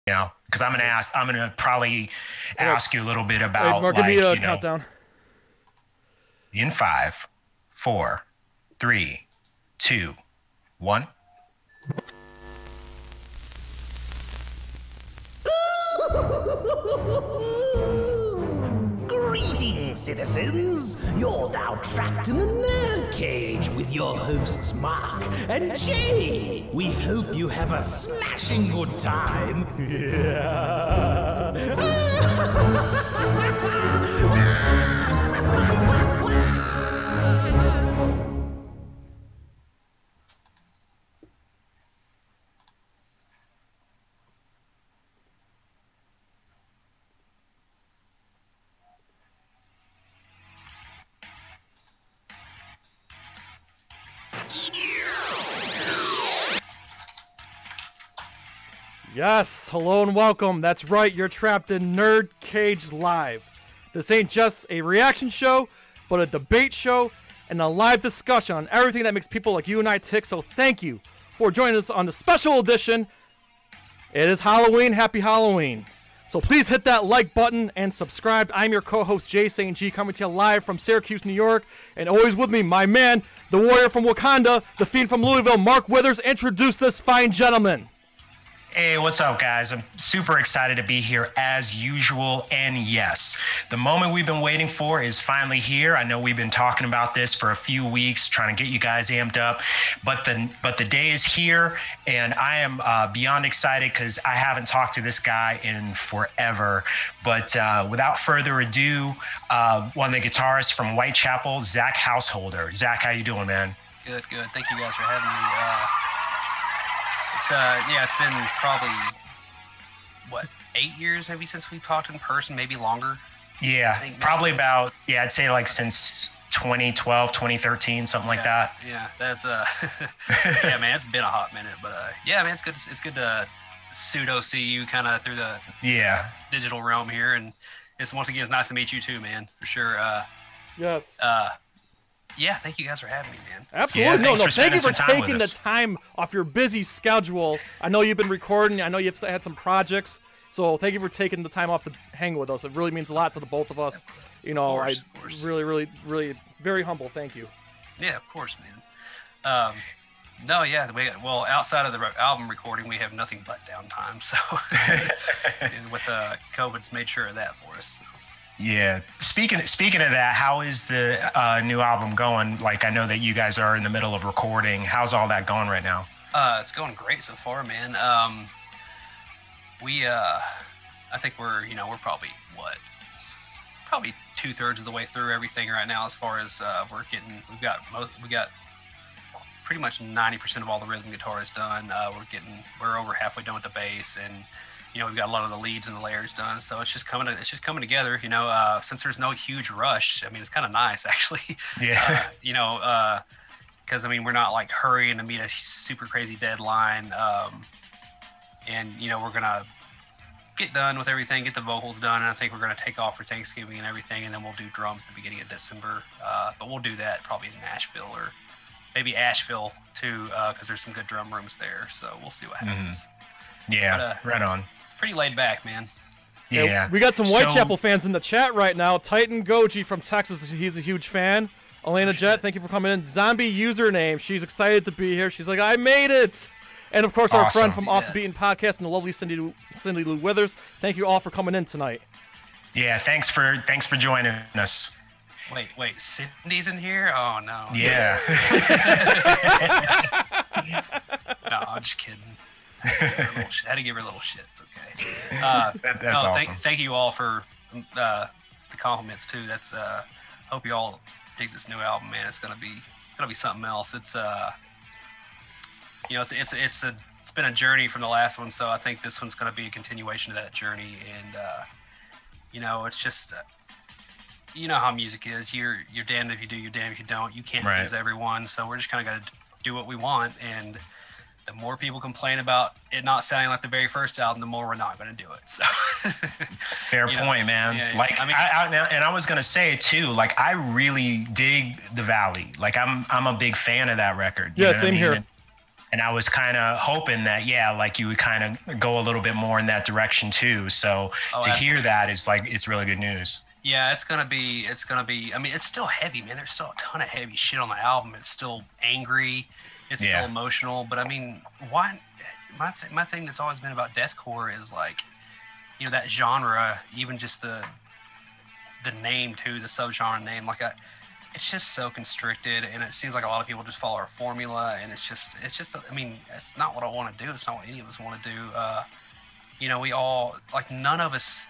know, because I'm gonna probably ask you a little bit about, Mark, give me a countdown. In 5, 4, 3, 2, 1. Greetings, citizens! You're now trapped in the nerd cage with your hosts Mark and Jay. We hope you have a smashing good time. Yes, hello and welcome. That's right, you're trapped in NerdCage Live. This ain't just a reaction show, but a debate show and a live discussion on everything that makes people like you and I tick. So thank you for joining us on the special edition. It is Halloween. Happy Halloween. So please hit that like button and subscribe. I'm your co-host Jay St. G, coming to you live from Syracuse, New York. And always with me, my man, the warrior from Wakanda, the fiend from Louisville, Mark Withers. Introduce this fine gentleman. Hey, what's up, guys? I'm super excited to be here as usual. And yes, the moment we've been waiting for is finally here. I know we've been talking about this for a few weeks, trying to get you guys amped up, but the day is here, and I am beyond excited because I haven't talked to this guy in forever. But without further ado, one of the guitarists from Whitechapel, Zach Householder. Zach, how you doing, man? Good. Thank you guys for having me. It's been probably, 8 years maybe since we talked in person, maybe longer. Yeah, probably about, I'd say like since 2012, 2013, something like that. Yeah, that's, yeah, man, it's been a hot minute, but man, it's good to pseudo see you kind of through the digital realm here, and it's nice to meet you too, man, for sure. Yes. Yeah, thank you guys for having me, man. Absolutely. No, thank you for taking the time off your busy schedule. I know you've been recording. I know you've had some projects. So thank you for taking the time off to hang with us. It really means a lot to the both of us. You know, of course. Really, very humble. Thank you. Yeah, of course, man. Outside of the album recording, we have nothing but downtime. So with COVID's made sure of that for us. So. Yeah. Speaking of that, how is the new album going? Like, I know that you guys are in the middle of recording. How's all that going right now? It's going great so far, man. I think we're probably 2/3 of the way through everything right now. As far as we got pretty much 90% of all the rhythm guitar is done. We're over halfway done with the bass, and we've got a lot of the leads and the layers done, so it's just coming together. Since there's no huge rush, I mean, it's kind of nice actually. Yeah. Because we're not like hurrying to meet a super crazy deadline, and we're gonna get done with everything, get the vocals done, and I think we're gonna take off for Thanksgiving and everything, and then we'll do drums at the beginning of December. But we'll do that probably in Nashville or maybe Asheville too, because there's some good drum rooms there. So we'll see what happens. Yeah, right on. Pretty laid back, man. Yeah. We got some Whitechapel fans in the chat right now. Titan Goji from Texas, he's a huge fan. Elena Jett, thank you for coming in. Zombie username, she's excited to be here. She's like, I made it. And of course, our friend from Off the Beaten Podcast and the lovely Cindy Lou Withers. Thank you all for coming in tonight. Yeah, thanks for joining us. Wait, Cindy's in here? Oh no. Yeah. No, I'm just kidding. I had to give her a little shit. It's okay. That's awesome. Thank you all for the compliments too. That's hope you all dig this new album, man. It's gonna be something else. It's it's been a journey from the last one, so I think this one's gonna be a continuation of that journey. And it's just how music is. You're damned if you do, you're damned if you don't. You can't please everyone, so we're just kind of gotta do what we want. And the more people complain about it not sounding like the very first album, the more we're not going to do it. So fair point, man. Yeah, like, I was going to say it too. Like, I really dig The Valley. Like, I'm a big fan of that record. Yeah, same here. And I was kind of hoping that, yeah, like you would kind of go a little bit more in that direction too. So to hear that is like, it's really good news. Yeah, it's gonna be. I mean, it's still heavy, man. There's still a ton of heavy shit on the album. It's still angry. It's still emotional. But I mean, why? My thing that's always been about deathcore is like, you know, that genre, even just the name too, the subgenre name, like it's just so constricted, and it seems like a lot of people just follow our formula, and it's just. I mean, it's not what I want to do. It's not what any of us want to do. You know, we all like none of us.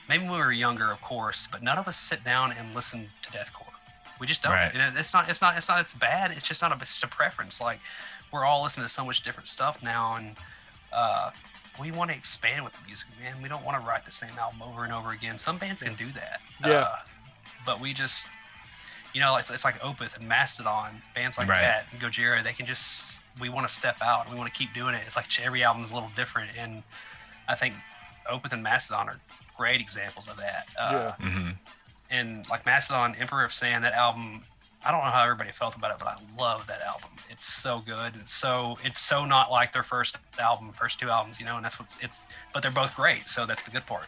Maybe when we were younger, of course, but none of us sit down and listen to deathcore. We just don't. Right. And it's bad. It's just not. It's just a preference. Like we're all listening to so much different stuff now, and we want to expand with the music, man. We don't want to write the same album over and over again. Some bands can do that. Yeah. But we just. You know, it's like Opeth and Mastodon, bands like that, and Gojira, they can just, we want to step out, and we want to keep doing it. It's like every album is a little different, and I think Opeth and Mastodon are great examples of that. And like Mastodon, Emperor of Sand, that album, I don't know how everybody felt about it, but I love that album. It's so good. It's so not like their first two albums, you know, and but they're both great, so that's the good part.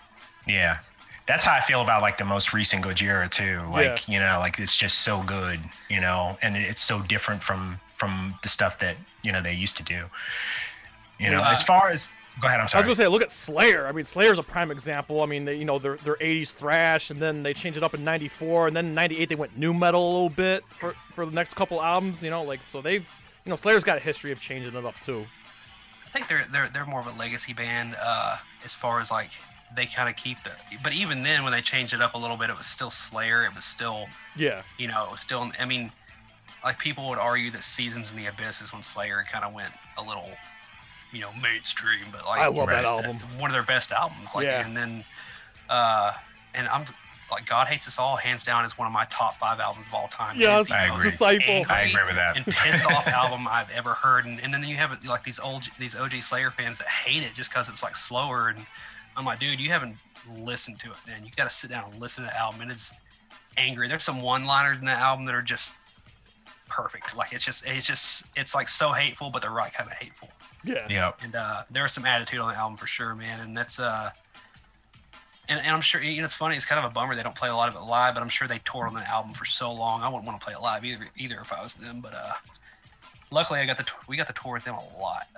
Yeah. That's how I feel about like the most recent Gojira too. Like, you know, like it's just so good, you know, and it's so different from the stuff that, you know, they used to do. You know, as far as go ahead, I'm sorry. I was gonna say, look at Slayer. I mean, Slayer's a prime example. I mean, they, you know, they're 80s thrash, and then they changed it up in '94, and then in '98 they went nu metal a little bit for the next couple albums. You know, like so they've, you know, Slayer's got a history of changing it up too. I think they're more of a legacy band as far as like. They kind of keep it, but even then, when they changed it up a little bit, it was still Slayer. It was still, you know, it was still. I mean, like people would argue that Seasons in the Abyss is when Slayer kind of went a little, you know, mainstream. But like, I love that album. One of their best albums. Like, and then, and I'm like, God Hates Us All, hands down, is one of my top 5 albums of all time. Yes, I agree. Disciple. I agree with that. And pissed off album I've ever heard, and then you have like these OG Slayer fans that hate it just because it's like slower and. I'm like, dude, you haven't listened to it, man. You got to sit down and listen to the album. And it's angry. There's some one-liners in the album that are just perfect. Like it's like so hateful, but the right kind of hateful. Yeah. And there's some attitude on the album for sure, man. And that's and I'm sure, you know, it's funny. It's kind of a bummer they don't play a lot of it live, but I'm sure they toured on the album for so long. I wouldn't want to play it live either if I was them. But luckily, we got to tour with them a lot.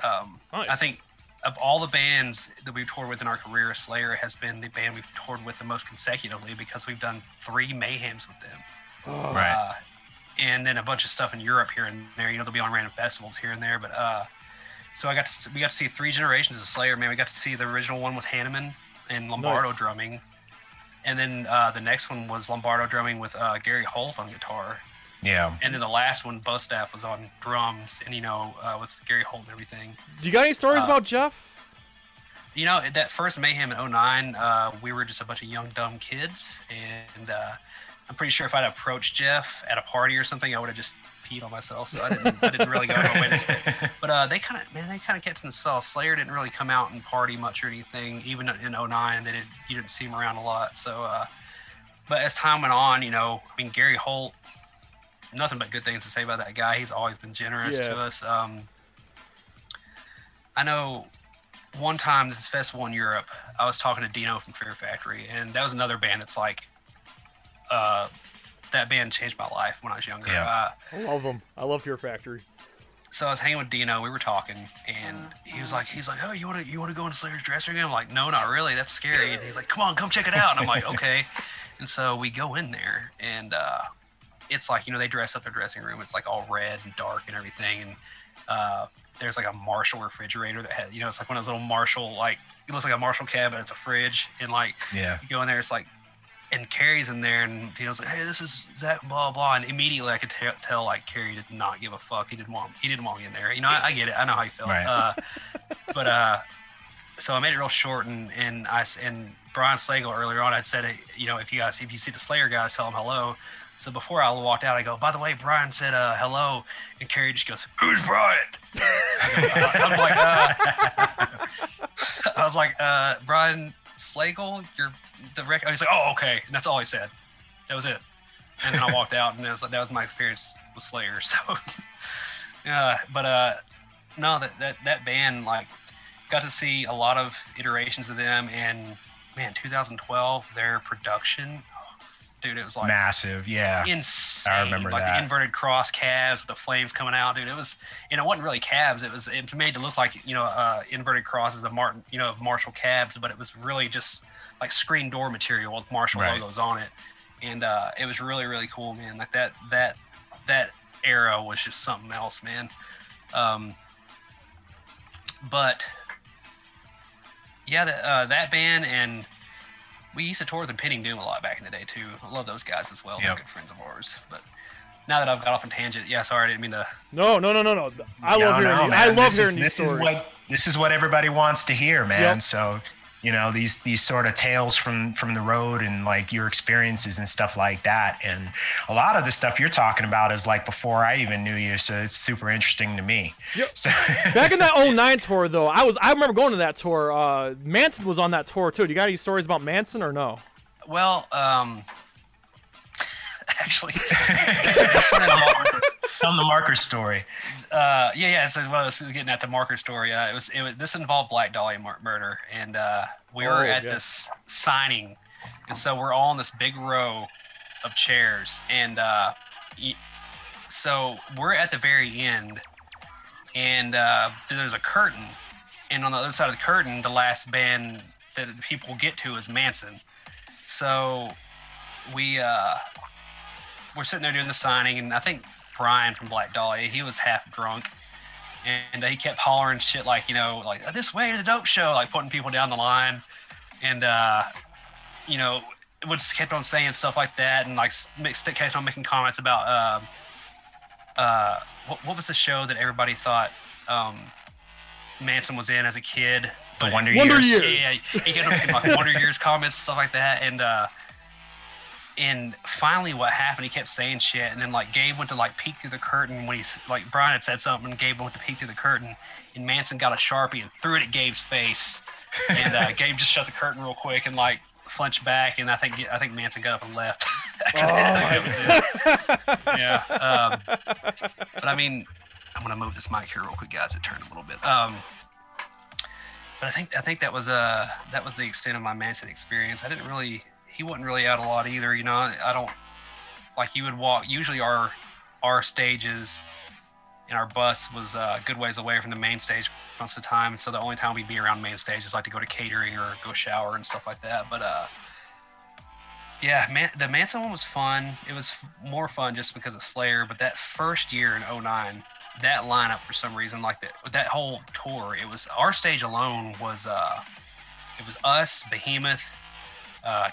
Nice. I think. Of all the bands that we've toured with in our career, Slayer has been the band we've toured with the most consecutively because we've done 3 Mayhems with them. Oh. Right. And then a bunch of stuff in Europe here and there. You know, they'll be on random festivals here and there. But so we got to see 3 generations of Slayer. Man, we got to see the original one with Hanneman and Lombardo drumming, and then the next one was Lombardo drumming with Gary Holt on guitar. Yeah. And then the last one, Bustaff was on drums, and you know, with Gary Holt and everything. Do you got any stories about Jeff? You know, that first Mayhem in '09, we were just a bunch of young, dumb kids, and I'm pretty sure if I'd approached Jeff at a party or something, I would have just peed on myself. So I didn't really go to a witness. But they kind of kept to themselves. Slayer didn't really come out and party much or anything. Even in '09, you didn't see him around a lot. So, but as time went on, you know, I mean, Gary Holt. Nothing but good things to say about that guy. He's always been generous to us. I know one time at this festival in Europe, I was talking to Dino from Fear Factory, and that was another band that's like, that band changed my life when I was younger. Yeah. I love them. I love Fear Factory. So I was hanging with Dino. We were talking, and he was like, "Oh, you want to go into Slayer's dressing room?" I'm like, "No, not really. That's scary." And he's like, come check it out." And I'm like, "Okay." And so we go in there, and it's like, you know, they dress up their dressing room. It's like all red and dark and everything. And there's like a Marshall refrigerator that has, you know, it's like one of those little Marshall, like, it looks like a Marshall cabinet. It's a fridge. And like, you go in there, it's like, and Carrie's in there, and Dino's like, "Hey, this is Zach, blah, blah." And immediately I could tell like Carrie did not give a fuck. He didn't want me in there. You know, I get it. I know how you felt. Right. But so I made it real short, and Brian Slagle earlier on, I'd said, you know, if you see the Slayer guys, tell them hello. So before I walked out, I go, "By the way, Brian said hello," and Carrie just goes, "Who's Brian?" I was like, "Brian Slagle, you're the record." He's like, "Oh, okay." And that's all he said. That was it. And then I walked out, and that was my experience with Slayer. So, but no, that band, like, got to see a lot of iterations of them, and man, 2012, their production, dude, it was like massive, yeah. Insane. I remember like that. the inverted cross calves with the flames coming out, dude. It was, and it wasn't really calves. It made it look like, inverted crosses of Marshall calves, but it was really just like screen door material with Marshall logos on it, and it was really, really cool, man. Like that era was just something else, man. But yeah, that band, and we used to tour with Impending Doom a lot back in the day too. I love those guys as well. They're good friends of ours. But now that I've got off on tangent, sorry, I didn't mean to. No. I love hearing these stories. This is what everybody wants to hear, man. Yep. So, these sort of tales from the road and like your experiences and stuff like that. And a lot of the stuff you're talking about is like before I even knew you, so it's super interesting to me. Yep. So back in that 09 tour though, I remember going to that tour. Manson was on that tour too. Do you got any stories about Manson or no? Well, actually, tell them the marker story. It's getting at the marker story. This involved Black Dahlia murder, and we were at this signing, and so we're all in this big row of chairs, and so we're at the very end, and there's a curtain, and on the other side of the curtain, the last band that people get to is Manson. So we're sitting there doing the signing, and I think Brian from Black Dahlia, he was half drunk, and he kept hollering shit like, like, this way to the dope show, like putting people down the line, and just kept on saying stuff like that, and like kept on making comments about what was the show that everybody thought Manson was in as a kid? The Wonder Years. Yeah, he kept on making like Wonder Years comments, stuff like that, and finally what happened, he kept saying shit, and then like Gabe went to like peek through the curtain when Brian had said something, and Gabe went to peek through the curtain, and Manson got a Sharpie and threw it at Gabe's face, and Gabe just shut the curtain real quick and like flinched back, and I think Manson got up and left. Yeah. But I mean, I'm gonna move this mic here real quick, guys. It turned a little bit. But I think that was the extent of my Manson experience. He wasn't really out a lot either, I don't, like, you would walk, usually our stages and our bus was a good ways away from the main stage most of the time, so the only time we'd be around main stage is like to go to catering or go shower and stuff like that. But the Manson one was fun. It was more fun just because of Slayer, but that first year in 09, that lineup for some reason, like that whole tour, it was, our stage alone was it was us, Behemoth,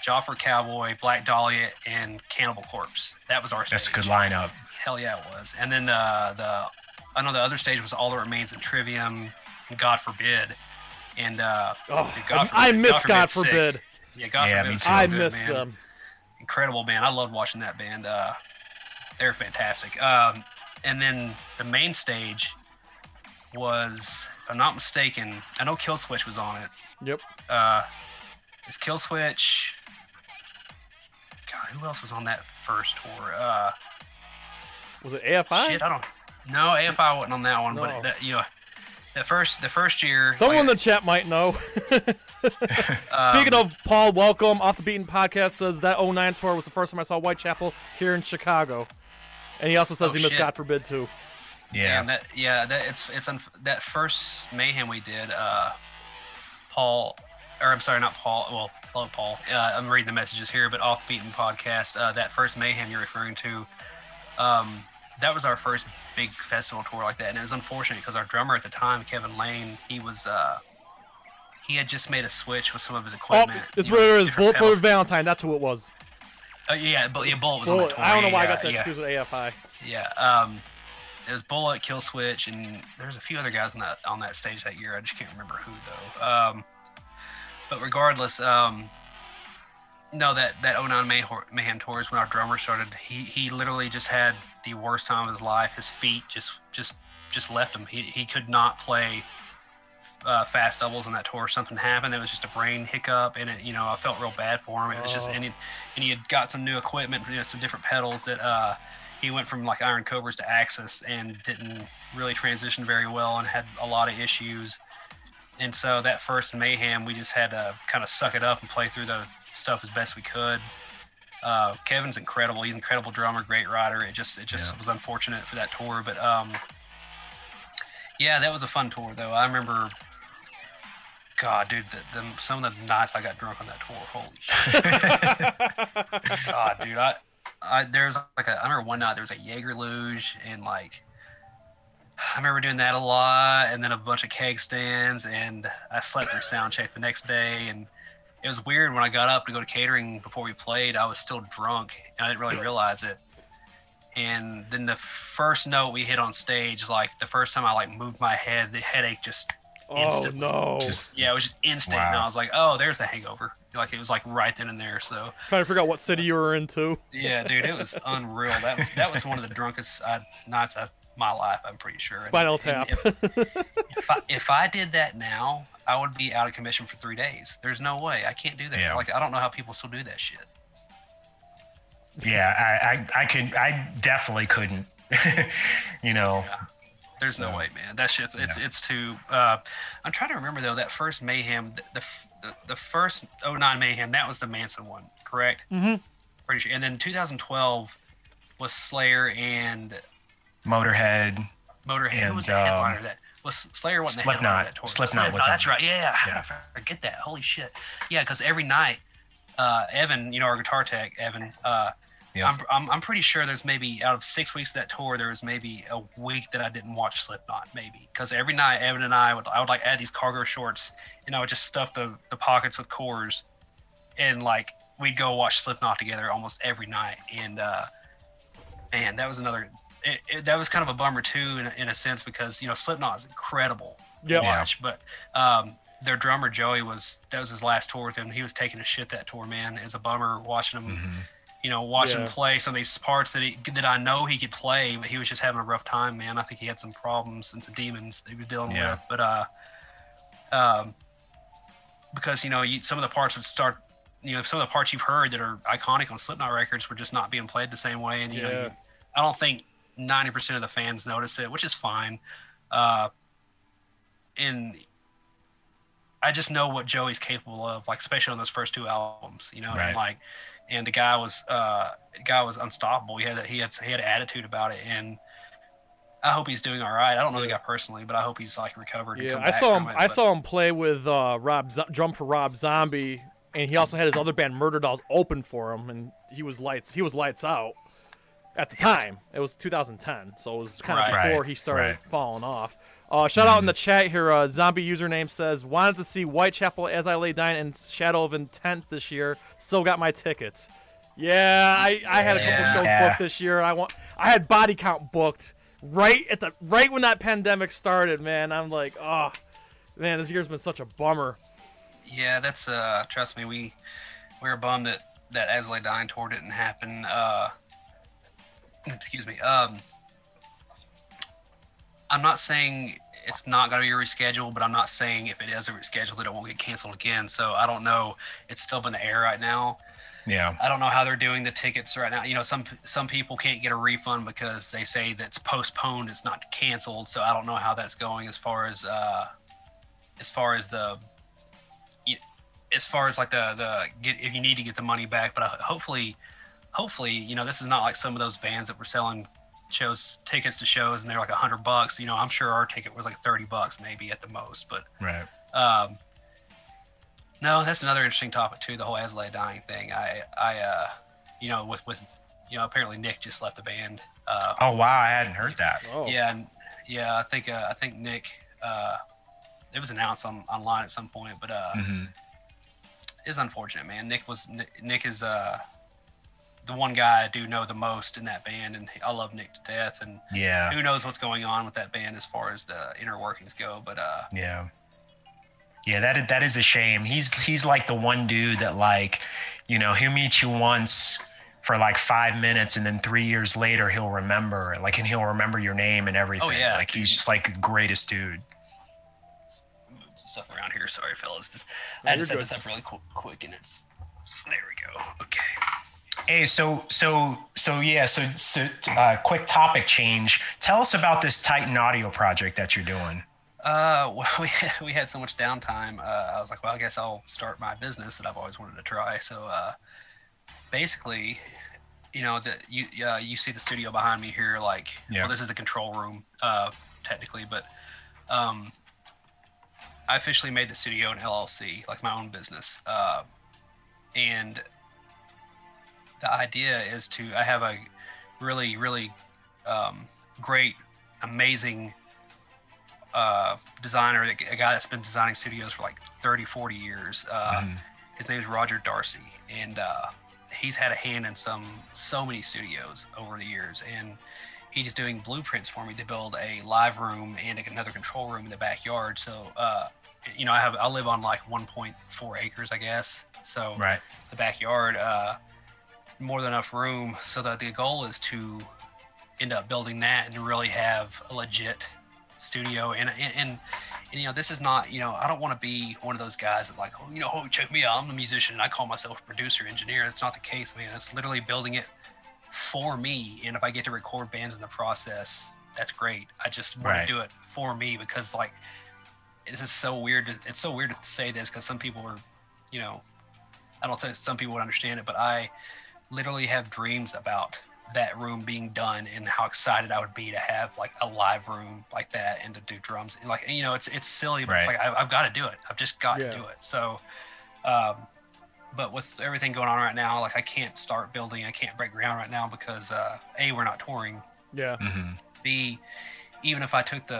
Joffrey Cowboy, Black Dahlia, and Cannibal Corpse. That was our stage. That's a good lineup. Hell yeah, it was. And then the other stage was All That Remains in Trivium, and God Forbid. And I miss God Forbid. Yeah, God Forbid. Me too. I miss them. Incredible band. I loved watching that band. They're fantastic. And then the main stage was, if I'm not mistaken, I know Killswitch was on it. Yep. Is Killswitch? God, who else was on that first tour? Was it AFI? Shit, I don't. No, AFI wasn't on that one. No. But the first year. Someone in the chat might know. Speaking of Paul, welcome. Off the Beaten podcast says that 09 tour was the first time I saw Whitechapel here in Chicago, and he also says he missed God Forbid too. Yeah. That first Mayhem we did. Paul. Or I'm sorry, not Paul. Well, hello, Paul. I'm reading the messages here, but Off the Beaten podcast, that first Mayhem you're referring to, that was our first big festival tour like that, and it was unfortunate because our drummer at the time, Kevin Lane, he had just made a switch with some of his equipment. Oh, it's where it is. Bullet for Valentine. That's who it was. Bullet was on the tour. I don't know why I got that confused with AFI. Yeah. It was Bullet, Killswitch, and there's a few other guys on that stage that year. I just can't remember who though. But regardless, that 09 Mayhem tour is when our drummer started. He literally just had the worst time of his life. His feet just left him. He could not play fast doubles on that tour. Something happened. It was just a brain hiccup, and I felt real bad for him. It was just, and he had got some new equipment, some different pedals that he went from like Iron Cobras to Axis and didn't really transition very well and had a lot of issues. And so that first Mayhem, we just had to kind of suck it up and play through the stuff as best we could. Kevin's incredible. He's an incredible drummer, great rider. It just was unfortunate for that tour. But yeah, that was a fun tour though. I remember, God, dude, some of the nights I got drunk on that tour. Holy shit. God, dude, I remember one night there was a Jaeger luge, and like I remember doing that a lot, and then a bunch of keg stands, and I slept through sound check the next day. And it was weird when I got up to go to catering before we played, I was still drunk and I didn't really realize it. And then the first note we hit on stage, like the first time I like moved my head, the headache just instantly. Oh no. It was just instant. Wow. And I was like, oh, there's the hangover. Like it was like right then and there. So trying to figure out what city you were in too. Yeah, dude, it was unreal. That was one of the drunkest nights of my life, I'm pretty sure. Spinal Tap. If I did that now, I would be out of commission for 3 days. There's no way. I can't do that. Yeah. Like I don't know how people still do that shit. Yeah, I definitely couldn't. You know. Yeah. There's no way, man. That shit's it's too. I'm trying to remember though. That first Mayhem, the first 09 Mayhem, that was the Manson one, correct? Mm-hmm. Pretty sure. And then 2012 was Slayer and Motorhead. And, who was the headliner? That was Slayer. Wasn't the headliner of that tour? Slipknot was. That's right. Yeah. How did I forget that? Holy shit. Yeah, because every night, Evan, you know, our guitar tech, Evan. I'm pretty sure there's maybe out of 6 weeks of that tour, there was maybe a week that I didn't watch Slipknot, maybe. Because every night, Evan and I would like add these cargo shorts, and I would just stuff the pockets with cores, and like we'd go watch Slipknot together almost every night. And man, that was another. That was kind of a bummer too, in a sense, because you know Slipknot is incredible to watch, but their drummer Joey that was his last tour with him. He was taking a shit that tour, man. It was a bummer watching him. Mm-hmm. You know, watching him play some of these parts that I know he could play, but he was just having a rough time, man. I think he had some problems and some demons that he was dealing with. But because you know, some of the parts would start. You know, some of the parts you've heard that are iconic on Slipknot records were just not being played the same way, and you know, I don't think 90% of the fans notice it, which is fine. And I just know what Joey's capable of, like especially on those first 2 albums, you know, and the guy was unstoppable. He had attitude about it, and I hope he's doing all right. I don't know the guy personally, but I hope he's like recovered. Yeah, I saw him play with drum for Rob Zombie, and he also had his other band Murder Dolls open for him, and he was lights out. At the time, it was 2010, so it was kind of before he started falling off. Shout out in the chat here, Zombie username says, wanted to see Whitechapel As I Lay Dying and Shadow of Intent this year. Still got my tickets. Yeah, I had a couple shows booked this year. I had Body Count booked right when that pandemic started, man. I'm like, oh, man, this year's been such a bummer. Yeah, that's trust me, we were bummed that As I Lay Dying tour didn't happen. Excuse me. I'm not saying it's not going to be rescheduled, but I'm not saying if it is rescheduled that it won't get canceled again. So I don't know. It's still up in the air right now. Yeah. I don't know how they're doing the tickets right now. You know, some people can't get a refund because they say that's postponed. It's not canceled. So I don't know how that's going as far as like if you need to get the money back. But hopefully, you know, this is not like some of those bands that were selling tickets to shows and they're like $100. You know, I'm sure our ticket was like $30 maybe at the most. But no, that's another interesting topic too. The whole As I Lay Dying thing. You know, with you know, apparently Nick just left the band. Oh wow, I hadn't heard that. Oh. Yeah, I think Nick. It was announced online at some point, but it's unfortunate, man. Nick is the one guy I do know the most in that band, and I love Nick to death. And who knows what's going on with that band as far as the inner workings go. But that is a shame. He's like the one dude that, like, you know, he'll meet you once for like 5 minutes, and then 3 years later he'll remember, like, and he'll remember your name and everything. Oh yeah, like he's just like the greatest dude. Move some stuff around here. Sorry, fellas. I had to set this up really quick, and it's there we go. Okay. Hey, quick topic change. Tell us about this Titan Audio project that you're doing. Well, we had so much downtime. I was like, well, I guess I'll start my business that I've always wanted to try. So basically, you see the studio behind me here. Like, well, this is the control room, technically, but I officially made the studio an LLC, like my own business. And the idea is I have a really, really great, amazing designer, a guy that's been designing studios for like 30, 40 years. His name is Roger Darcy, and he's had a hand in so many studios over the years, and he's doing blueprints for me to build a live room and another control room in the backyard. So I live on like 1.4 acres, I guess. So the backyard, more than enough room, so that the goal is to end up building that and really have a legit studio. And this is not, I don't want to be one of those guys that like, oh, check me out, I'm the musician and I call myself a producer, engineer. That's not the case, man. It's literally building it for me, and if I get to record bands in the process, that's great. I just want to do it for me, because like, this is so weird. It's so weird to say this, because some people are, I don't think some people would understand it, but I literally have dreams about that room being done and how excited I would be to have like a live room like that and to do drums. And like, it's silly, but it's like, I've got to do it. I've just got to do it. So, but with everything going on right now, like I can't start building, I can't break ground right now because A, we're not touring. Yeah. B, even if I took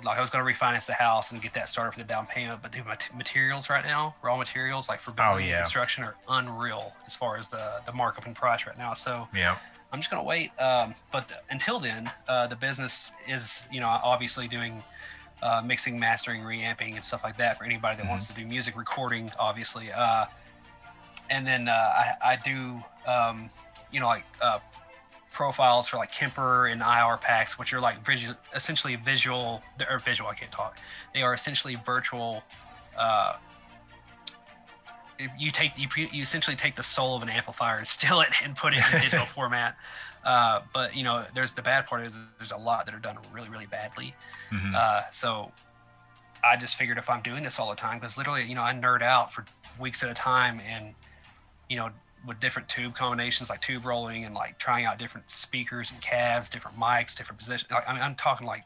like I was going to refinance the house and get that started for the down payment, but my materials right now, raw materials, like for building and construction, are unreal as far as the markup and price right now. So I'm just going to wait. But until then, the business is, obviously doing mixing, mastering, reamping, and stuff like that for anybody that wants to do music recording, obviously. And then I do, profiles for like Kemper and IR packs, which are like essentially visual. I can't talk. They are essentially virtual. You essentially take the soul of an amplifier, distill it, and put it in digital format. But there's the bad part is there's a lot that are done really, really badly. So I just figured if I'm doing this all the time, because literally, I nerd out for weeks at a time, and with different tube combinations, like tube rolling and like trying out different speakers and cabs, different mics, different positions. Like, I'm talking like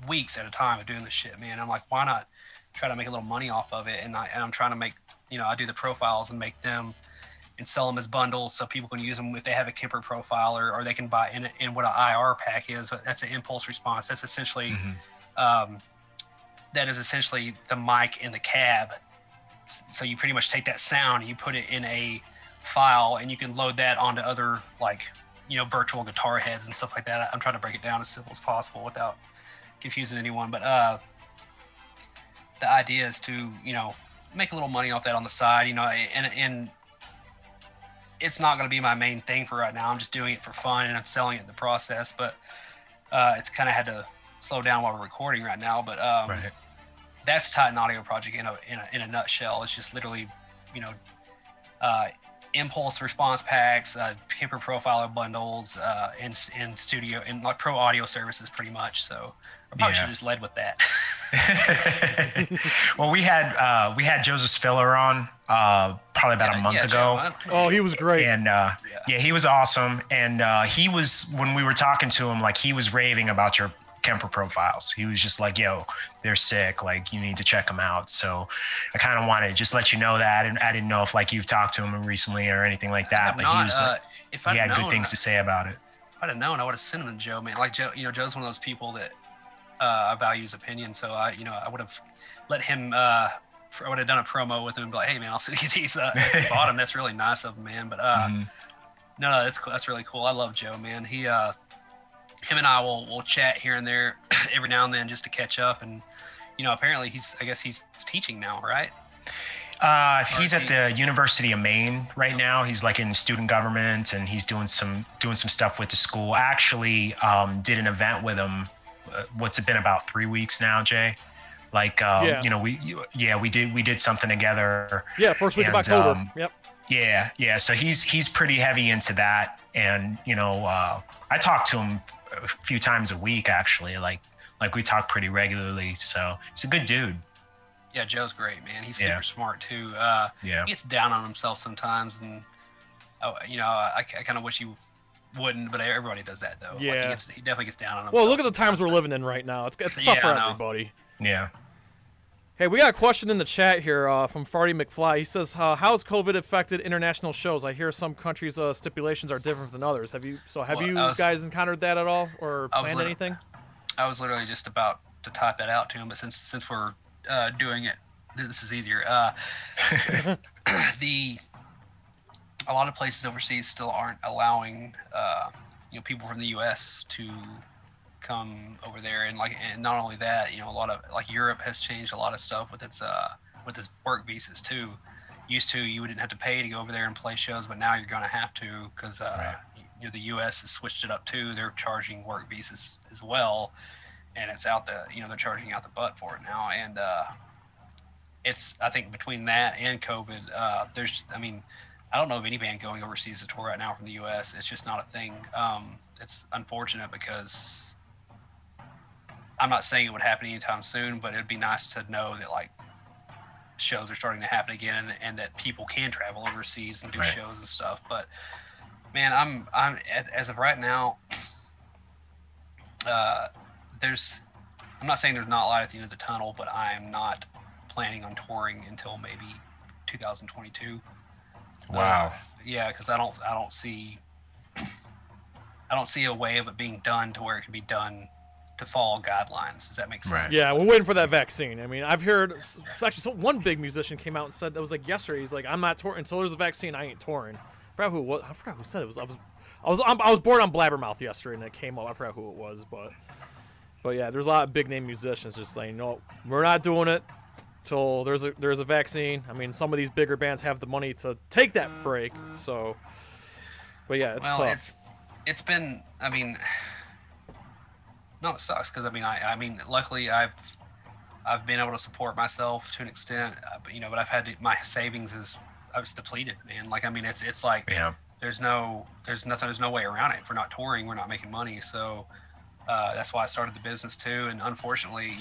weeks at a time of doing this shit, man. I'm like, why not try to make a little money off of it? And I'm trying to make, I do the profiles and make them and sell them as bundles so people can use them if they have a Kemper profile, or they can buy in what an IR pack is. But that's an impulse response. That's essentially, that is essentially the mic in the cab. So you pretty much take that sound and you put it in a file, and you can load that onto other virtual guitar heads and stuff like that. I'm trying to break it down as simple as possible without confusing anyone, but the idea is to make a little money off that on the side, and it's not going to be my main thing for right now. I'm just doing it for fun, and I'm selling it in the process, but it's kind of had to slow down while we're recording right now. But that's Titan Audio Project in a nutshell. It's just literally impulse response packs, Kemper profiler bundles, and studio and like pro audio services, pretty much. So I probably should have just led with that. Well, we had Joseph Spiller on probably about a month ago. Oh, he was great. And he was awesome. And he was, when we were talking to him, like, he was raving about your Kemper profiles. He was just like, yo, they're sick, like, you need to check them out. So I kind of wanted to just let you know that, and I didn't know if like you've talked to him recently or anything like that, but he was he had good things to say about it. If I'd have known, I would have sent him to Joe, man. Like, Joe, Joe's one of those people that I value his opinion, so I would have let him I would have done a promo with him and be like, hey man, I'll send you these if you bought them. That's really nice of him, man. But no, that's cool. That's really cool. I love Joe, man. Him and I will chat here and there every now and then just to catch up. And apparently I guess he's teaching now, right? He's at the University of Maine right now. He's like in student government, and he's doing some stuff with the school. I actually did an event with him. What's it been, about 3 weeks now, Jay? Like we did something together. Yeah, first week of October. Yep. Yeah. So he's pretty heavy into that, and I talk to him a few times a week actually. Like we talk pretty regularly. So he's a good dude. Yeah, Joe's great, man. He's super smart too. He gets down on himself sometimes, and I kind of wish he wouldn't, but everybody does that though. Yeah, like he definitely gets down on himself. Well, look at the times we're living in right now. It's tough for everybody. Yeah. Hey, we got a question in the chat here from Fardy McFly. He says, "How's COVID affected international shows? I hear some countries' stipulations are different than others. Have you guys encountered that at all, or planned anything?" I was literally just about to type that out to him, but since we're doing it, this is easier. A lot of places overseas still aren't allowing people from the U.S. to come over there, and not only that, a lot of Europe has changed a lot of stuff with its work visas too. Used to, you didn't have to pay to go over there and play shows, but now you're going to have to, because the U.S. has switched it up too. They're charging work visas as well, and it's out they're charging out the butt for it now. And it's, I think, between that and COVID, I don't know of any band going overseas to tour right now from the U.S. It's just not a thing. It's unfortunate because I'm not saying it would happen anytime soon, but it'd be nice to know that shows are starting to happen again, and that people can travel overseas and do shows and stuff. But man, I'm as of right now, I'm not saying there's not light at the end of the tunnel, but I'm not planning on touring until maybe 2022. Wow. Yeah, because I don't see a way of it being done to where it can be done to follow guidelines. Does that make sense? Right. Yeah, we're waiting for that vaccine. I mean, I've heard one big musician came out and said, that was yesterday. He's like, "I'm not touring until there's a vaccine. I ain't touring." I forgot who said it. I was bored on Blabbermouth yesterday, and it came up. I forgot who it was, but yeah, there's a lot of big name musicians just saying, "No, we're not doing it till there's a vaccine." I mean, some of these bigger bands have the money to take that break, so. But yeah, it's tough. It's been. No, it sucks because luckily I've been able to support myself to an extent, but I've had my savings I was depleted, man. It's like there's no way around it. If we're not touring, we're not making money. So that's why I started the business too. And unfortunately,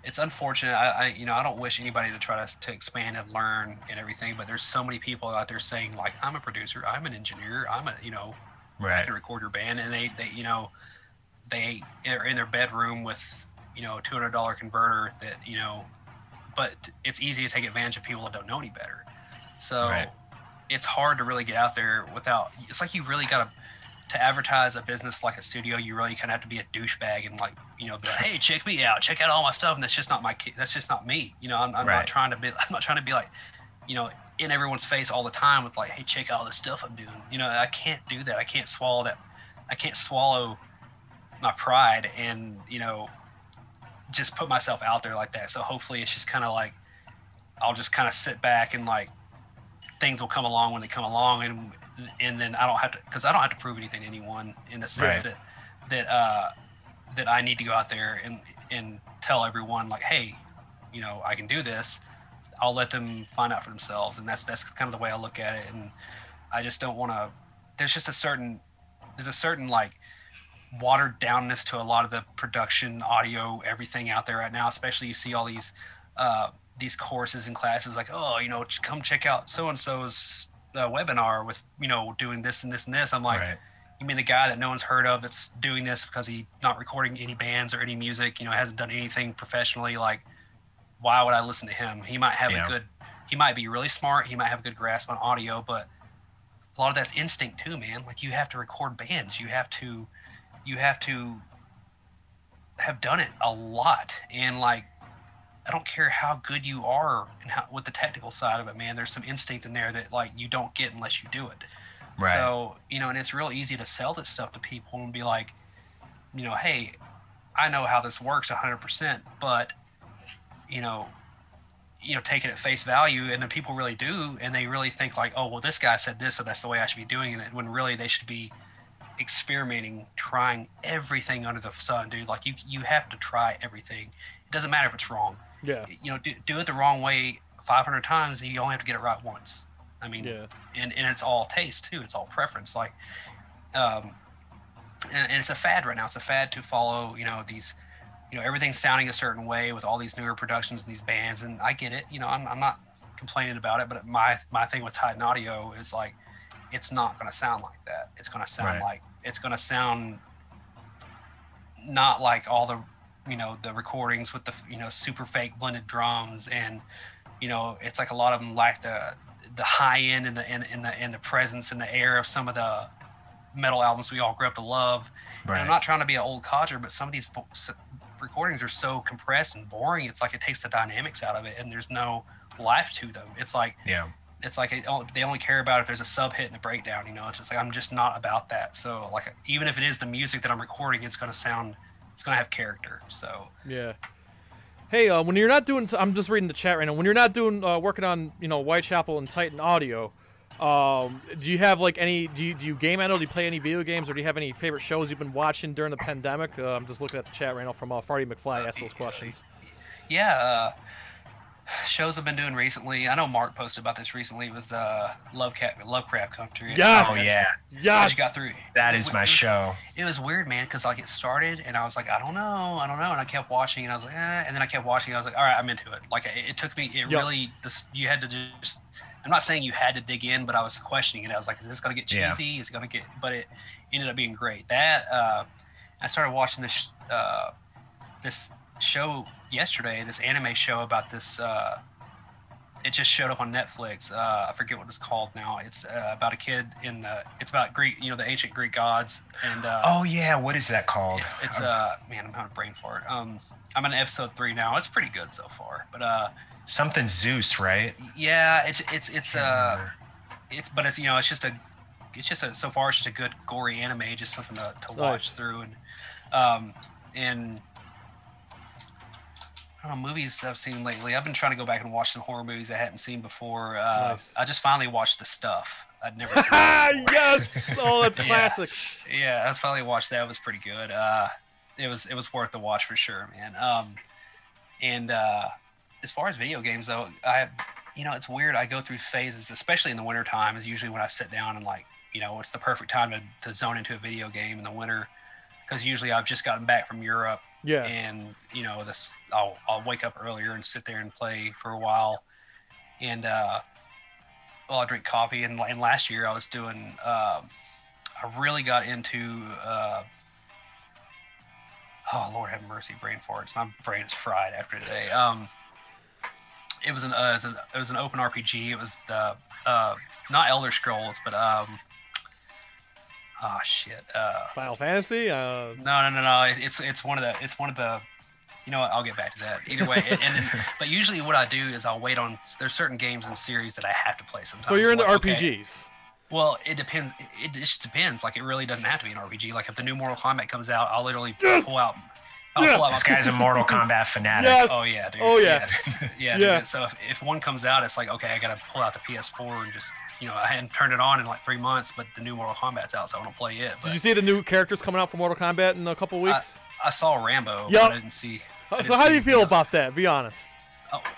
it's unfortunate. I don't wish anybody to try to expand and learn and everything, but there's so many people out there saying I'm a producer, I'm an engineer, I can record your band, and they are in their bedroom with a $200 converter that but it's easy to take advantage of people that don't know any better. So it's hard to really get out there without. It's like you really got to advertise a business like a studio. You really kind of have to be a douchebag and be like, hey, check me out, check out all my stuff, and that's just not that's just not me. I'm not trying to be. I'm not trying to be like, in everyone's face all the time with hey, check out all the stuff I'm doing. I can't do that. I can't swallow that. I can't swallow my pride and just put myself out there like that. So hopefully it's just kind of I'll just kind of sit back and things will come along when they come along, and then I don't have to prove anything to anyone in the sense that I need to go out there and tell everyone hey, I can do this. I'll let them find out for themselves, and that's kind of the way I look at it. And I just don't want to. There's a certain watered downness to a lot of the production, audio, everything out there right now. Especially you see all these courses and classes come check out so and so's webinar with doing this and this and this. I'm like, you mean the guy that no one's heard of that's doing this because he's not recording any bands or any music, hasn't done anything professionally? Why would I listen to him? He might have he might be really smart, he might have a good grasp on audio, but a lot of that's instinct too, man. You have to record bands, you have to have done it a lot, and I don't care how good you are and with the technical side of it, man. There's some instinct in there that you don't get unless you do it. Right. So and it's real easy to sell this stuff to people and be like, hey, I know how this works 100%, but take it at face value, and then people really do, and they really think oh, well, this guy said this, so that's the way I should be doing it, when really they should be experimenting, trying everything under the sun, dude. You have to try everything. It doesn't matter if it's wrong. Yeah. Do it the wrong way 500 times, you only have to get it right once. I mean, and it's all taste too. It's all preference. Like, and it's a fad right now. It's a fad to follow, these, everything's sounding a certain way with all these newer productions and these bands. And I get it. I'm not complaining about it, but my thing with Titan Audio is like, it's not going to sound like that. It's going to sound like, it's going to sound not like all the, the recordings with the, super fake blended drums. And, it's like a lot of them lack the high end and the presence and the air of some of the metal albums we all grew up to love. Right. And I'm not trying to be an old codger, but some of these recordings are so compressed and boring. It's like it takes the dynamics out of it, and there's no life to them. It's like, it's like they only care about if there's a sub hit and a breakdown. It's just like, I'm just not about that. So like, even if it is the music that I'm recording, it's going to have character. So hey, when you're not doing, I'm just reading the chat right now. When you're not doing working on Whitechapel and Titan Audio, do you have like any? Do you game at all? Do you play any video games, or do you have any favorite shows you've been watching during the pandemic? I'm just looking at the chat right now from Fardy McFly. Asked those questions. Yeah, shows I've been doing recently. I know Mark posted about this recently. It was the Lovecraft Country. Yes. Oh yeah. Yes. You got through. That is my show. It was weird, man, because like it started and I was like, I don't know, and I kept watching and I was like, and then I kept watching. And I was like, all right, I'm into it. Like it took me. Really. You had to just. I'm not saying you had to dig in, but I was questioning it. I was like, is this gonna get cheesy? Yeah. Is it gonna get? But it ended up being great. That I started watching this show yesterday, this anime show about this. It just showed up on Netflix. I forget what it's called now. It's about a kid it's about Greek, the ancient Greek gods. And oh yeah, what is that called? It's man, I'm having a brain fart. I'm on episode 3 now. It's pretty good so far, but something Zeus, right? Yeah, it's so far it's just a good gory anime, just something to watch through. And I don't know, movies I've seen lately. I've been trying to go back and watch some horror movies I hadn't seen before. I just finally watched The Stuff. I'd never seen it. Yes! Oh, that's classic. Yeah, I finally watched that. It was pretty good. It was worth the watch for sure, man. As far as video games, though, it's weird. I go through phases, especially in the wintertime, is usually when I sit down and, like, it's the perfect time to zone into a video game in the winter, because usually I've just gotten back from Europe. Yeah. And, I'll wake up earlier and sit there and play for a while. And, I drink coffee. And last year I was doing, I really got into, oh, Lord have mercy, brain farts. My brain is fried after today. It was an open RPG. It was the not Elder Scrolls, but Final Fantasy. No. It's one of the. You know what? I'll get back to that. Either way, but usually what I do is I'll wait on. There's certain games and series that I have to play sometimes. So you're into RPGs. Well, it depends. It just depends. Like, it really doesn't have to be an RPG. Like, if the new Mortal Kombat comes out, I'll literally pull out. This guy's a Mortal Kombat fanatic. Yes. Oh yeah, dude. Oh yeah. Yes. Yeah. Dude. So if one comes out, it's like, okay, I gotta pull out the PS4 and just, I hadn't turned it on in like 3 months, but the new Mortal Kombat's out, so I want to play it. But did you see the new characters coming out for Mortal Kombat in a couple of weeks? I saw Rambo, but I didn't see. So how do you feel about that? Be honest.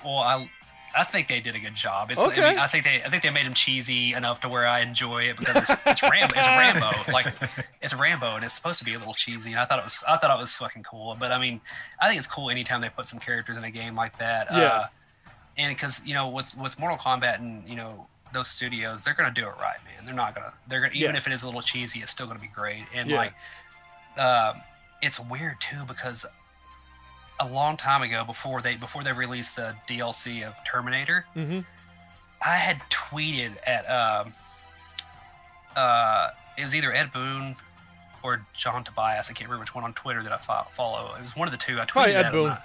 Well, I think they did a good job. Okay. I think they made him cheesy enough to where I enjoy it, because it's Rambo. It's Rambo. Like, it's Rambo, and it's supposed to be a little cheesy. And I thought it was fucking cool. But I mean, I think it's cool anytime they put some characters in a game like that. Yeah. And because with Mortal Kombat and those studios, they're gonna do it right, man. They're gonna even if it is a little cheesy, it's still gonna be great. And it's weird too, because a long time ago, before they released the DLC of Terminator, I had tweeted at it was either Ed Boon or John Tobias. I can't remember which one on Twitter that I follow. It was one of the two. I tweeted probably Ed Boon.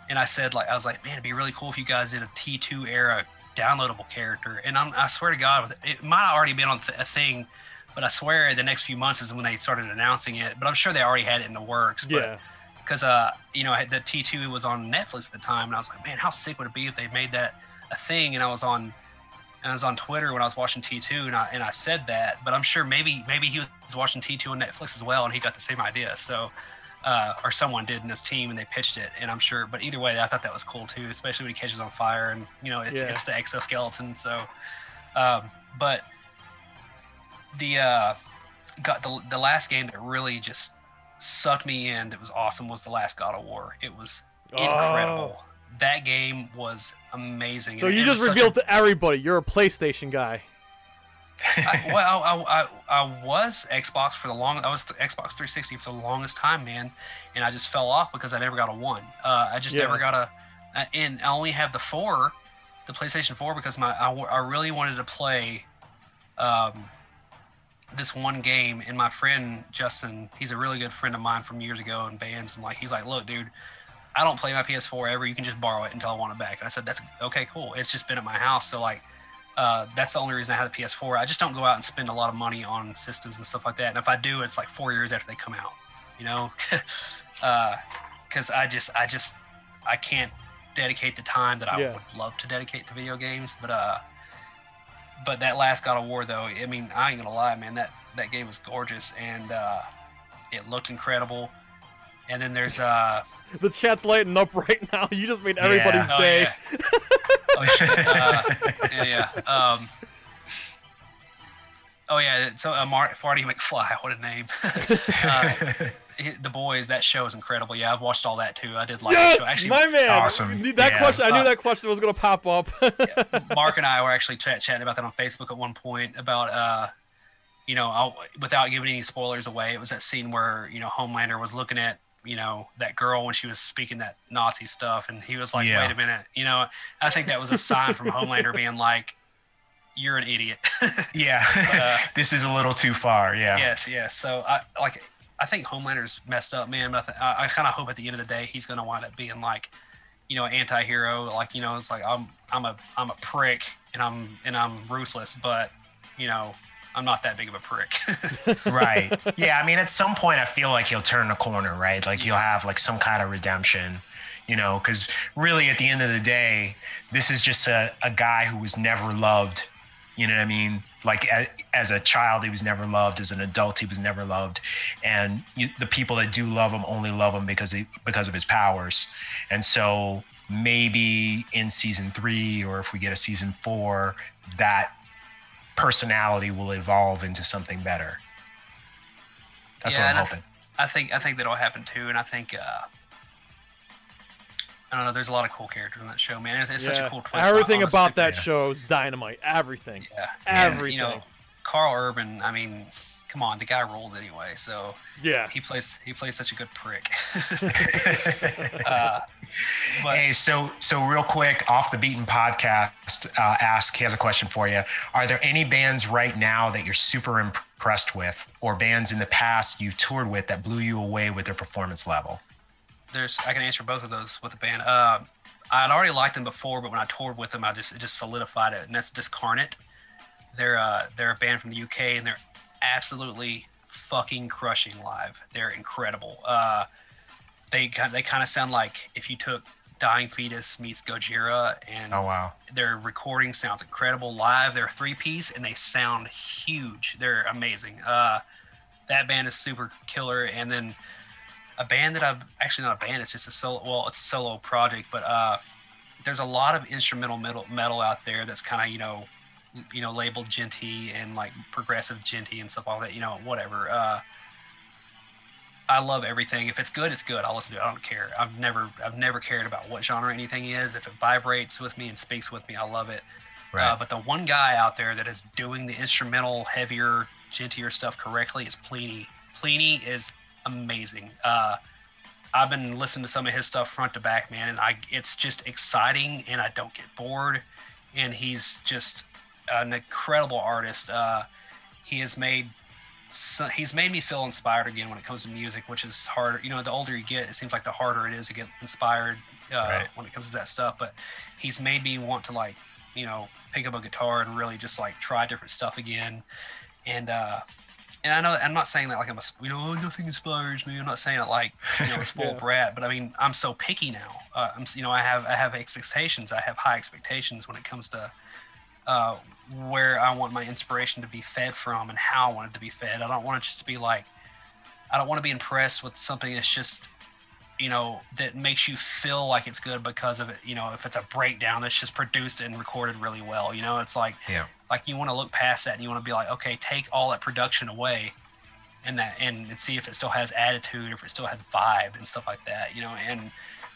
And I said, I was like, man, it'd be really cool if you guys did a T2 era downloadable character. And I swear to God, it might have already been on a thing, but I swear the next few months is when they started announcing it. But I'm sure they already had it in the works. Yeah. Because the T2 was on Netflix at the time, and I was like, man, how sick would it be if they made that a thing? And I was on Twitter when I was watching T2, and I said that. But I'm sure maybe he was watching T2 on Netflix as well, and he got the same idea. So or someone did in this team, and they pitched it. And I'm sure, but either way, I thought that was cool too, especially when he catches on fire, and it's the exoskeleton. So, but the last game that really just sucked me in, that was awesome, was the last God of War. It was incredible. That game was amazing. So you just revealed to everybody you're a PlayStation guy. I was Xbox for the I was Xbox 360 for the longest time, man, and I just fell off because I never got a 1. I just never got a, and I only have the PlayStation 4, because I really wanted to play this one game, and my friend Justin, he's a really good friend of mine from years ago in bands, and he's like, look, dude, I don't play my PS4 ever. You can just borrow it until I want it back. And I said, that's okay, cool. It's just been at my house, so that's the only reason I had a PS4. I just don't go out and spend a lot of money on systems and stuff like that. And if I do, it's like 4 years after they come out, because I can't dedicate the time that I would love to dedicate to video games. But that last God of War, though, I mean, I ain't gonna lie, man, that game was gorgeous, and it looked incredible. And then there's the chat's lighting up right now. You just made everybody's day. So Fardy McFly, what a name. The Boys, that show is incredible. Yeah, I've watched all that too. I did like it. Yes, actually, my man. Awesome. That question, I knew that question was going to pop up. Mark and I were actually chatting about that on Facebook at one point about, without giving any spoilers away, it was that scene where, Homelander was looking at, that girl when she was speaking that Nazi stuff, and he was like, wait a minute, I think that was a sign from Homelander being like, you're an idiot. This is a little too far. Yes. So I think Homelander's messed up, man, but I kind of hope at the end of the day he's going to wind up being like, anti-hero, it's like I'm a prick and I'm ruthless, but I'm not that big of a prick. Right. Yeah, I mean, at some point I feel like he'll turn the corner, right? Like he'll have like some kind of redemption, because really at the end of the day, this is just a guy who was never loved. You know what I mean? Like as a child, he was never loved. As an adult, he was never loved. And the people that do love him only love him because of his powers. And so maybe in season 3, or if we get a season 4, that personality will evolve into something better. That's what I'm hoping. I think that'll happen too, and I think I don't know. There's a lot of cool characters in that show, man. It's such a cool twist. Everything about that show is dynamite. Everything. Yeah. Everything. And, Carl Urban. I mean, come on, the guy rules anyway. So yeah, he plays such a good prick. Hey, so real quick, Off the Beaten podcast he has a question for you. Are there any bands right now that you're super impressed with, or bands in the past you've toured with that blew you away with their performance level? I can answer both of those with a band. I'd already liked them before, but when I toured with them, it just solidified it, and that's Discarnate. They're a band from the UK, and they're absolutely fucking crushing live. They're incredible. They kind of sound like if you took Dying Fetus meets Gojira, and their recording sounds incredible live. They're a 3-piece, and they sound huge. They're amazing. That band is super killer. And then a band that I've actually not a band, it's just a solo. Well, it's a solo project, but there's a lot of instrumental metal out there that's kind of labeled djenty and like progressive djenty and stuff like that. Whatever. I love everything. If it's good, it's good. I'll listen to it. I don't care. I've never cared about what genre anything is. If it vibrates with me and speaks with me, I love it. Right. But the one guy out there that is doing the instrumental, heavier, djentier stuff correctly is Pliny. Pliny is amazing. I've been listening to some of his stuff front to back, man, and it's just exciting, and I don't get bored. And he's just an incredible artist. He's made me feel inspired again when it comes to music, which is hard. The older you get, it seems like the harder it is to get inspired when it comes to that stuff. But he's made me want to pick up a guitar and really just try different stuff again. And I know I'm not saying that like I'm nothing inspires me. I'm not saying it like a spoiled brat, but I mean I'm so picky now. I have expectations. I have high expectations when it comes to where I want my inspiration to be fed from and how I want it to be fed. I don't want it just to be like I don't want to be impressed with something that's just, that makes you feel like it's good because of it. If it's a breakdown that's just produced and recorded really well, it's like, you want to look past that and you want to be like, okay, take all that production away and see if it still has attitude, if it still has vibe and stuff like that, and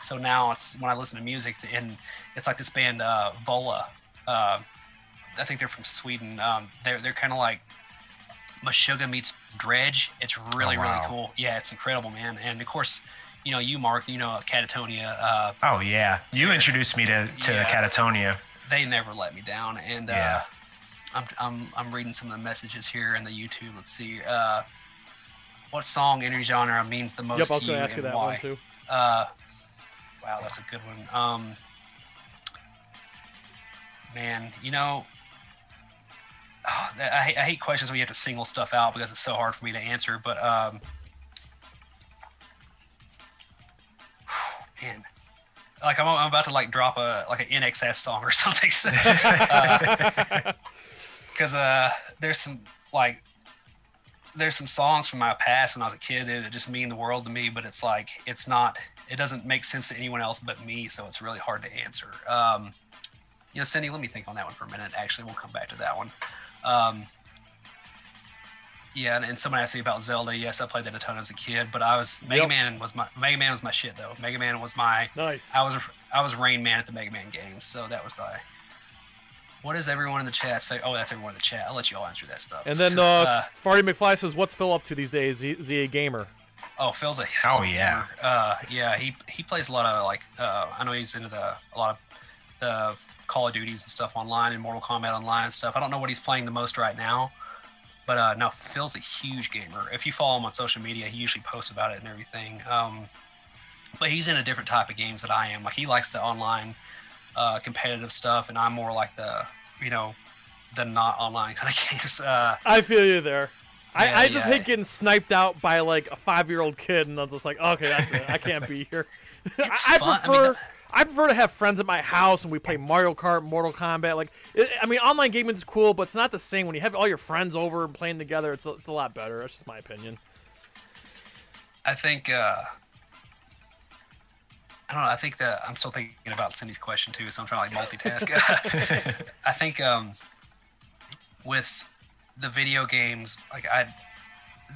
so now it's when I listen to music and it's like this band, Vola, I think they're from Sweden. They're kind of like Meshuggah meets Dredge. It's really, really cool. Yeah, it's incredible, man. And of course, you, Mark, Catatonia. Oh yeah, you introduced me to Catatonia. They never let me down, and I'm reading some of the messages here in the YouTube. Let's see, what song in your genre means the most? Yep, I was going to ask you that why? One too. Wow, that's a good one. Man, I hate questions where you have to single stuff out because it's so hard for me to answer. But man, like I'm about to like drop an NXS song or something, because there's some songs from my past when I was a kid that just mean the world to me. But it's like it doesn't make sense to anyone else but me, so it's really hard to answer. Cindy, let me think on that one for a minute. Actually, we'll come back to that one. And someone asked me about Zelda. Yes, I played that a ton as a kid, but Mega Man was my shit though. Mega Man was my nice. I was Rain Man at the Mega Man games, so that was What is everyone in the chat say? Oh, that's everyone in the chat. I'll let you all answer that stuff. And then Fardy McFly says, "What's Phil up to these days? Is he a gamer?" Oh, Phil's a yeah. Gamer. He plays a lot of I know he's into a lot of the Call of Duties and stuff online and Mortal Kombat online and stuff. I don't know what he's playing the most right now, but no, Phil's a huge gamer. If you follow him on social media, he usually posts about it and everything. But he's in a different type of games that I am. Like he likes the online competitive stuff, and I'm more like the not online kind of games. I feel you there. I just hate getting sniped out by like a 5-year-old kid, and I'm just like, okay, that's it. I can't be here. I prefer to have friends at my house and we play Mario Kart, Mortal Kombat. Online gaming is cool, but it's not the same when you have all your friends over and playing together. It's a lot better. That's just my opinion. I think I don't know. I think that I'm still thinking about Cindy's question too, so I'm trying to multitask. I think with the video games,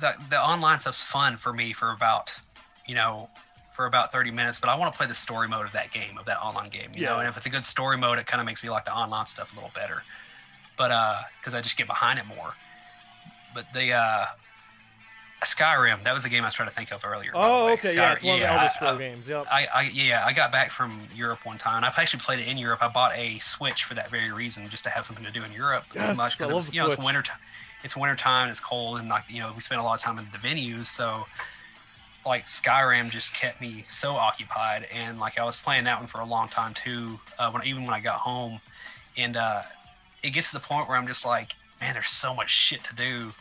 the online stuff's fun for me for about 30 minutes, but I want to play the story mode of that game, of that online game, you know, and if it's a good story mode, it kind of makes me like the online stuff a little better, but because I just get behind it more. But the Skyrim, that was the game I was trying to think of earlier. Oh, okay, it's one of the Elder Scrolls games, yep. I got back from Europe one time, and I actually played it in Europe. I bought a Switch for that very reason, just to have something to do in Europe. Yes, I love the Switch. It's wintertime, it's cold, and we spent a lot of time in the venues, so Skyrim just kept me so occupied, and I was playing that one for a long time too, when I got home, and it gets to the point where I'm just like, man, there's so much shit to do,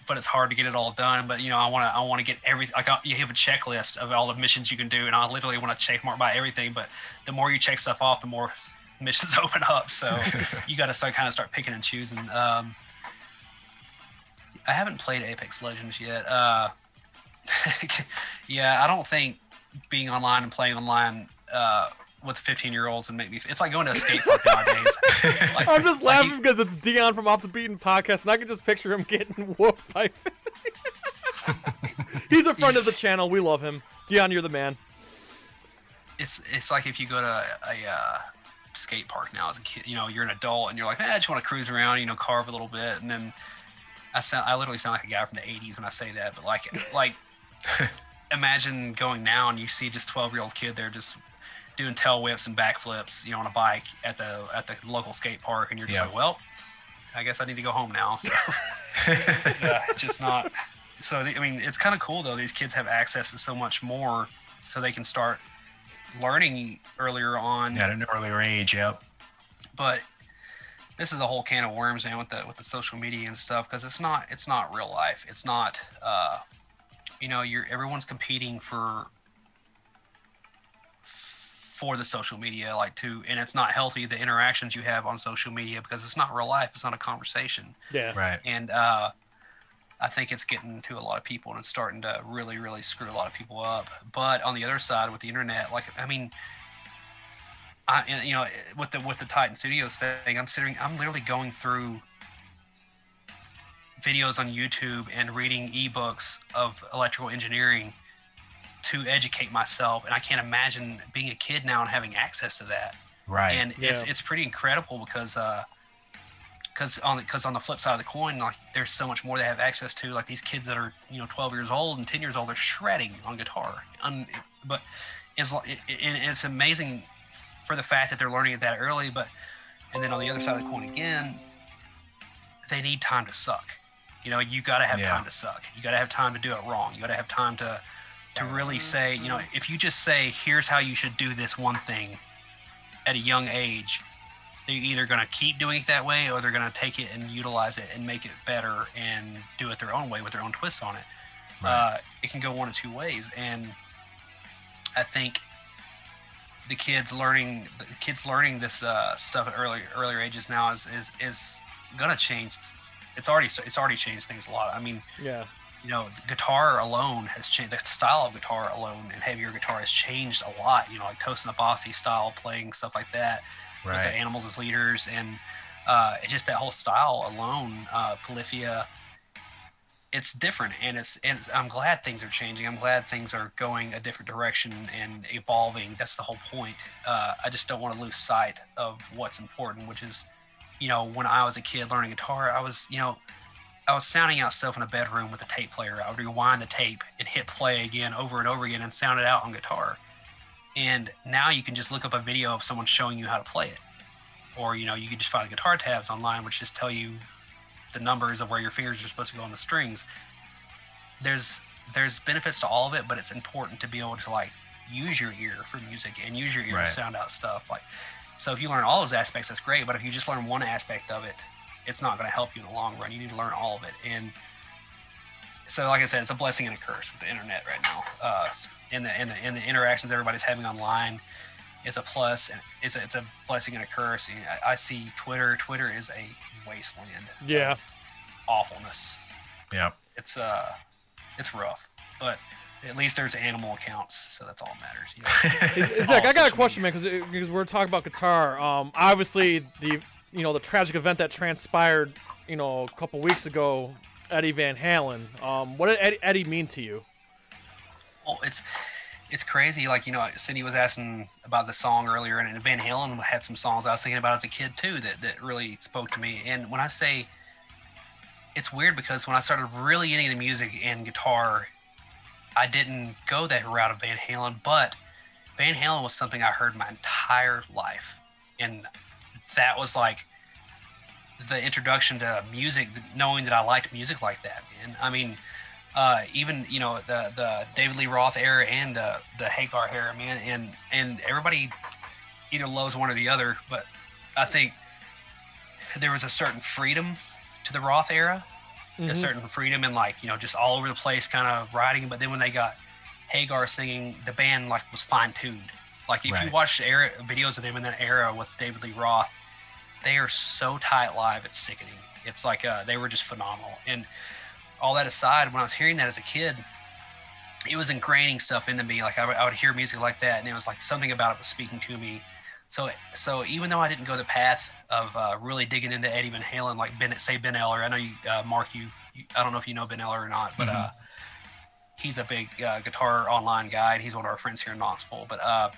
but it's hard to get it all done. But I want to get everything. You have a checklist of all the missions you can do, and I literally want to check mark by everything. But the more you check stuff off, the more missions open up. So you got to start picking and choosing. I haven't played Apex Legends yet. Yeah, I don't think being online and playing online with 15-year-olds would make me. It's like going to a skate park nowadays. I'm just laughing because it's Dion from Off the Beaten Podcast, and I can just picture him getting whooped by. He's a friend of the channel. We love him. Dion, you're the man. It's like if you go to a skate park now as a kid. You're an adult and you're like, I just want to cruise around, carve a little bit, and then I literally sound like a guy from the 80s when I say that, but like imagine going now and you see just 12-year-old kid there just doing tail whips and backflips, on a bike at the local skate park, and you're just like, well, I guess I need to go home now. So just not. So it's kind of cool though. These kids have access to so much more, so they can start learning earlier on at an earlier age. Yep. But this is a whole can of worms, man, with the social media and stuff, because it's not real life. It's not. Everyone's competing for the social media, and it's not healthy, the interactions you have on social media, because it's not real life. It's not a conversation. Yeah. Right. And I think it's getting to a lot of people and it's starting to really, really screw a lot of people up. But on the other side, with the internet, like, I mean, with the Titan Studios thing, I'm literally going through videos on YouTube and reading ebooks of electrical engineering to educate myself, and I can't imagine being a kid now and having access to that. Right. And it's pretty incredible because on the flip side of the coin, like, there's so much more they have access to. Like, these kids that are 12 years old and 10 years old, they're shredding on guitar. But it's amazing for the fact that they're learning it that early. And then on the other side of the coin again, they need time to suck. You got to have time to suck. You got to have time to do it wrong. You got to have time to really say, if you just say, here's how you should do this one thing at a young age, they're either going to keep doing it that way or they're going to take it and utilize it and make it better and do it their own way with their own twists on it. Right. It can go one of two ways. And I think the kids learning this stuff at earlier ages now is going to change. It's already changed things a lot. I mean, guitar alone has changed. The style of guitar alone and heavier guitar has changed a lot. Like Tosin Abasi style playing, stuff like that. Right. With the Animals as leaders, and just that whole style alone, Polyphia, it's different, and I'm glad things are changing. I'm glad things are going a different direction and evolving. That's the whole point. I just don't want to lose sight of what's important, which is, when I was a kid learning guitar, I was sounding out stuff in a bedroom with a tape player. I would rewind the tape and hit play again over and over again and sound it out on guitar. And now you can just look up a video of someone showing you how to play it. Or, you can just find guitar tabs online, which just tell you the numbers of where your fingers are supposed to go on the strings. There's benefits to all of it, but it's important to be able to, like, use your ear for music and use your ear to sound out stuff. Like, so if you learn all those aspects, that's great. But if you just learn one aspect of it, it's not going to help you in the long run. You need to learn all of it. And so, like I said, it's a blessing and a curse with the internet right now. And the interactions everybody's having online is a plus, and it's a blessing and a curse. And I see Twitter is a wasteland. Yeah. Of awfulness. Yeah. It's rough, but at least there's animal accounts, so that's all that matters. Zach, I got a question, man, because we're talking about guitar. Obviously the tragic event that transpired, a couple weeks ago, Eddie Van Halen. What did Eddie mean to you? Well, it's crazy. Like, Cindy was asking about the song earlier, and Van Halen had some songs I was thinking about as a kid too that really spoke to me. And when I say, it's weird because when I started really getting into music and guitar, I didn't go that route of Van Halen, but Van Halen was something I heard my entire life. And that was like the introduction to music, knowing that I liked music like that, man. I mean, even the David Lee Roth era and the Hagar era, man, and everybody either loves one or the other, but I think there was a certain freedom to the Roth era, a certain freedom and, like, just all over the place kind of writing. But then when they got Hagar singing, the band, like, was fine-tuned. Like, if you watch videos of them in that era with David Lee Roth, they are so tight live, it's sickening. It's like they were just phenomenal. And all that aside, when I was hearing that as a kid, it was ingraining stuff into me. Like, I would hear music like that, and it was like something about it was speaking to me. So even though I didn't go the path of really digging into Eddie Van Halen, like Ben Eller, I know you, Mark, you I don't know if you know Ben Eller or not, but he's a big guitar online guy, and he's one of our friends here in Knoxville. But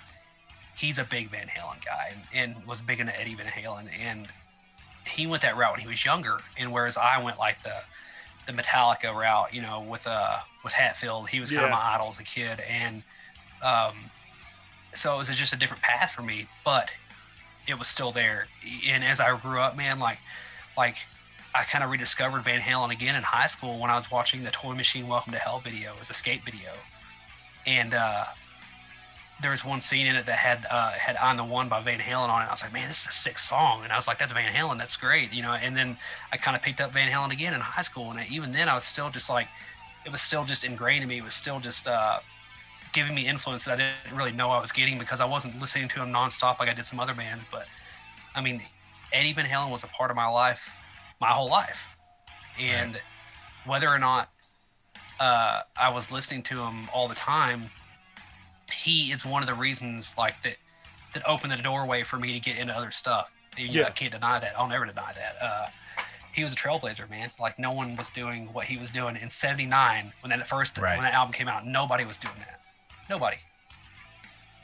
he's a big Van Halen guy and was big into Eddie Van Halen, and he went that route when he was younger. And whereas I went like the Metallica route, with Hatfield, he was kind of my idol as a kid, and so it was just a different path for me, but it was still there. And as I grew up, man, like I kind of rediscovered Van Halen again in high school when I was watching the Toy Machine Welcome to Hell video. It was a skate video, and there was one scene in it that had I'm the One by Van Halen on it. I was like, man, this is a sick song. And I was like, that's Van Halen, that's great, and then I kind of picked up Van Halen again in high school, and even then I was still just like, it was still just ingrained in me. It was still just giving me influence that I didn't really know I was getting, because I wasn't listening to him nonstop like I did some other bands. But I mean, Eddie Van Halen was a part of my life my whole life, and whether or not I was listening to him all the time, he is one of the reasons like that opened the doorway for me to get into other stuff. You know, I can't deny that. I'll never deny that. He was a trailblazer, man. Like no one was doing what he was doing in '79 when that album came out. Nobody was doing that. Nobody.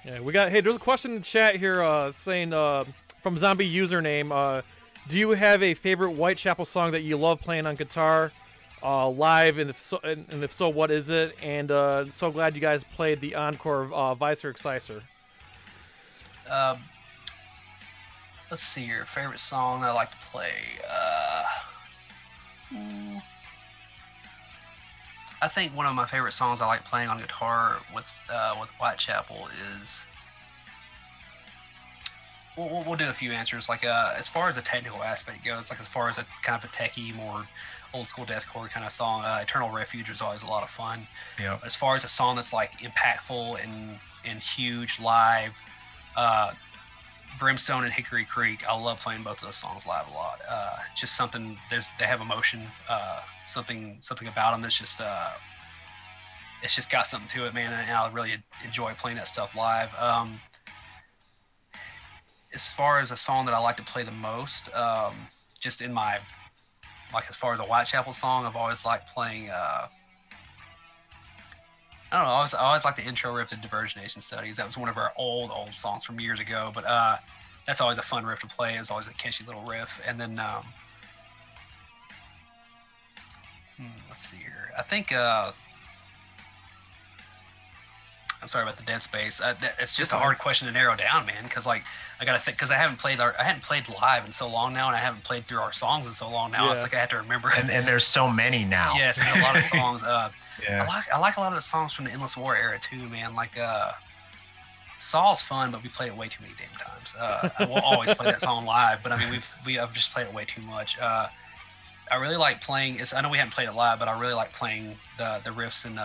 Yeah, there's a question in the chat here saying from Zombie username, do you have a favorite Whitechapel song that you love playing on guitar live, and if so, what is it? And so glad you guys played the encore of Vicer Exciser. Let's see your favorite song I like to play. I think one of my favorite songs I like playing on guitar with Whitechapel is. We'll do a few answers. Like as far as the technical aspect goes, like as far as a kind of a techie, more old school deathcore kind of song, Eternal Refuge is always a lot of fun. Yeah. As far as a song that's like impactful and huge live, Brimstone and Hickory Creek, I love playing both of those songs live a lot. Just something, they have emotion, something about them that's just it's just got something to it, man, and I really enjoy playing that stuff live. As far as a song that I like to play the most, just in my, like as far as a Whitechapel song, I've always liked playing, I don't know, I always liked the intro riff to Diversionation Studies. That was one of our old songs from years ago, but that's always a fun riff to play. It's always a catchy little riff. And then, let's see here. I think, I'm sorry about the dead space. It's just a hard question to narrow down, man. Because like I gotta think, because I hadn't played live in so long now, and I haven't played through our songs in so long now. Yeah. It's like I have to remember. And there's so many now. Yes, there's a lot of songs. Yeah. I like a lot of the songs from the Endless War era too, man. Like Saul's fun, but we played it way too many damn times. I will always play that song live, but I mean I've just played it way too much. I really like playing. I know we haven't played it live, but I really like playing the riffs in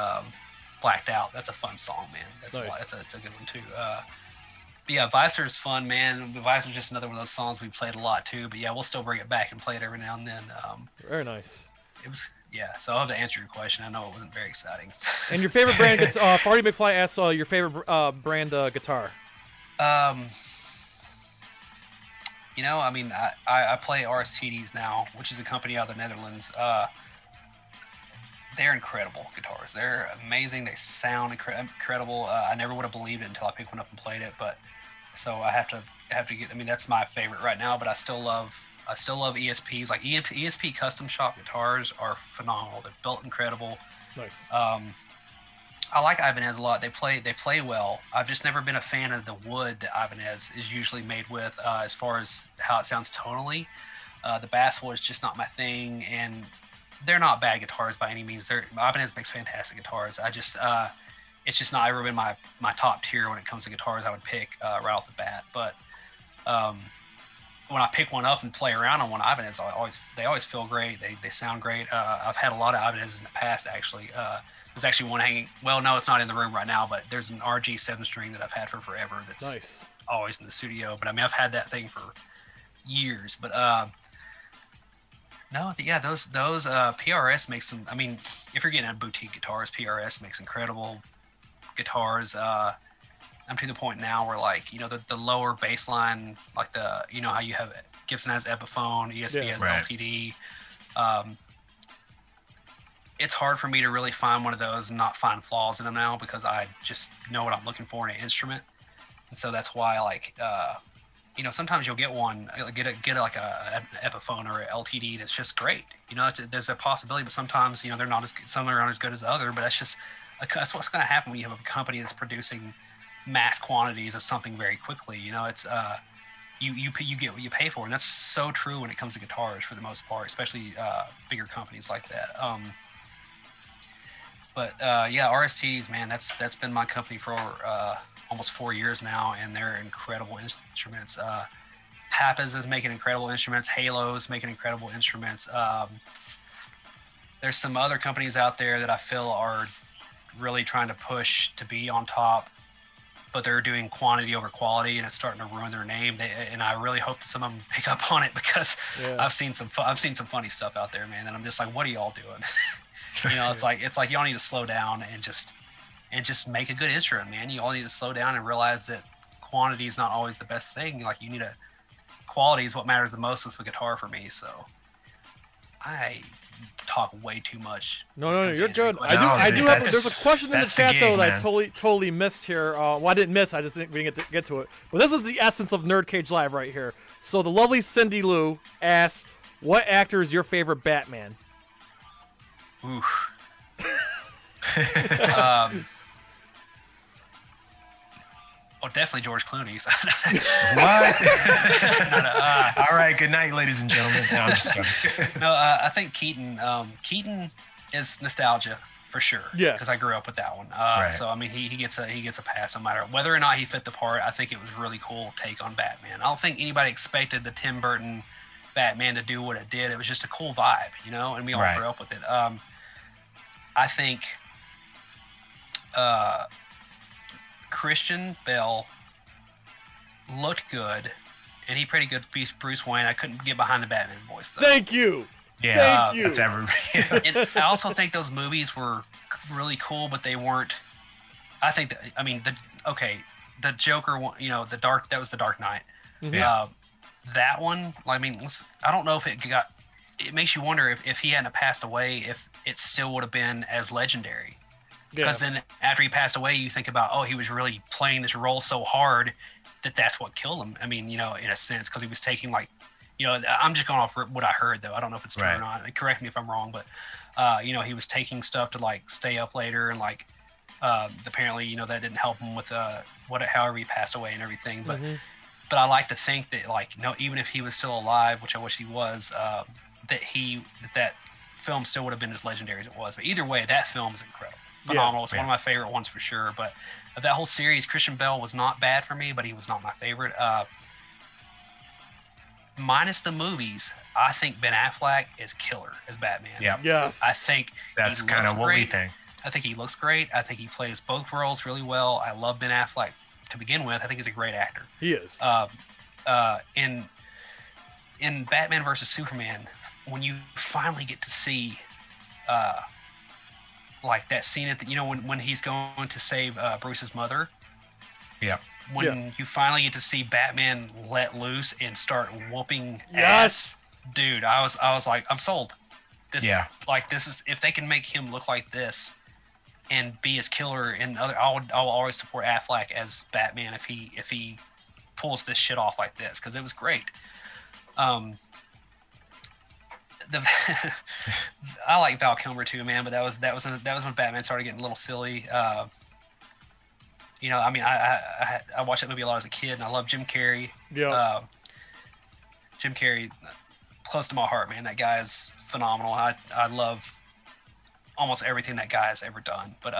Blacked Out. That's a fun song, man. That's a good one too. But yeah, Vicer's fun, man. Vicer's just another one of those songs we played a lot too. But yeah, we'll still bring it back and play it every now and then. Very nice. It was. Yeah, so I'll have to answer your question. I know it wasn't very exciting. And your favorite brand? Fardy McFly asked your favorite brand guitar. You know, I mean, I play RSTDs now, which is a company out of the Netherlands. They're incredible guitars. They're amazing. They sound incredible. I never would have believed it until I picked one up and played it. But so I have to get. I mean, that's my favorite right now. But I still love ESPs. Like ESP custom shop guitars are phenomenal. They're built incredible. Nice. I like Ibanez a lot. They play well. I've just never been a fan of the wood that Ibanez is usually made with. As far as how it sounds tonally, the basswood is just not my thing, and they're not bad guitars by any means. Ibanez makes fantastic guitars. It's just not ever been my top tier when it comes to guitars I would pick right off the bat. But when I pick one up and play around on one, Ibanez, they always feel great. They sound great. I've had a lot of Ibanez's in the past, actually. There's actually one hanging. Well, no, it's not in the room right now, but there's an RG 7-string that I've had for forever. That's nice. Always in the studio. But I mean, I've had that thing for years. But no, yeah, those PRS makes some. I mean, if you're getting a boutique guitars, PRS makes incredible guitars. I'm to the point now where, like, you know, the lower bass line, like you know how you have Gibson has Epiphone, ESP has LTD. It's hard for me to really find one of those and not find flaws in them now, because I just know what I'm looking for in an instrument. And so that's why, like, you know, sometimes you'll get one, get like an Epiphone or an LTD that's just great. You know, there's a possibility, but sometimes, you know, they're not as good, some are not as good as the other. But that's what's going to happen when you have a company that's producing mass quantities of something very quickly. You know, it's you get what you pay for, and that's so true when it comes to guitars for the most part, especially bigger companies like that. But yeah, RSTs, man, that's been my company for almost 4 years now, and they're incredible instruments. Pappas is making incredible instruments. Halo's making incredible instruments. There's some other companies out there that I feel are really trying to push to be on top, but they're doing quantity over quality, and it's starting to ruin their name. And I really hope that some of them pick up on it, because I've seen some funny stuff out there, man. And I'm just like, what are y'all doing? It's like y'all need to slow down and just make a good instrument, man. You all need to slow down and realize that quantity is not always the best thing. Like quality is what matters the most with the guitar for me. So I talk way too much. No, you're good. I do have. There's a question in the chat though that I totally missed here. Well, I didn't miss. We didn't get to it. But this is the essence of NerdCage Live right here. So the lovely Cindy Lou asks, "What actor is your favorite Batman?" Oof. Definitely George Clooney. What? All right. Good night, ladies and gentlemen. No, I'm just kidding. No, I think Keaton. Keaton is nostalgia for sure. Yeah. Because I grew up with that one. Right. So I mean, he gets a pass no matter whether or not he fit the part. I think it was a really cool take on Batman. I don't think anybody expected the Tim Burton Batman to do what it did. It was just a cool vibe, and we all grew up with it. I think. Christian Bale looked good, and he pretty good Bruce Wayne. I couldn't get behind the Batman voice though. Thank you. Yeah, Thank you. That's ever. And I also think those movies were really cool, but they weren't. I think the Joker one, that was the Dark Knight. Yeah. That one, I mean, I don't know if it makes you wonder if he hadn't passed away, if it still would have been as legendary. Because then after he passed away, you think about, he was really playing this role so hard that's what killed him. I mean, in a sense, because he was taking I'm just going off what I heard though. I don't know if it's true or not. Correct me if I'm wrong, but he was taking stuff to stay up later and apparently that didn't help him with however he passed away and everything. But but I like to think that even if he was still alive, which I wish he was, that film still would have been as legendary as it was. But either way, that film is incredible. Phenomenal. It's one of my favorite ones for sure. But of that whole series, Christian Bale was not bad for me, but he was not my favorite. Minus the movies, I think Ben Affleck is killer as Batman. Yeah. Yes. I think that's kind of what we think. I think he looks great. I think he plays both roles really well. I love Ben Affleck to begin with. I think he's a great actor. He is. In Batman versus Superman, when you finally get to see that scene at when he's going to save Bruce's mother. Yeah. When you finally get to see Batman let loose and start whooping ass, dude, I was like, I'm sold. This is if they can make him look like this and be as killer and I'll always support Affleck as Batman if he pulls this shit off like this, because it was great. I like Val Kilmer too, man, but that was when Batman started getting a little silly. I mean, I watched that movie a lot as a kid, and I love Jim Carrey. Yeah. Jim Carrey, close to my heart, man. That guy is phenomenal. I love almost everything that guy has ever done. But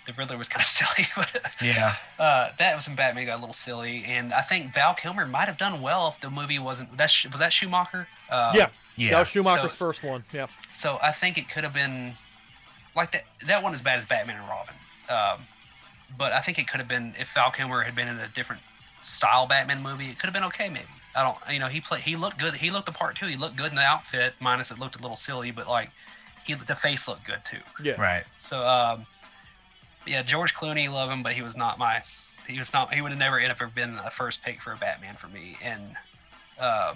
the Riddler was kind of silly. But yeah. That was when Batman got a little silly, and I think Val Kilmer might have done well if the movie wasn't. Was that Schumacher? Yeah. That was Schumacher's first one. Yeah. So I think it could have been like that. That one as bad as Batman and Robin. But I think it could have been if Val Kilmer had been in a different style Batman movie. It could have been okay, maybe. I don't. He looked good. He looked the part too. He looked good in the outfit. Minus it looked a little silly, but the face looked good too. Yeah. Right. So George Clooney, love him, but he was not my. He would have never ever been a first pick for a Batman for me, and I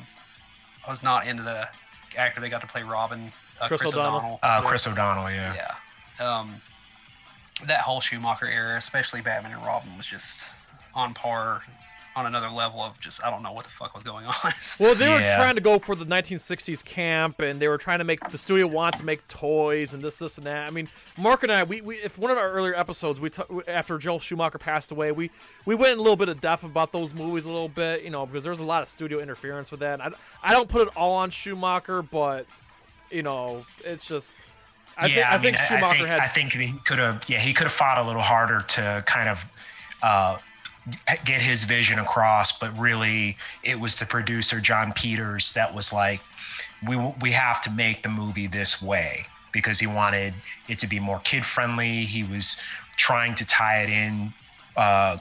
was not into the actor they got to play Robin, Chris O'Donnell. Chris O'Donnell, yeah. Yeah. That whole Schumacher era, especially Batman and Robin, was just on par, on another level of just, I don't know what the fuck was going on. Well, they were trying to go for the 1960s camp, and they were trying to the studio wanted to make toys and this and that. I mean, Mark and I, we if one of our earlier episodes, after Joel Schumacher passed away, we went in a little bit of depth about those movies a little bit, because there's a lot of studio interference with that. I don't put it all on Schumacher, but, it's just... I think Schumacher had... I think he could have fought a little harder to kind of get his vision across, but really it was the producer, John Peters, that was like, we have to make the movie this way, because he wanted it to be more kid-friendly. He was trying to tie it in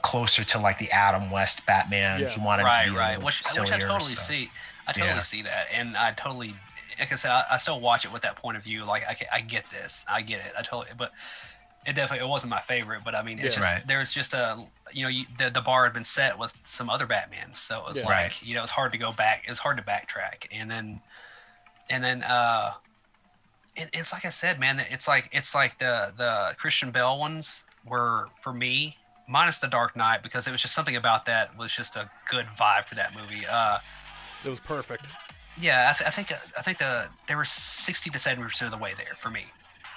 closer to the Adam West Batman. Yeah. He wanted right, to be right. Which I totally so. see. I totally see that, and I totally like I said, I still watch it with that point of view. Like I get this, I get it, I totally. But it wasn't my favorite. But I mean, it's just there's just the bar had been set with some other Batmans, so it was like it's hard to go back. It's hard to backtrack, and then it's like I said, man. It's like the Christian Bale ones were for me. Minus the Dark Knight, because it was just something about that was just a good vibe for that movie. It was perfect. Yeah, I think they were 60 to 70% of the way there for me.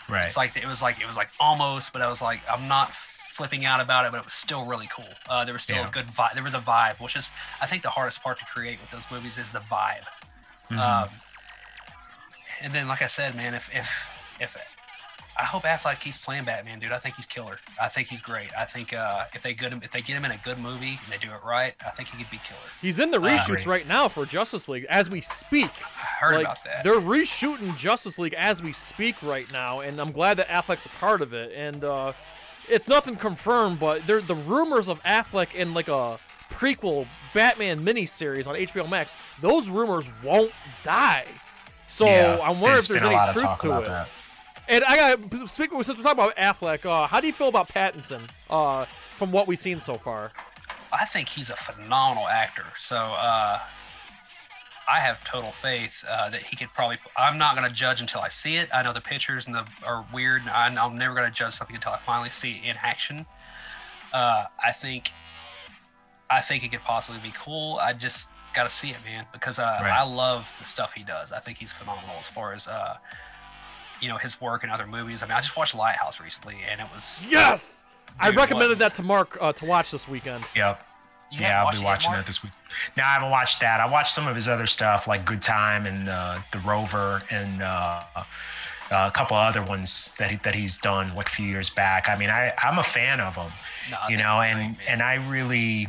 Right. It's like it was like almost, but I was like, I'm not flipping out about it, but it was still really cool. There was still a good vibe. There was a vibe, which is I think the hardest part to create with those movies is the vibe. Mm-hmm. And then, like I said, man, if I hope Affleck keeps playing Batman, dude. I think he's killer. I think he's great. I think if they get him in a good movie and they do it right, I think he could be killer. He's in the reshoots right now for Justice League as we speak. I heard about that. They're reshooting Justice League as we speak right now, and I'm glad that Affleck's a part of it. And it's nothing confirmed, but the rumors of Affleck in like a prequel Batman miniseries on HBO Max, those rumors won't die. So I wonder if there's any truth to it. That. And I got since we're talking about Affleck, how do you feel about Pattinson from what we've seen so far? I think he's a phenomenal actor. So I have total faith that he could probably. I'm not going to judge until I see it. I know the pictures are weird. And I'm never going to judge something until I finally see it in action. I think it could possibly be cool. I just got to see it, man, because I love the stuff he does. I think he's phenomenal as far as. His work in other movies. I mean, I just watched Lighthouse recently, and it was... Yes! I recommended that to Mark to watch this weekend. Yep. I'll be watching that this week. No, I haven't watched that. I watched some of his other stuff, like Good Time and The Rover and a couple other ones that he's done like a few years back. I mean, I'm a fan of him, and I really...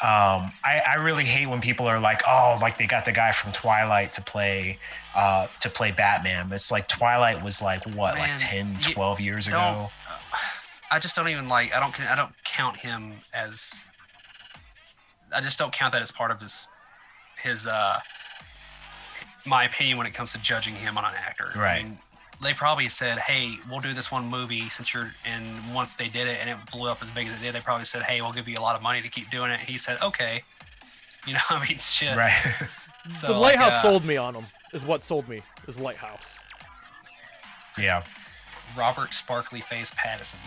I really hate when people are like, oh, like they got the guy from Twilight to play Batman. It's like Twilight was like what, like 10, 12 years ago. I just don't even like. I don't count him as. I just don't count that as part of his my opinion when it comes to judging him on an actor. Right. I mean, they probably said, hey, we'll do this one movie and once they did it and it blew up as big as it did, they probably said, hey, we'll give you a lot of money to keep doing it. He said, okay. I mean, shit. Right. So, the Lighthouse sold me on him, is what sold me, is Lighthouse. Yeah. Robert Sparkly Face Pattinson.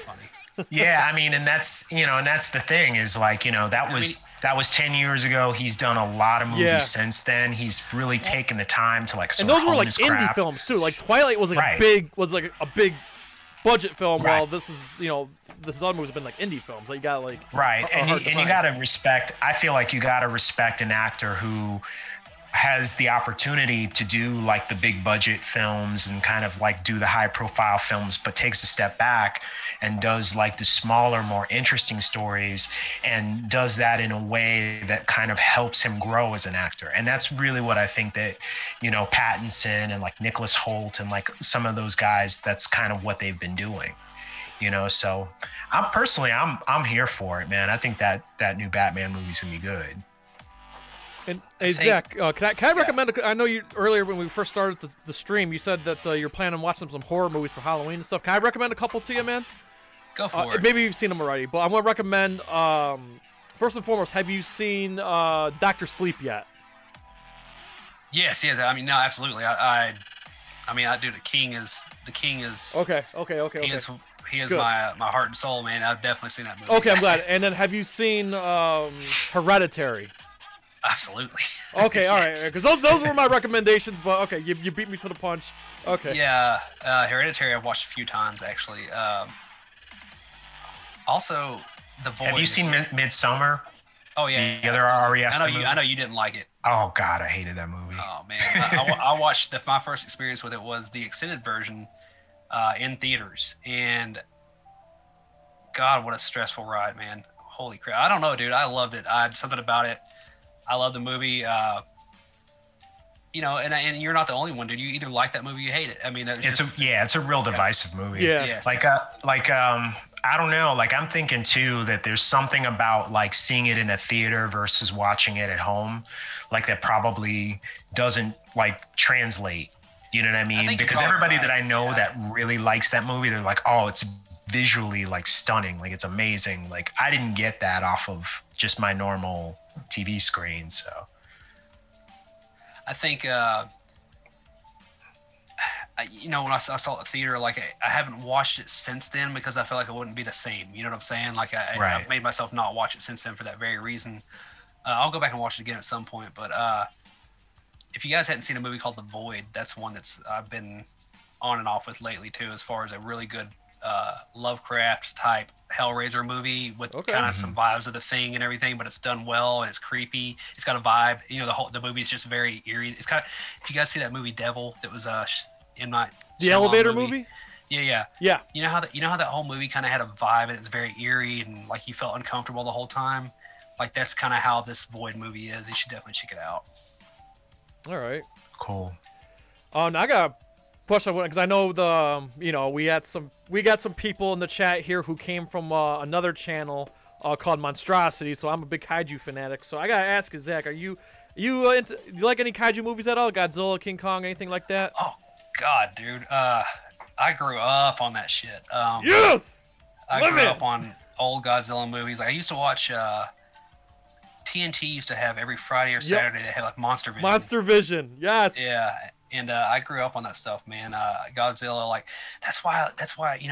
Funny. Yeah, I mean, and that's the thing is like, that was 10 years ago. He's done a lot of movies since then. He's really taken the time to like. And those were like indie films too. Like Twilight was like a big budget film. While this is this other movies have been like indie films. Like you got like and you got to respect. I feel like you got to respect an actor who has the opportunity to do like the big budget films and kind of like do the high profile films, but takes a step back and does like the smaller, more interesting stories and does that in a way that kind of helps him grow as an actor. And that's really what I think that, Pattinson and like Nicholas Hoult and like some of those guys, that's kind of what they've been doing, so I'm here for it, man. I think that new Batman movie's gonna be good. And hey, Zach, can I recommend? I know you earlier when we first started the stream, you said that you're planning on watching some horror movies for Halloween and stuff. Can I recommend a couple to you, man? Go for it. Maybe you've seen them already, but I'm gonna recommend. First and foremost, have you seen Dr. Sleep yet? Yes. I mean, no, absolutely. I do. The King is. Okay. He is my heart and soul, man. I've definitely seen that movie. Okay, I'm glad. And then, have you seen Hereditary? Absolutely. Okay, all right, because those were my recommendations, but okay, you beat me to the punch. Okay. Yeah, Hereditary I've watched a few times actually. Also, The Void. Have you seen Midsummer? Oh yeah. The other Ari Aster movie? I know you didn't like it. Oh God, I hated that movie. Oh man, I watched my first experience with it was the extended version in theaters, and God, what a stressful ride, man! Holy crap! I don't know, dude. I loved it. Something about it. I love the movie, and you're not the only one, dude. You either like that movie or you hate it. I mean, it's a real divisive movie. Yeah. Like I don't know. Like, I'm thinking too that there's something about like seeing it in a theater versus watching it at home, like that probably doesn't like translate. You know what I mean? Because everybody that I know that really likes that movie, they're like, oh, it's visually like stunning. Like, it's amazing. Like, I didn't get that off of just my normal TV screen. So I think, when I saw it at the theater, like I haven't watched it since then because I feel like it wouldn't be the same. You know what I'm saying? Like I've made myself not watch it since then for that very reason. I'll go back and watch it again at some point. But if you guys hadn't seen a movie called The Void, that's one I've been on and off with lately too, as far as a really good Lovecraft type Hellraiser movie with kind of some vibes of The Thing and everything, but it's done well and it's creepy. It's got a vibe. You know, the movie's just very eerie. It's kind of, if you guys see that movie Devil, that was the elevator movie? Yeah. You know how that whole movie kind of had a vibe and it's very eerie and like you felt uncomfortable the whole time. Like that's kind of how this Void movie is. You should definitely check it out. All right. Cool. I got a question because I know we got some people in the chat here who came from another channel called Monstrosity. So I'm a big kaiju fanatic. So I gotta ask you, Zach, you like any kaiju movies at all? Godzilla, King Kong, anything like that? Oh God, dude. I grew up on that shit. Yes. I grew up on old Godzilla movies. Like I used to watch. TNT used to have every Friday or Saturday. They had like Monster Vision. Monster Vision, yes. Yeah, and I grew up on that stuff, man. Godzilla, like that's why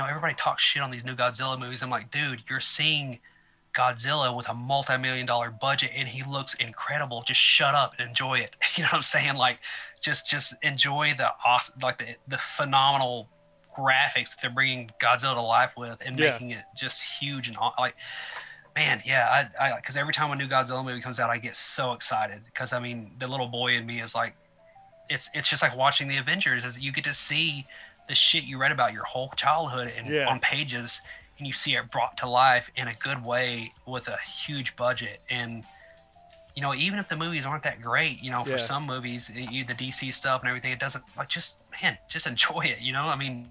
everybody talks shit on these new Godzilla movies. I'm like, dude, you're seeing Godzilla with a multi-million-dollar budget, and he looks incredible. Just shut up and enjoy it. You know what I'm saying? Like, just enjoy the awesome, like the phenomenal graphics that they're bringing Godzilla to life with, and making it just huge and like. Man, yeah, because every time a new Godzilla movie comes out, I get so excited. Because I mean, the little boy in me is like, it's just like watching the Avengers. Is you get to see the shit you read about your whole childhood and on pages, and you see it brought to life in a good way with a huge budget. And even if the movies aren't that great, for some movies, the DC stuff and everything, it doesn't like just enjoy it. I mean,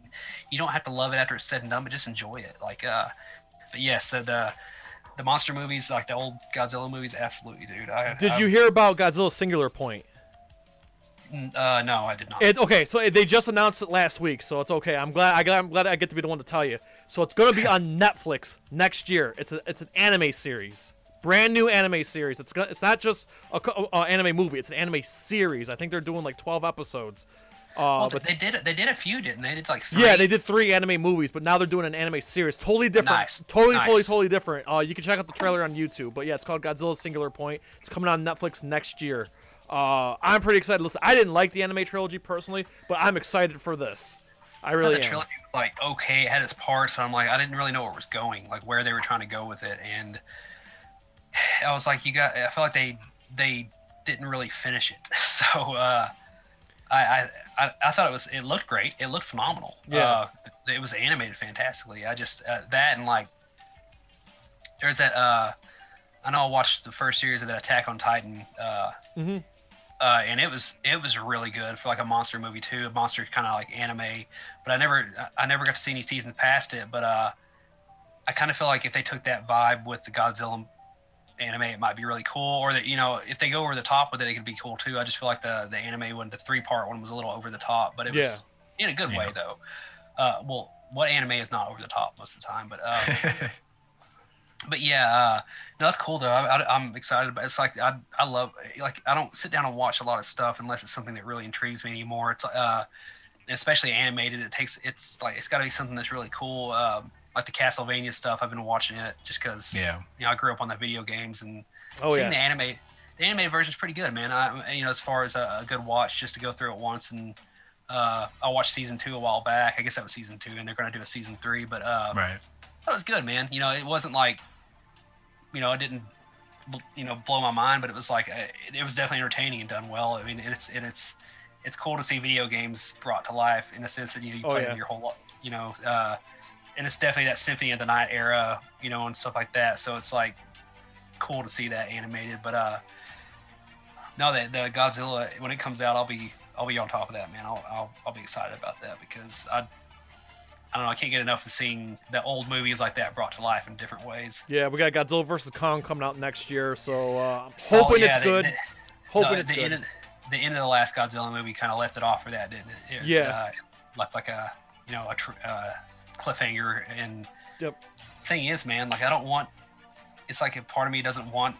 you don't have to love it after it's said and done, but just enjoy it. Like, but yes, the monster movies, like the old Godzilla movies, absolutely, dude. Did you hear about Godzilla Singular Point? No, I did not. Okay, so they just announced it last week, so it's okay. I'm glad I get to be the one to tell you. So it's gonna be on Netflix next year. It's an anime series, brand new anime series. It's not just a anime movie. It's an anime series. I think they're doing like 12 episodes. But they did a few, didn't they? They did like 3. Yeah, they did 3 anime movies, but now they're doing an anime series. Totally different. Nice. Totally different. You can check out the trailer on YouTube. But yeah, it's called Godzilla Singular Point. It's coming on Netflix next year. I'm pretty excited. Listen, I didn't like the anime trilogy personally, but I'm excited for this. I really am. The trilogy was like okay, it had its parts, but I'm like, I didn't really know where it was going, like where they were trying to go with it, and I was like, I felt like they didn't really finish it. So I thought it looked great. It looked phenomenal. Yeah. It was animated fantastically. I just that and like there's that I know I watched the first series of that Attack on Titan. And it was really good for like a monster movie too. A monster kind of like anime, but I never got to see any seasons past it. But I kind of feel like if they took that vibe with the Godzilla anime, it might be really cool. Or that if they go over the top with it, it could be cool too. I just feel like the anime one, the 3-part one, was a little over the top, but it was in a good way though. Well, what anime is not over the top most of the time, but but yeah, no, that's cool though. I'm excited about it. It's like I love, like I don't sit down and watch a lot of stuff unless it's something that really intrigues me anymore. It's especially animated. It's got to be something that's really cool. Like the Castlevania stuff, I've been watching it just because I grew up on the video games and seeing the animated version is pretty good, man. As far as a good watch, just to go through it once, and I watched season 2 a while back. I guess that was season 2, and they're going to do a season 3, but right. That was good, man. It wasn't like, it didn't, blow my mind, but it was like, it was definitely entertaining and done well. I mean, it's cool to see video games brought to life in the sense that you play them your whole life, and it's definitely that Symphony of the Night era, and stuff like that. So it's like cool to see that animated. But no, the Godzilla, when it comes out, I'll be on top of that, man. I'll be excited about that because I don't know. I can't get enough of seeing the old movies like that brought to life in different ways. Yeah, we got Godzilla vs. Kong coming out next year, so I'm hoping it's good. The end of the last Godzilla movie kind of left it off for that, didn't it? It was, left like a cliffhanger. And yep. Thing is, man, like I don't want. It's like a part of me doesn't want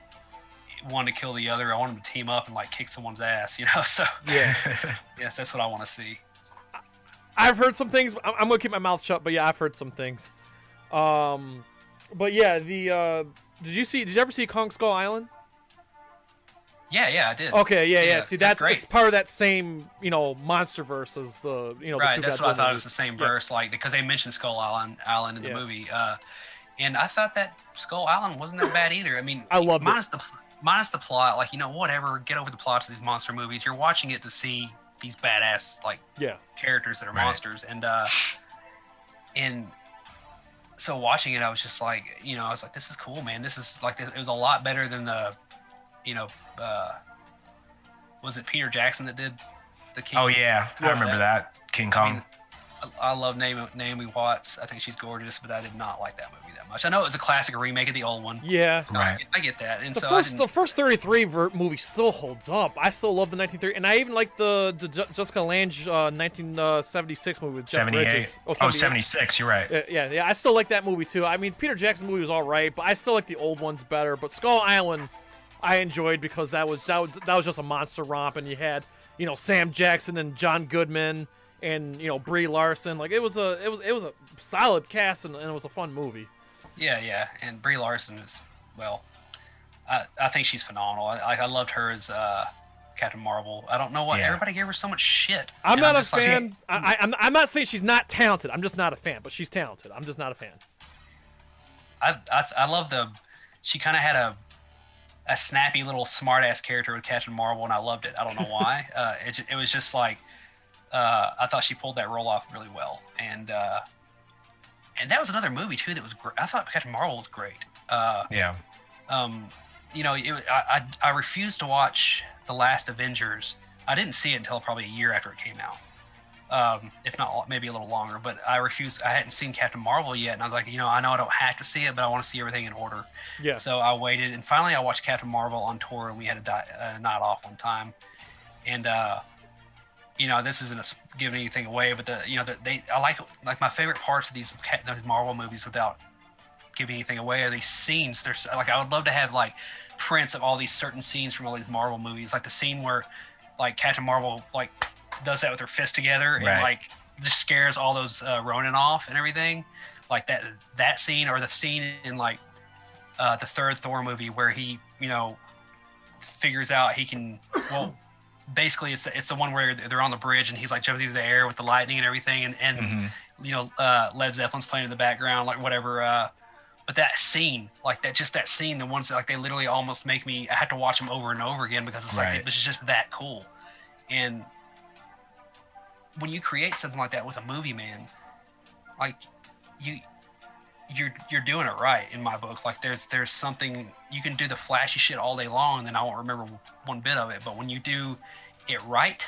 one to kill the other. I want them to team up and like kick someone's ass, you know. So yeah, yes, that's what I want to see. I've heard some things. I'm gonna keep my mouth shut, but yeah, I've heard some things. But yeah, did you ever see Kong Skull Island? Yeah, I did. Okay, yeah. See, that's great. It's part of that same, monster verse as the, right. The two that's Godzilla what I thought. movies. It was the same verse, like because they mentioned Skull Island in the movie, and I thought that Skull Island wasn't that bad either. I mean, I loved it. Minus the plot, like whatever. Get over the plots of these monster movies. You're watching it to see these badass characters that are monsters, and so watching it, I was just like, I was like, this is cool, man. This is like, it was a lot better than the. Was it Peter Jackson that did the King? Oh yeah, I remember that King Kong. I mean, I love Naomi Watts. I think she's gorgeous, but I did not like that movie that much. I know it was a classic remake of the old one. Yeah, right. I get that. And the first 33 movie still holds up. I still love the 1930, and I even like the Jessica Lange 1976 movie with Jeff Bridges. 76. You're right. Yeah. I still like that movie too. I mean, Peter Jackson movie was all right, but I still like the old ones better. But Skull Island, I enjoyed because that was just a monster romp, and you had Sam Jackson and John Goodman and Brie Larson. Like it was a solid cast, and it was a fun movie. Yeah, and Brie Larson is I think she's phenomenal. I loved her as Captain Marvel. I don't know why everybody gave her so much shit. I'm not a fan. I'm not saying she's not talented. I'm just not a fan, but she's talented. I'm just not a fan. I love she kind of had a snappy little smart-ass character with Captain Marvel, and I loved it. I don't know why. It was just like I thought she pulled that role off really well, and that was another movie too that was great. I thought Captain Marvel was great. I refused to watch The Last Avengers. I didn't see it until probably a year after it came out. If not maybe a little longer, but I refused. I hadn't seen Captain Marvel yet, and I was like, I know I don't have to see it, but I want to see everything in order. Yeah. So I waited, and finally I watched Captain Marvel on tour, and we had a night off one time, and this isn't giving anything away, but I like my favorite parts of these Marvel movies without giving anything away are these scenes. There's like I would love to have like prints of all these certain scenes from all these Marvel movies, like the scene where like Captain Marvel like does that with her fist together and like just scares all those Ronin off and everything, like that scene, or the scene in like the third Thor movie where he figures out he can basically it's the one where they're on the bridge and he's like jumping through the air with the lightning and everything, and Led Zeppelin's playing in the background, like whatever. But that scene, like that scene, the ones that like they literally almost make me. I had to watch them over and over again because it's like it was just that cool. And when you create something like that with a movie, man, like you're doing it right in my book. Like there's something you can do the flashy shit all day long, and then I won't remember one bit of it. But when you do it right,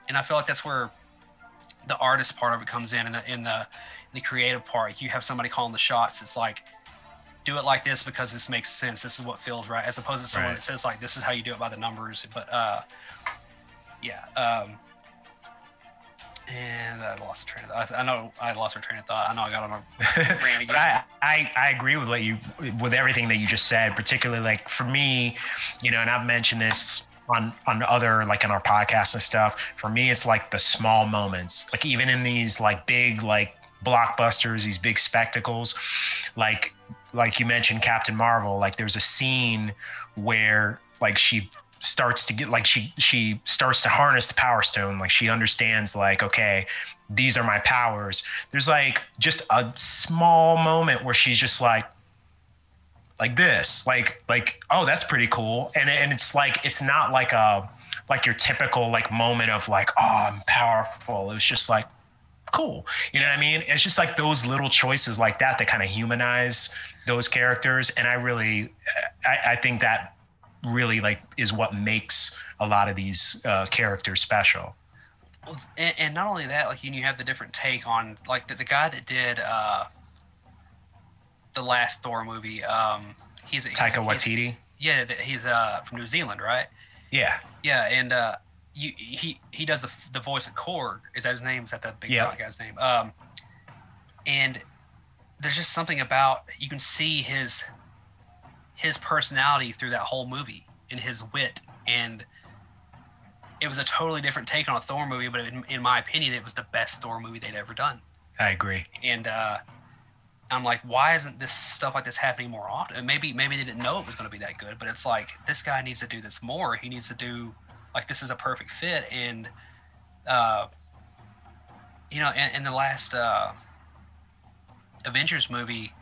and I feel like that's where the artist part of it comes in the creative part. You have somebody calling the shots. It's like, do it like this because this makes sense. This is what feels right, as opposed to someone that says like, this is how you do it by the numbers. But and I lost the train of thought. I know I lost my train of thought. I know I got on a rant again. But I agree with everything that you just said, particularly like for me, and I've mentioned this on other, like in our podcast and stuff. For me, it's like the small moments, like even in these like big like blockbusters, these big spectacles, like you mentioned Captain Marvel, like there's a scene where like she starts to get like she starts to harness the Power Stone. Like she understands like, okay, these are my powers. There's like just a small moment where she's just like this, like, oh, that's pretty cool. And it's like, it's not like your typical like moment of like, oh, I'm powerful. It was just like, cool. You know what I mean? It's just like those little choices like that kind of humanize those characters. And I think that really like is what makes a lot of these characters special. Well, and not only that, like you have the different take on like the guy that did the last Thor movie. Taika Waititi. Yeah, he's from New Zealand, right? Yeah. Yeah, and he does the voice of Korg. Is that his name? Is that the big guy's name? And there's just something about you can see his personality through that whole movie and his wit, and it was a totally different take on a Thor movie, but in my opinion, it was the best Thor movie they'd ever done. I agree. And I'm like, why isn't this stuff like this happening more often? And maybe they didn't know it was going to be that good, but it's like this guy needs to do this more. He needs to do like this is a perfect fit. And in the last Avengers movie,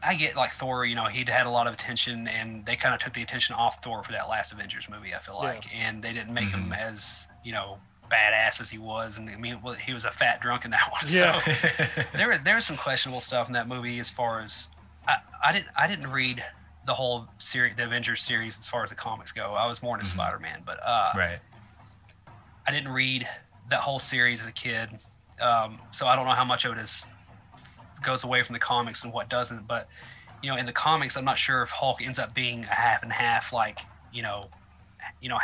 I get like Thor, he'd had a lot of attention, and they kind of took the attention off Thor for that last Avengers movie, I feel like, and they didn't make him as badass as he was, and I mean, he was a fat drunk in that one. Yeah. So there was some questionable stuff in that movie as far as I didn't read the whole series, the Avengers series, as far as the comics go. I was more into Spider-Man, but right. I didn't read that whole series as a kid, so I don't know how much of it goes away from the comics and what doesn't. But in the comics, I'm not sure if Hulk ends up being a half and half, like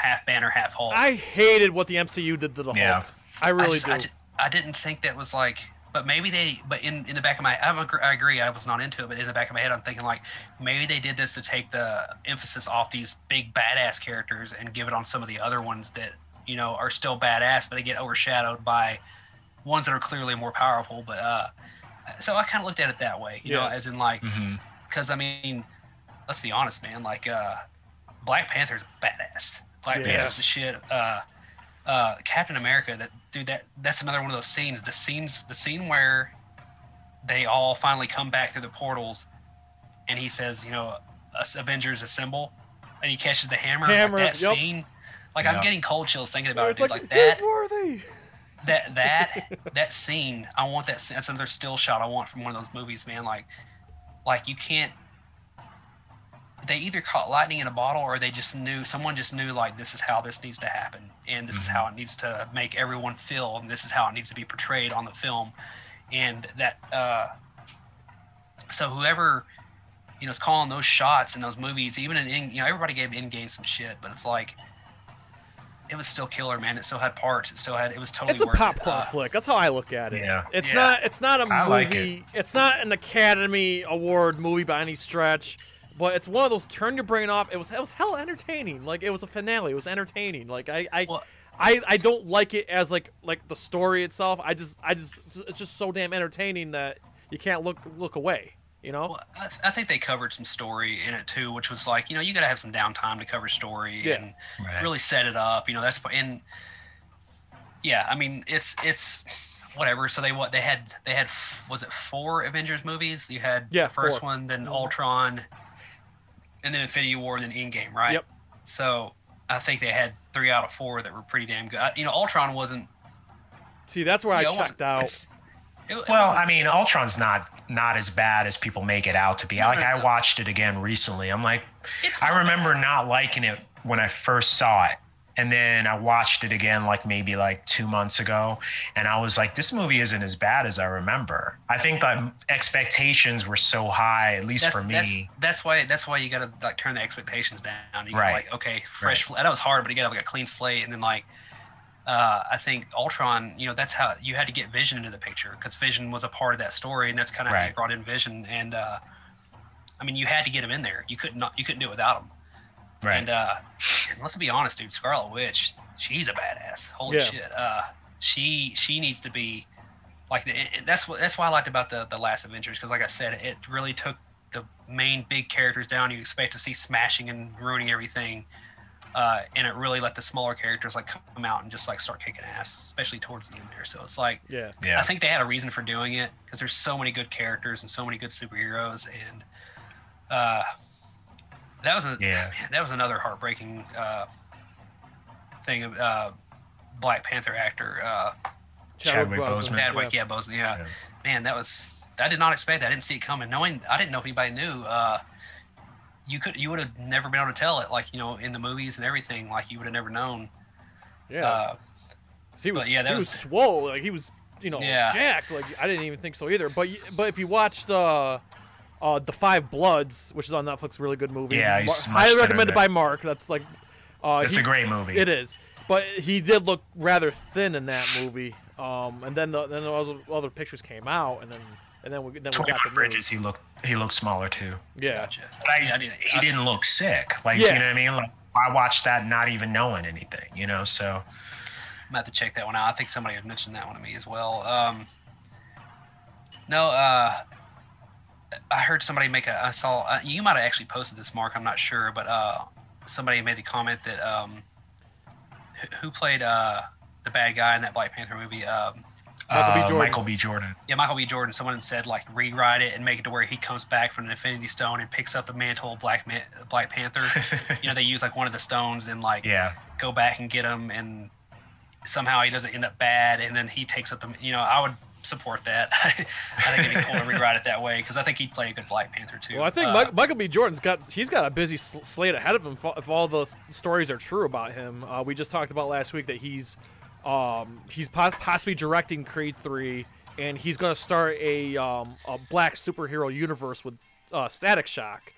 half Banner, half Hulk. I hated what the MCU did to the Hulk. I really do. I didn't think that was like, but maybe but in the back of my, I agree, I was not into it, but in the back of my head, I'm thinking like, maybe they did this to take the emphasis off these big badass characters and give it on some of the other ones that, are still badass, but they get overshadowed by ones that are clearly more powerful. But, so I kind of looked at it that way, as in like, because I mean, let's be honest, man, like, Black Panther's badass. Black Panther's the shit. Captain America, that's another one of those scenes. The scene where they all finally come back through the portals, and he says, us Avengers assemble, and he catches the hammer. Like that scene, like I'm getting cold chills thinking about it. Dude, like that. Worthy. That scene, I want that. That's another still shot I want from one of those movies, man. Like you can't. They either caught lightning in a bottle, or someone just knew like this is how this needs to happen, and this is how it needs to make everyone feel, and this is how it needs to be portrayed on the film, and that. So whoever, is calling those shots in those movies, even everybody gave Endgame some shit, but it's like. It was still killer, man. It still had parts. It was totally. It's a popcorn flick. That's how I look at it. Yeah. It's not a movie. Like it. It's not an Academy Award movie by any stretch. But it's one of those turn your brain off. It was hella entertaining. Like it was a finale. It was entertaining. Like I don't like it as like the story itself. It's just so damn entertaining that you can't look away. Well, I think they covered some story in it too, which was like, you got to have some downtime to cover story and really set it up. That's and yeah, I mean it's whatever. So they had was it 4 Avengers movies? You had the first 4. One, then Ultron, and then Infinity War, and then Endgame, right? Yep. So I think they had 3 out of 4 that were pretty damn good. Ultron wasn't. See, that's where I checked out. I mean, Ultron's not as bad as people make it out to be. I watched it again recently. I'm like, I remember not liking it when I first saw it. And then I watched it again like 2 months ago. And I was like, this movie isn't as bad as I remember. I think the expectations were so high, at least for me. That's why you got to like turn the expectations down. You gotta, like, okay, fresh. That was hard, but you got to have like a clean slate. And then like, I think Ultron, that's how you had to get Vision into the picture, because Vision was a part of that story, and that's kind of how you brought in Vision. And I mean, you had to get him in there. You couldn't do it without him. Right. And let's be honest, dude. Scarlet Witch, she's a badass. Holy shit. She needs to be like that's why I liked about the last Avengers, because like I said, it really took the main big characters down. You expect to see smashing and ruining everything. And it really let the smaller characters like come out and just like start kicking ass, especially towards the end there. So it's like, I think they had a reason for doing it, because there's so many good characters and so many good superheroes, and that was another heartbreaking thing of Black Panther actor Chadwick Boseman. Boseman. Yeah. Man, I did not expect that. I didn't see it coming. I didn't know if anybody knew. You would have never been able to tell it, like, in the movies and everything, like you would have never known. Yeah. He was, But, yeah, that he was was- swole. Like he was, Yeah. jacked. Like I didn't even think so either. But if you watched The Five Bloods, which is on Netflix, really good movie. Yeah, he's much highly better recommended than- by Mark. That's like, It's a great movie. It is, but he did look rather thin in that movie. And then the other pictures came out, and then we got 21 the Bridges, news. he looked smaller too. Yeah. Gotcha. But he didn't look sick. Like, Yeah. you know what I mean? Like, I watched that not even knowing anything, so. I'm gonna have to check that one out. I think somebody had mentioned that one to me as well. I heard somebody I saw, you might have actually posted this, Mark, I'm not sure, but somebody made the comment that who played the bad guy in that Black Panther movie? Michael B. Jordan. Michael B. Jordan. Yeah, Michael B. Jordan. Someone said like rewrite it and make it to where he comes back from the Infinity Stone and picks up the mantle of Black Panther. They use like one of the stones and like go back and get him, and somehow he doesn't end up bad, and then he takes up the. I would support that. I think it'd be cool to rewrite it that way because I think he'd play a good Black Panther too. Well, I think Michael B. Jordan's got a busy slate ahead of him if all the stories are true about him. We just talked about last week that he's possibly directing Creed 3, and he's going to start a black superhero universe with Static Shock.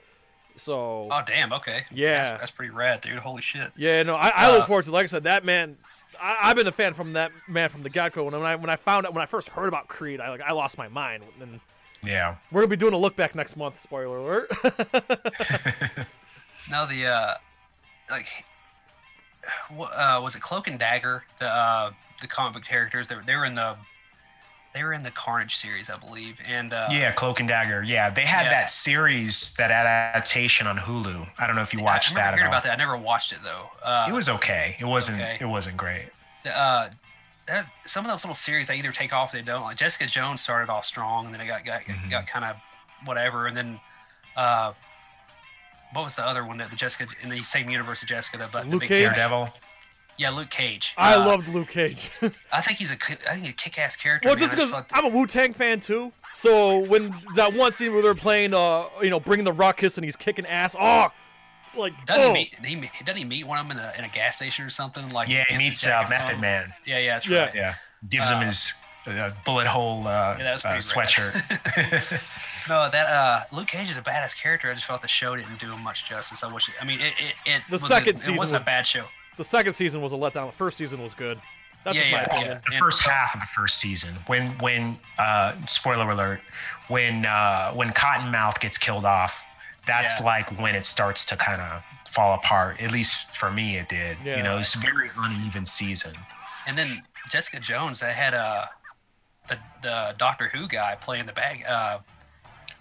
So. Oh damn! Okay. Yeah. That's pretty rad, dude. Holy shit. Yeah. No, I look forward to it. Like I said, that man. I've been a fan from that man from the get-go. When I first heard about Creed, I lost my mind. And yeah. We're gonna be doing a look back next month. Spoiler alert. No, was it Cloak and Dagger? The comic book characters. They were in the Carnage series, I believe. And Cloak and Dagger. Yeah, they had that series, that adaptation on Hulu. I don't know if you watched that I at heard all. about that. I never watched it though. It was okay. It wasn't. Okay. It wasn't great. Some of those little series they either take off or they don't. Like Jessica Jones started off strong, and then it got kind of whatever. And then what was the other one that the Jessica in the same universe of Jessica? The Luke big Cage? Daredevil. Yeah, Luke Cage. I loved Luke Cage. I think he's a kick-ass character. Well, man. just because I'm a Wu-Tang fan too. So when that one scene where they're playing, bringing the ruckus and he's kicking ass, doesn't he meet one of them in a gas station or something? Like Yeah, he meets Method Man. Yeah, that's right. Yeah, gives him his bullet hole that was pretty sweatshirt. No, that Luke Cage is a badass character. I just felt the show didn't do him much justice. I wish. It wasn't a bad show. The second season was a letdown. The first season was good. That's just my opinion. The first half of the first season, when spoiler alert, when Cottonmouth gets killed off, that's like when it starts to kind of fall apart. At least for me, it did. Yeah. It's a very uneven season. And then Jessica Jones, they had the Doctor Who guy playing the bag.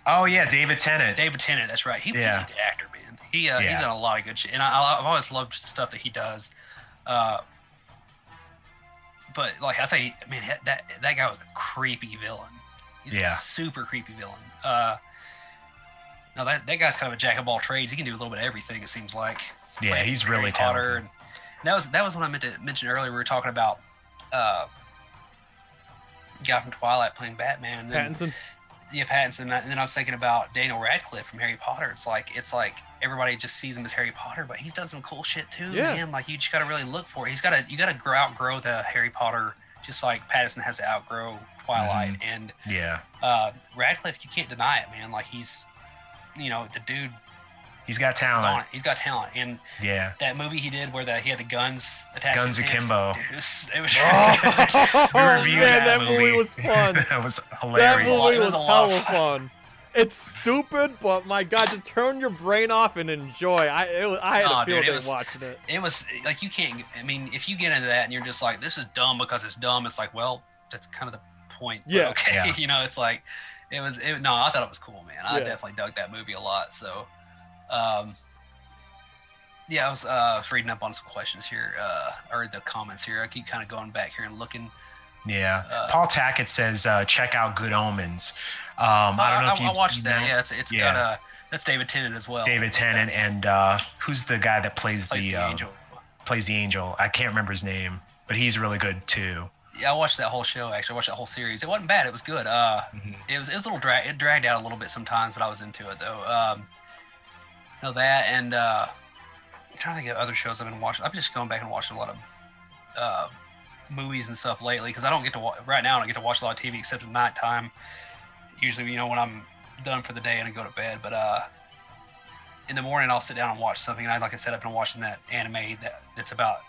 Oh yeah, David Tennant. David Tennant, that's right. He's a good actor, man. He's done a lot of good shit, and I've always loved the stuff that he does. But like I think, that guy was a creepy villain. He's a super creepy villain. No, that guy's kind of a jack of all trades. He can do a little bit of everything. It seems like. Yeah, he's really talented. And that was what I meant to mention earlier. We were talking about guy from Twilight playing Batman. And then, Pattinson. Yeah, Pattinson. And then I was thinking about Daniel Radclith from Harry Potter. It's like everybody just sees him as Harry Potter, but he's done some cool shit too, man. Like you just gotta really look for it. You gotta outgrow the Harry Potter, just like Pattinson has to outgrow Twilight. And Radcliffe, you can't deny it, man. Like he's, the dude. He's got talent. He's got talent, and that movie he did where he had the guns attacking. Guns Akimbo. Dude, it was really good. We reviewed that movie was fun. That was hilarious. That movie It was was a lot of hella fun. It's stupid, but my God, just turn your brain off and enjoy. I had a field day watching it. It was like you can't. I mean, if you get into that and you're just like, this is dumb because it's dumb. It's like, well, that's kind of the point. But okay. It's like, no, I thought it was cool, man. I definitely dug that movie a lot. So, I was reading up on some questions here, or the comments here. I keep kind of going back here and looking. Yeah. Paul Tackett says, check out Good Omens. I don't know if I watched that. Yeah, it's got that's David Tennant as well. David Tennant and who's the guy that plays the angel? Plays the angel. I can't remember his name, but he's really good too. Yeah, I watched that whole show. Actually, I watched that whole series. It wasn't bad. It was good. It was a little it dragged out a little bit sometimes, but I was into it though. That and I'm trying to think of other shows I've been watching. I'm just going back and watching a lot of movies and stuff lately because I don't get to right now. I don't get to watch a lot of TV except at nighttime. Usually, when I'm done for the day and I go to bed. But in the morning, I'll sit down and watch something. And like I said, I've been watching that anime that's about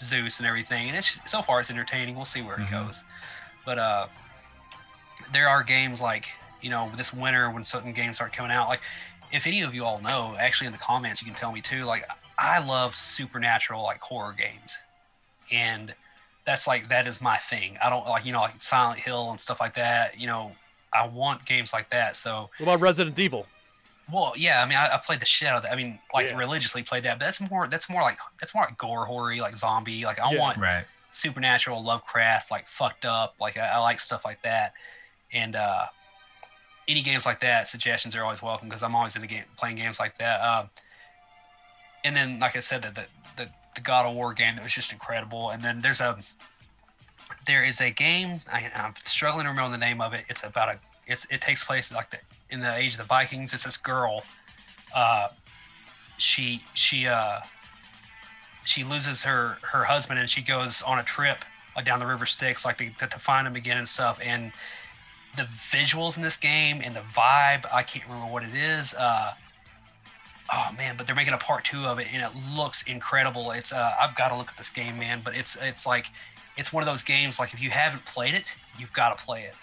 Zeus and everything. And so far it's entertaining. We'll see where it goes. But there are games like this winter when certain games start coming out. Like if any of you all know, actually in the comments you can tell me too. Like I love supernatural like horror games, and that is my thing. I don't like Silent Hill and stuff like that. I want games like that. So what about Resident Evil? Well, yeah, I mean, I played the shit out of that. I mean, religiously played that. But that's more like gore horror, like zombie. Like I want supernatural, Lovecraft, like fucked up. Like I like stuff like that. And any games like that, suggestions are always welcome because I'm always into playing games like that. And then, like I said, the God of War game that was just incredible. And then there is a game I'm struggling to remember the name of it. It's about it takes place like in the age of the Vikings. It's this girl. She loses her husband and she goes on a trip like down the river Styx like to find him again and stuff. And the visuals in this game and the vibe, I can't remember what it is. Oh man, but they're making a part 2 of it and it looks incredible. It's I've got to look at this game, man. But it's like it's one of those games like if you haven't played it, you've got to play it.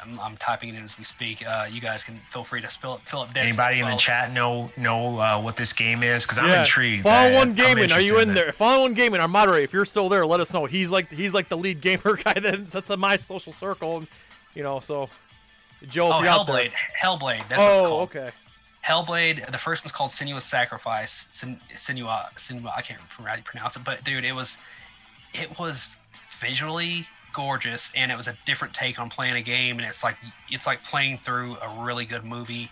I'm typing it in as we speak. You guys can feel free to fill up dead. Anybody in the chat know what this game is? Because I'm intrigued. Follow One Gaming, are you in there? Follow One Gaming, our moderator. If you're still there, let us know. He's like the lead gamer guy that's in my social circle, and so Joe. Oh, Hellblade. Hellblade. That's what it's called. Okay. Hellblade. The first one's called Sinuous Sacrifice. Sinua. I can't remember how you pronounce it, but dude, it was visually gorgeous, and it was a different take on playing a game, and it's like playing through a really good movie.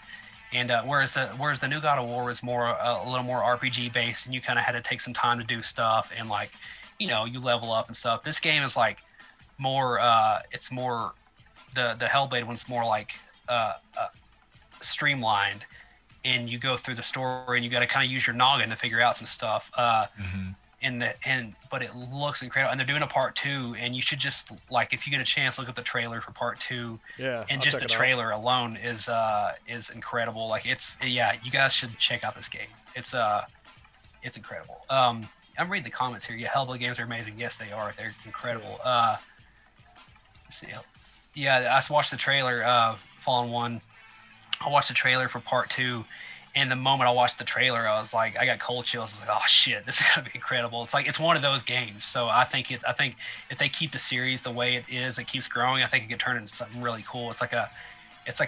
And whereas the new God of War was a little more RPG based, and you kind of had to take some time to do stuff, and you level up and stuff. This game is like more. It's more the Hellblade one's more like streamlined, and you go through the story, and you got to kind of use your noggin to figure out some stuff. But it looks incredible, and they're doing a part 2, and you should just if you get a chance, look at the trailer for part 2. Yeah, and just the trailer alone is incredible. You guys should check out this game. It's incredible. I'm reading the comments here. Yeah, Hellblade games are amazing. Yes, they are. They're incredible. Let's see. Yeah, I watched the trailer. Fallen 1. I watched the trailer for part 2. And the moment I watched the trailer, I was like, I got cold chills. I was like, oh shit, this is gonna be incredible. It's one of those games. So I think if they keep the series the way it is, it keeps growing. I think it could turn into something really cool. It's like a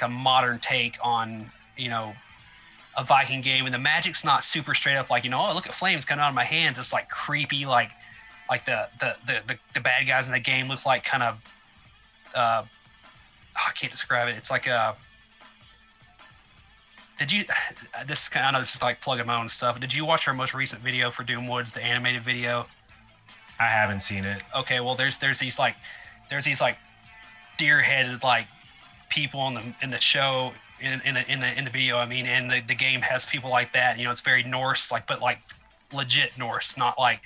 modern take on a Viking game, and the magic's not super straight up like oh look at flames coming out of my hands. It's like creepy, like the bad guys in the game look like kind of I can't describe it. It's like a I know this is like plugging my own stuff. Did you watch our most recent video for Doom Woods, the animated video? I haven't seen it. Okay, well there's these deer-headed like people in the show in the video. I mean, and the game has people like that. It's very Norse, but legit Norse, not like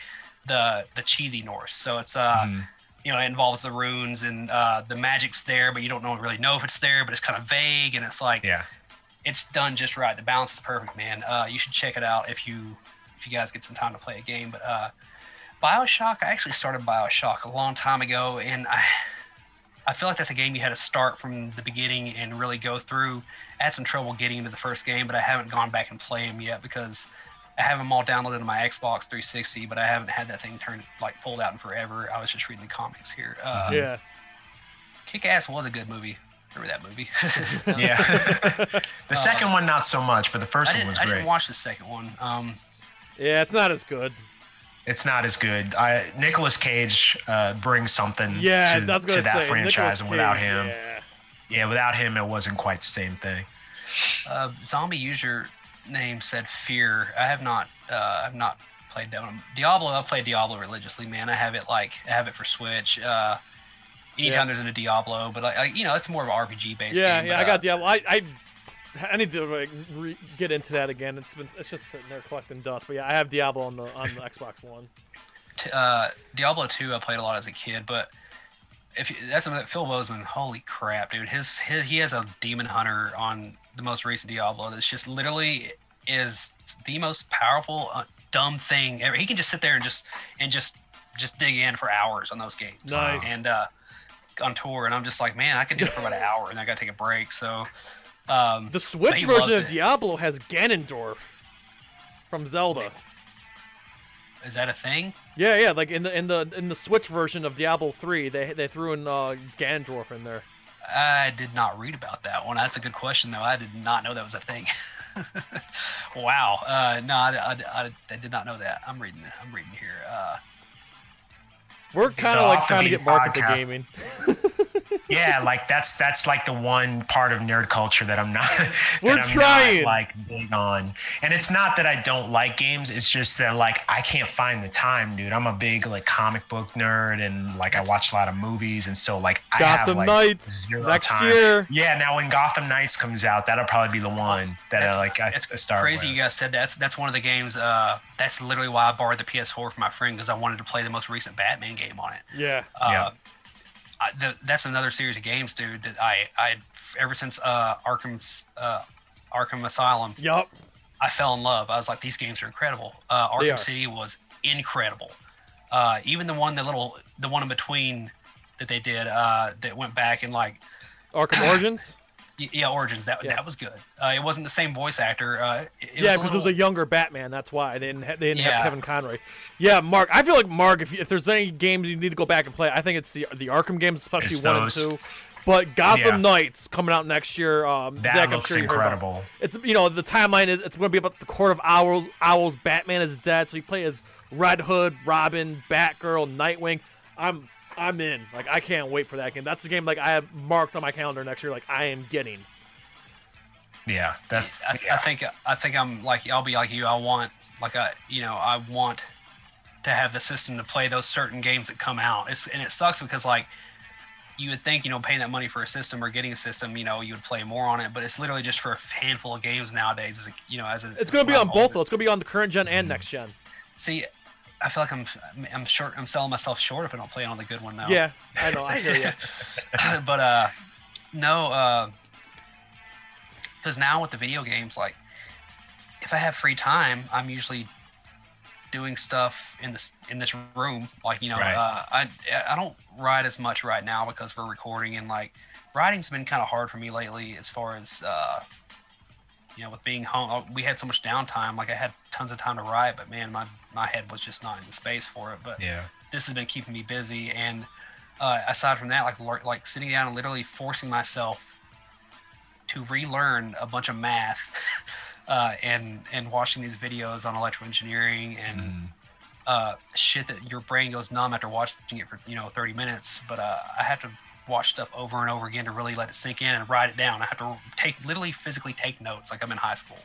the cheesy Norse. So it's it involves the runes and the magic's there, but you don't really know if it's there. But it's kind of vague, and it's it's done just right. The balance is perfect, man. You should check it out if you guys get some time to play a game. But BioShock, I actually started BioShock a long time ago, and I feel like that's a game you had to start from the beginning and really go through. I had some trouble getting into the first game, but I haven't gone back and played them yet because I have them all downloaded on my Xbox 360, but I haven't had that thing pulled out in forever. I was just reading the comics here. Kick-Ass was a good movie. Remember that movie? Yeah. The second one, not so much, but the first one was great. I didn't watch the second one. Yeah, it's not as good. It's not as good. Nicolas Cage brings something to that franchise, and without him, without him, it wasn't quite the same thing. Zombie user name said Fear. I've not played that one. Diablo, I've played Diablo religiously, man. I have it for Switch. Anytime there's a Diablo, but it's more of an RPG based. Yeah, game, I got Diablo. I need to get into that again. It's just sitting there collecting dust. But yeah, I have Diablo on the Xbox One. Diablo 2 I played a lot as a kid, but that's Phil Bozeman. Holy crap, dude! He has a demon hunter on the most recent Diablo. That's just literally is the most powerful dumb thing ever. He can just sit there and just dig in for hours on those games. Nice. And on tour, and I'm just like, man, I can do it for about an hour, and I gotta take a break. So the Switch version of Diablo has Ganondorf from Zelda. Is that a thing? Yeah, like in the Switch version of Diablo 3, they threw in Ganondorf in there. I did not read about that one. That's a good question, though. I did not know that was a thing. Wow. No, I did not know that. I'm reading here. We're kind of like trying to get Mark into gaming. Yeah, like that's like the one part of nerd culture that I'm not. We're trying. Not, like big on, and it's not that I don't like games. It's just that like I can't find the time, dude. I'm a big like comic book nerd, and like I watch a lot of movies, and so like I Gotham have, like, Knights next year. Yeah, now when Gotham Knights comes out, that'll probably be the one that I start. Crazy with. You guys said that's one of the games. That's literally why I borrowed the PS4 from my friend, because I wanted to play the most recent Batman game on it. Yeah. Yeah. That's another series of games, dude, that I ever since Arkham Asylum. Yup. I fell in love. I was like, these games are incredible. Arkham City was incredible. Even the one in between that they did that went back and like Arkham Origins. Yeah, Origins. That was good. It wasn't the same voice actor. Because it was a younger Batman. That's why they didn't have Kevin Conroy. Yeah, Mark. I feel like Mark. If there's any games you need to go back and play, I think it's the Arkham games, especially It's 1 and those. 2. But Gotham Knights coming out next year. That Zach, looks I'm sure incredible. It's the timeline is it's going to be about the Court of Owls. Batman is dead, so you play as Red Hood, Robin, Batgirl, Nightwing. I'm in. Like, I can't wait for that game. That's the game like I have marked on my calendar next year. Like, I am getting. Yeah, that's. I think I'm like, I'll be like you. I want to have the system to play those certain games that come out. And it sucks because like you would think, paying that money for a system or getting a system, you would play more on it, but it's literally just for a handful of games nowadays. It's going to be on both though. It's going to be on the current gen and next gen. See, I feel like I'm short. I'm selling myself short if I don't play on the good one now. Yeah, I know. I hear you. But no. Because now with the video games, like, if I have free time, I'm usually doing stuff in this room. Like, Right. I don't write as much right now because we're recording, and like writing's been kind of hard for me lately as far as with being home. We had so much downtime. Like I had tons of time to write, but man, my head was just not in the space for it. But Yeah. this has been keeping me busy, and aside from that, like sitting down and literally forcing myself to relearn a bunch of math and watching these videos on electrical engineering and shit that your brain goes numb after watching it for 30 minutes. But I have to watch stuff over and over again to really let it sink in and write it down. I have to literally physically take notes like I'm in high school.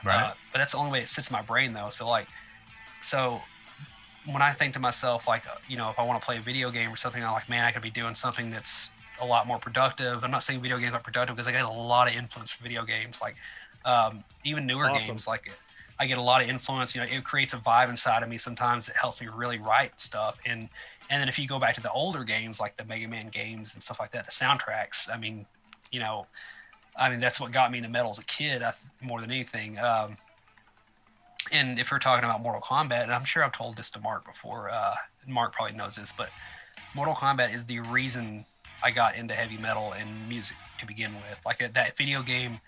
Right. But that's the only way it sits in my brain though. So when I think to myself, like, if I want to play a video game or something, I'm like, man, I could be doing something that's a lot more productive. I'm not saying video games aren't productive because I get a lot of influence from video games. Like, even newer games, like I get a lot of influence. It creates a vibe inside of me sometimes that helps me really write stuff. And then if you go back to the older games, like the Mega Man games and stuff like that, the soundtracks, I mean, that's what got me into metal as a kid more than anything. And if we're talking about Mortal Kombat, and I'm sure I've told this to Mark before, Mark probably knows this, but Mortal Kombat is the reason I got into heavy metal and music to begin with. Like that video game,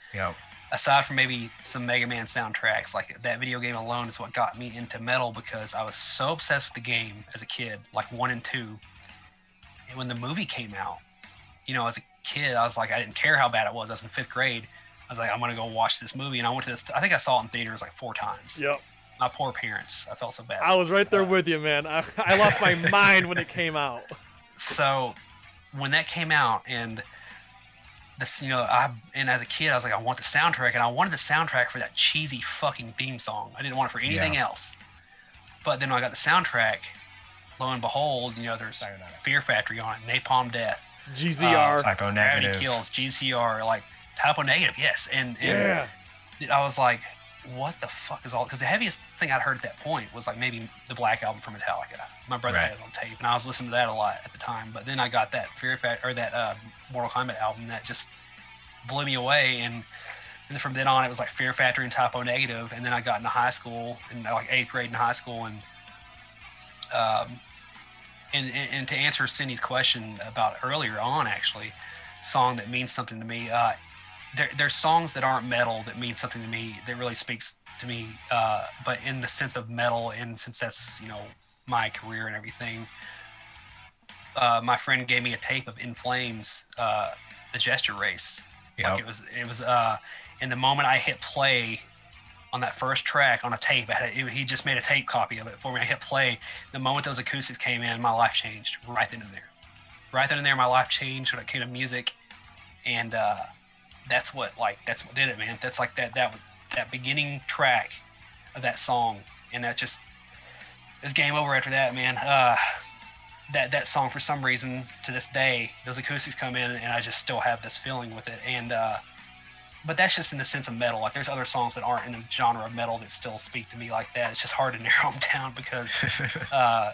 aside from maybe some Mega Man soundtracks, like that video game alone is what got me into metal because I was so obsessed with the game as a kid, like 1 and 2. And when the movie came out, as a kid, I was like, I didn't care how bad it was. I was in 5th grade. I was like, I'm going to go watch this movie. And I went to I think I saw it in theaters like 4 times. Yep. My poor parents. I felt so bad. I was right there with you, man. I lost my mind when it came out. So when that came out and this, and as a kid, I was like, I want the soundtrack, and I wanted the soundtrack for that cheesy fucking theme song. I didn't want it for anything else. But then when I got the soundtrack, lo and behold, there's Fear Factory on it, Napalm Death, GZR, Typo Gravity Negative, Kills, GCR, like Typo Negative, yes. And yeah, I was like, what the fuck is all? Because the heaviest thing I'd heard at that point was like maybe the Black Album from Metallica. My brother had it on tape, and I was listening to that a lot at the time. But then I got that that Mortal Kombat album that just blew me away, and then from then on it was like Fear Factory and Typo Negative. And then I got into high school, in like 8th grade in high school, and to answer Cindy's question about earlier on, actually, song that means something to me. There's songs that aren't metal that mean something to me, that really speaks to me, but in the sense of metal, and since that's, my career and everything, my friend gave me a tape of In Flames, The Gesture Race. Yep. Like it was in the moment I hit play on that first track on a tape, he just made a tape copy of it for me. I hit play. The moment those acoustics came in, my life changed right then and there. Right then and there, my life changed when it came to music, and that's what did it, man. That's like that beginning track of that song, and that just is game over after that, man. That song, for some reason, to this day, those acoustics come in, and I just still have this feeling with it. And but that's just in the sense of metal. Like, there's other songs that aren't in the genre of metal that still speak to me like that. It's just hard to narrow them down because, I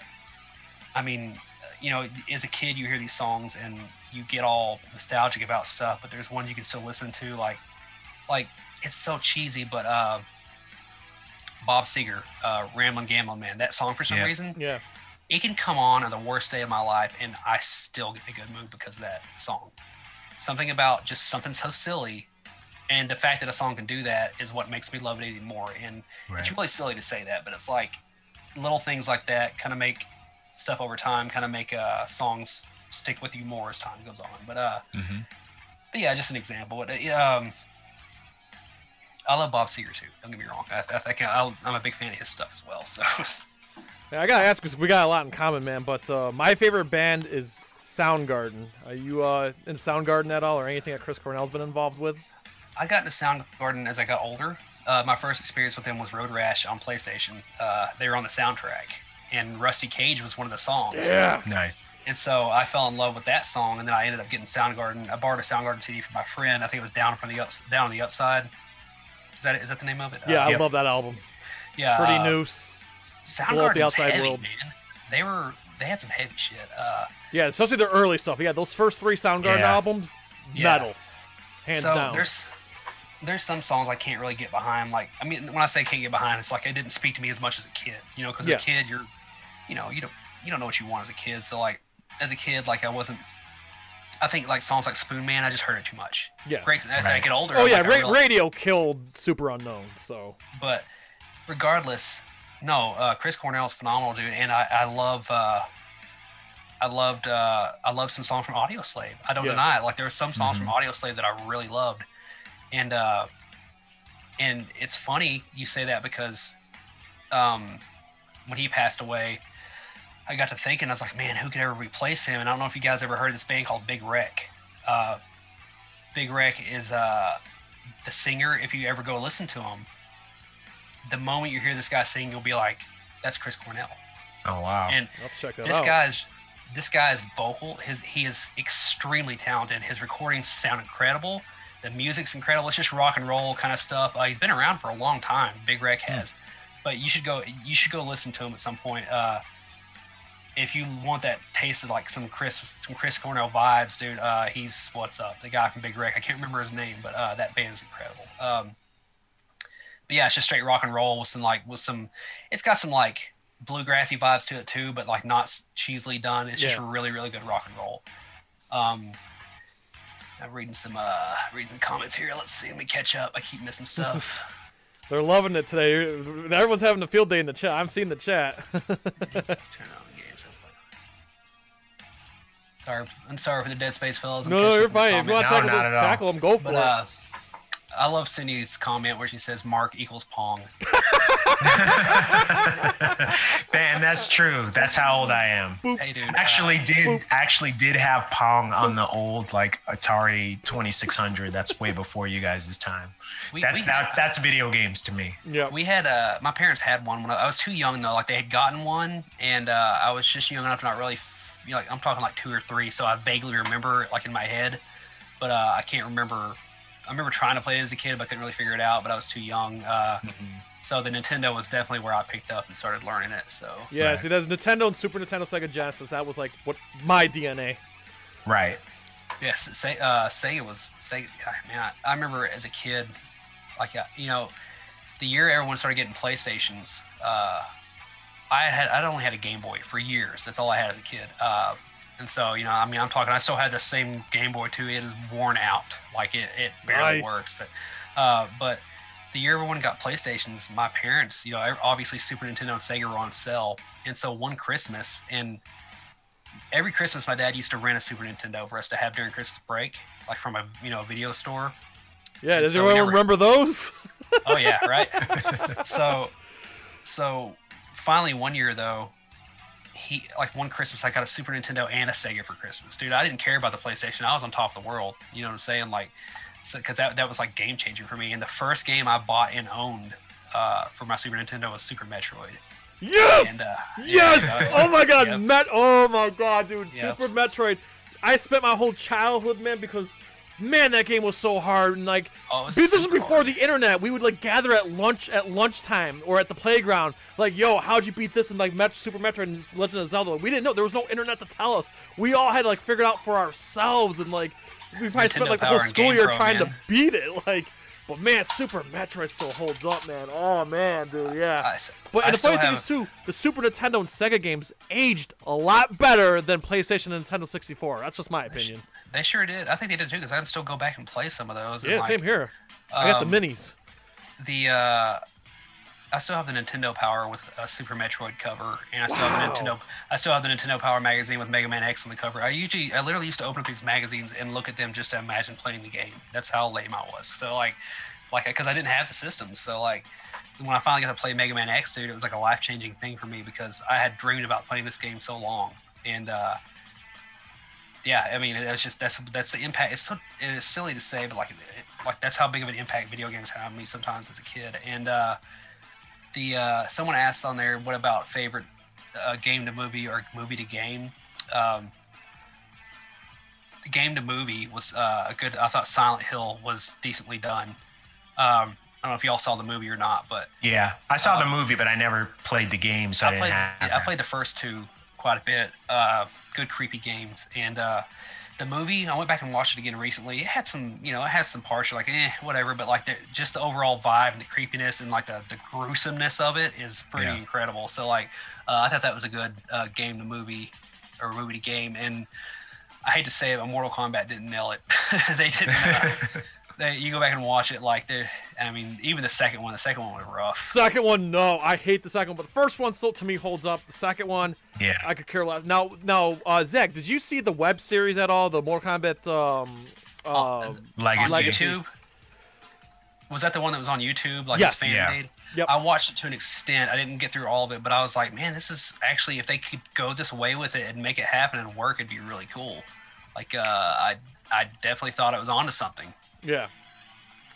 mean, as a kid, you hear these songs and you get all nostalgic about stuff, but there's one you can still listen to, like it's so cheesy, but Bob Seger, Ramblin' Gamblin' Man, that song, for some reason, it can come on the worst day of my life and I still get in a good mood because of that song. Something about just something so silly, and the fact that a song can do that is what makes me love it even more. And it's really silly to say that, but it's like little things like that kind of make stuff over time, kind of make songs stick with you more as time goes on. But but yeah, just an example. But I love Bob Seger too. Don't get me wrong. I'm a big fan of his stuff as well. So yeah, I gotta ask because we got a lot in common, man. But my favorite band is Soundgarden. Are you in Soundgarden at all, or anything that Chris Cornell's been involved with? I got into Soundgarden as I got older. My first experience with them was Road Rash on PlayStation. They were on the soundtrack, and Rusty Cage was one of the songs. Yeah, nice. And so I fell in love with that song, and then I ended up getting Soundgarden. I borrowed a Soundgarden CD from my friend. I think it was Down on the Upside. Is that the name of it? Yeah, I love that album. Yeah, Pretty Noose. Soundgarden, the Outside heavy, World. Man. They had some heavy shit. Yeah, especially their early stuff. Yeah, those first 3 Soundgarden albums, metal, hands down. There's some songs I can't really get behind. Like, I mean, when I say can't get behind, it's like it didn't speak to me as much as a kid. Because as a kid, you don't know what you want as a kid. So like, as a kid, like I think like songs like Spoon Man, I just heard it too much. Yeah. Great. As I get older. Oh yeah, radio killed Super Unknown. So. But regardless, no, Chris Cornell is phenomenal, dude, and I loved some songs from Audioslave. I don't deny it. Like, there were some songs from Audioslave that I really loved, and it's funny you say that because when he passed away, I got to thinking, I was like, man, who could ever replace him? And I don't know if you guys ever heard of this band called Big Wreck. Big Wreck is the singer. If you ever go listen to him, the moment you hear this guy sing, you'll be like, that's Chris Cornell. Oh, wow. And I'll check that out. This guy's vocal, he is extremely talented. His recordings sound incredible. The music's incredible. It's just rock and roll kind of stuff. He's been around for a long time. Big Wreck has. But you should go listen to him at some point. If you want that taste of like some Chris Cornell vibes, dude, he's what's up. The guy from Big Wreck. I can't remember his name, but that band is incredible. But yeah, it's just straight rock and roll with some. It's got some like bluegrassy vibes to it too, but like not cheesily done. It's just really, really good rock and roll. I'm reading some comments here. Let's see. Let me catch up. I keep missing stuff. They're loving it today. Everyone's having a field day in the chat. I'm seeing the chat. Turn on the game. Sorry, I'm sorry for the Dead Space fellas. No, you're fine. If you want to tackle them, go for it. I love Cindy's comment where she says Mark equals Pong. Man, that's true. That's how old I am. Boop. Hey, dude. Actually did have Pong on the old like Atari 2600. That's way before you guys' time. That's video games to me. Yeah. We had my parents had one when I was too young though. Like they had gotten one, and I was just young enough to not really. I'm talking like 2 or 3, so I vaguely remember it like in my head, but I can't remember I remember trying to play it as a kid, but I couldn't really figure it out. But I was too young. So the Nintendo was definitely where I picked up and started learning it. So yeah, right. See, there's Nintendo and Super Nintendo, Sega Genesis. That was like what my DNA. Right. Yes, Sega was Sega. Man, I remember as a kid, like you know, the year everyone started getting PlayStations. I'd only had a Game Boy for years. That's all I had as a kid. And so, you know, I mean, I still had the same Game Boy too. It is worn out. Like it barely works. But the year everyone got PlayStations, my parents, you know, obviously Super Nintendo and Sega were on sale. And so one Christmas, and every Christmas my dad used to rent a Super Nintendo for us to have during Christmas break, like from a, you know, video store. Yeah, does anyone remember those? Oh yeah, right? So finally one year though, one Christmas I got a Super Nintendo and a Sega for Christmas. Dude, I didn't care about the PlayStation. I was on top of the world. You know what I'm saying? Like, because that was like game changing for me. And the first game I bought and owned for my Super Nintendo was Super Metroid. Yes! And, yes! Yeah, oh my god, oh my god, dude. Yep. Super Metroid. I spent my whole childhood, man, because man, that game was so hard. And like, this was before hard. The internet. We would like gather at lunchtime or at the playground. Like, yo, how'd you beat this in like Super Metroid and Legend of Zelda? We didn't know. There was no internet to tell us. We all had to like figure it out for ourselves. And like, we probably spent like the whole school year trying to beat it. Like, but man, Super Metroid still holds up, man. Oh man, dude, yeah. And the funny thing is too, the Super Nintendo and Sega games aged a lot better than PlayStation and Nintendo 64. That's just my opinion. They sure did. I think they did too, because I can still go back and play some of those. Yeah, same here. I got the minis. I still have the Nintendo Power with a Super Metroid cover, and I still have the Nintendo Power magazine with Mega Man X on the cover. I literally used to open up these magazines and look at them just to imagine playing the game. That's how lame I was. So like, because I didn't have the systems. So like, when I finally got to play Mega Man X, dude, it was like a life-changing thing for me because I had dreamed about playing this game so long. And yeah, I mean, it's just that's the impact. It is silly to say, but like that's how big of an impact video games have on me sometimes as a kid. And someone asked on there, what about favorite game to movie or movie to game? Game to movie was a good. I thought Silent Hill was decently done. I don't know if y'all saw the movie or not, but yeah, I saw the movie, but I never played the game, so I played the first two quite a bit. Good creepy games, and the movie I went back and watched it again recently. It had some, it has some parts like whatever, but like just the overall vibe and the creepiness and like the gruesomeness of it is pretty incredible. So like I thought that was a good game to movie or movie to game, and I hate to say it, but Mortal Kombat didn't nail it. They didn't. You go back and watch it, like I mean, even the second one was rough. Second one, no, I hate the second one, but the first one still to me holds up. The second one, yeah, I could care less. Now, Zach, did you see the web series at all? The Mortal Kombat Legacy. YouTube? Was that the one that was on YouTube? Like yes. Fan-made? Yep. I watched it to an extent. I didn't get through all of it, but I was like, man, this is actually, if they could go this way with it and make it happen and work, it'd be really cool. Like, I definitely thought it was onto something. Yeah,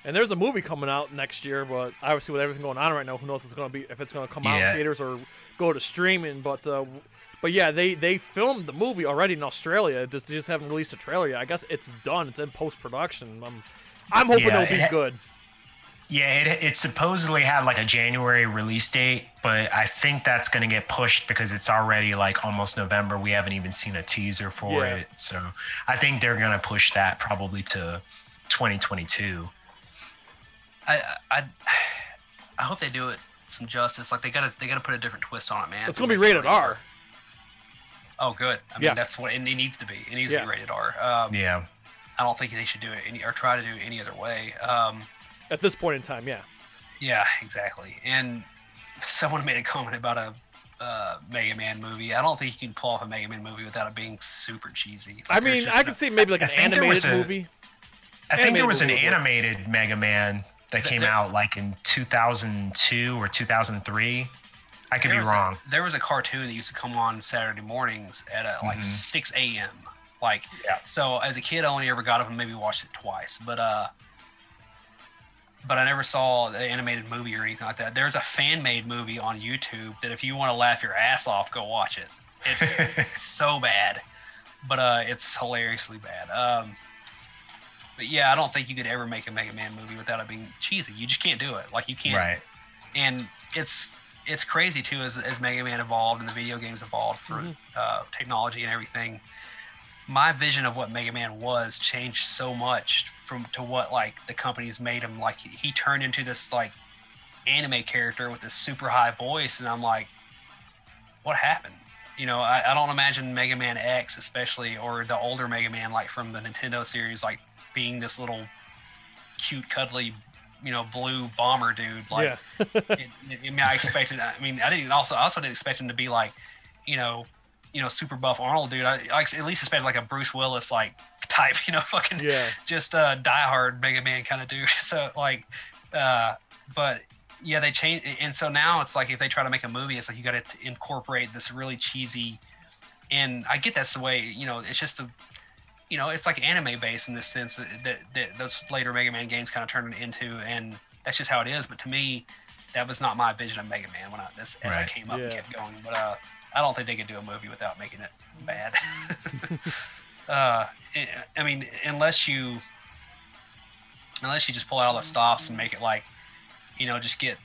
and there's a movie coming out next year, but obviously with everything going on right now, who knows if it's going to come out in theaters or go to streaming. But yeah, they filmed the movie already in Australia. They just haven't released a trailer yet. I guess it's done. It's in post production. I'm hoping it'll be good. Yeah, it supposedly had like a January release date, but I think that's going to get pushed because it's already like almost November. We haven't even seen a teaser for it, so I think they're going to push that probably to 2022. I hope they do it some justice. Like they gotta put a different twist on it, man. It's gonna be rated R. Oh, good. I mean, that's what it needs to be. It needs to be rated R. Yeah. I don't think they should do it or try to do it any other way. At this point in time, yeah. Yeah, exactly. And someone made a comment about a Mega Man movie. I don't think you can pull off a Mega Man movie without it being super cheesy. Like, I mean, I could see maybe like an animated movie. I think there was an animated Mega Man that came out like in 2002 or 2003. I could be wrong. There was a cartoon that used to come on Saturday mornings at like 6 a.m. Like, so as a kid, I only ever got up and maybe watched it twice. But I never saw the animated movie or anything like that. There's a fan-made movie on YouTube that if you want to laugh your ass off, go watch it. It's so bad, but it's hilariously bad. But yeah, I don't think you could ever make a Mega Man movie without it being cheesy. You just can't do it. Like, you can't. Right. And it's crazy too as Mega Man evolved and the video games evolved for technology and everything. My vision of what Mega Man was changed so much to what like the companies made him. Like, he turned into this like anime character with this super high voice, and I'm like, what happened? You know, I don't imagine Mega Man X, especially, or the older Mega Man, like from the Nintendo series, like being this little cute, cuddly, you know, blue bomber dude. Like, I also didn't expect him to be like, you know, super buff Arnold dude. I at least expected like a Bruce Willis like type, you know, fucking just diehard Mega Man kind of dude. So like, but yeah, they changed, and so now it's like if they try to make a movie, it's like you got to incorporate this really cheesy, and I get that's the way, you know, it's just you know, it's like anime based in this sense that those later Mega Man games kind of turned it into, and that's just how it is. But to me, that was not my vision of Mega Man as I came up and kept going. But I don't think they could do a movie without making it bad. I mean, unless you just pull out all the stops and make it like, you know, just get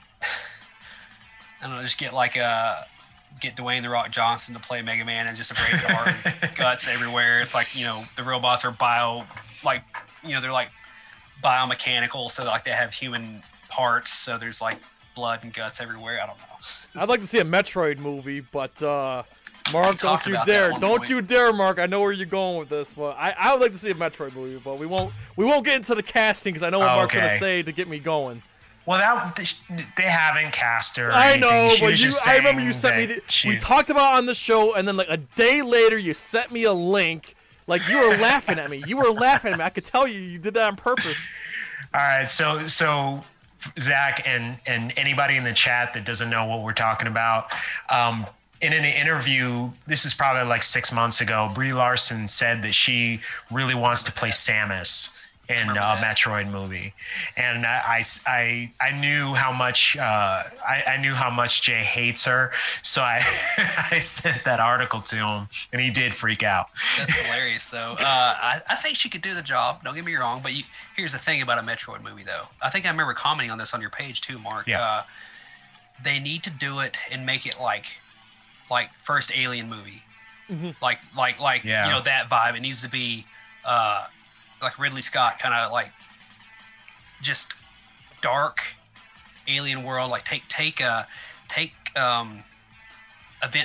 get Dwayne "The Rock" Johnson to play Mega Man and just a brain heart and guts everywhere. It's like, you know, the robots are they're like biomechanical, so like they have human parts, so there's like blood and guts everywhere. I don't know. I'd like to see a Metroid movie, but Mark, don't you dare! Don't you dare, Mark! I know where you're going with this, but I would like to see a Metroid movie, but we won't get into the casting because I know what Mark's gonna say to get me going. Well, they haven't cast her. I know, but I remember you sent me. We talked about it on the show, and then like a day later, you sent me a link. Like, you were laughing at me. You were laughing at me. I could tell you did that on purpose. All right, so Zach and anybody in the chat that doesn't know what we're talking about, in an interview, this is probably like 6 months ago, Brie Larson said that she really wants to play Samus in a Metroid movie, and I knew how much I knew how much Jay hates her, so I sent that article to him, and he did freak out. That's hilarious, though. I think she could do the job. Don't get me wrong, but here's the thing about a Metroid movie, though. I think I remember commenting on this on your page too, Mark. Yeah. They need to do it and make it like first Alien movie, like you know, that vibe. It needs to be. Like Ridley Scott, kind of like just dark alien world. Like take Event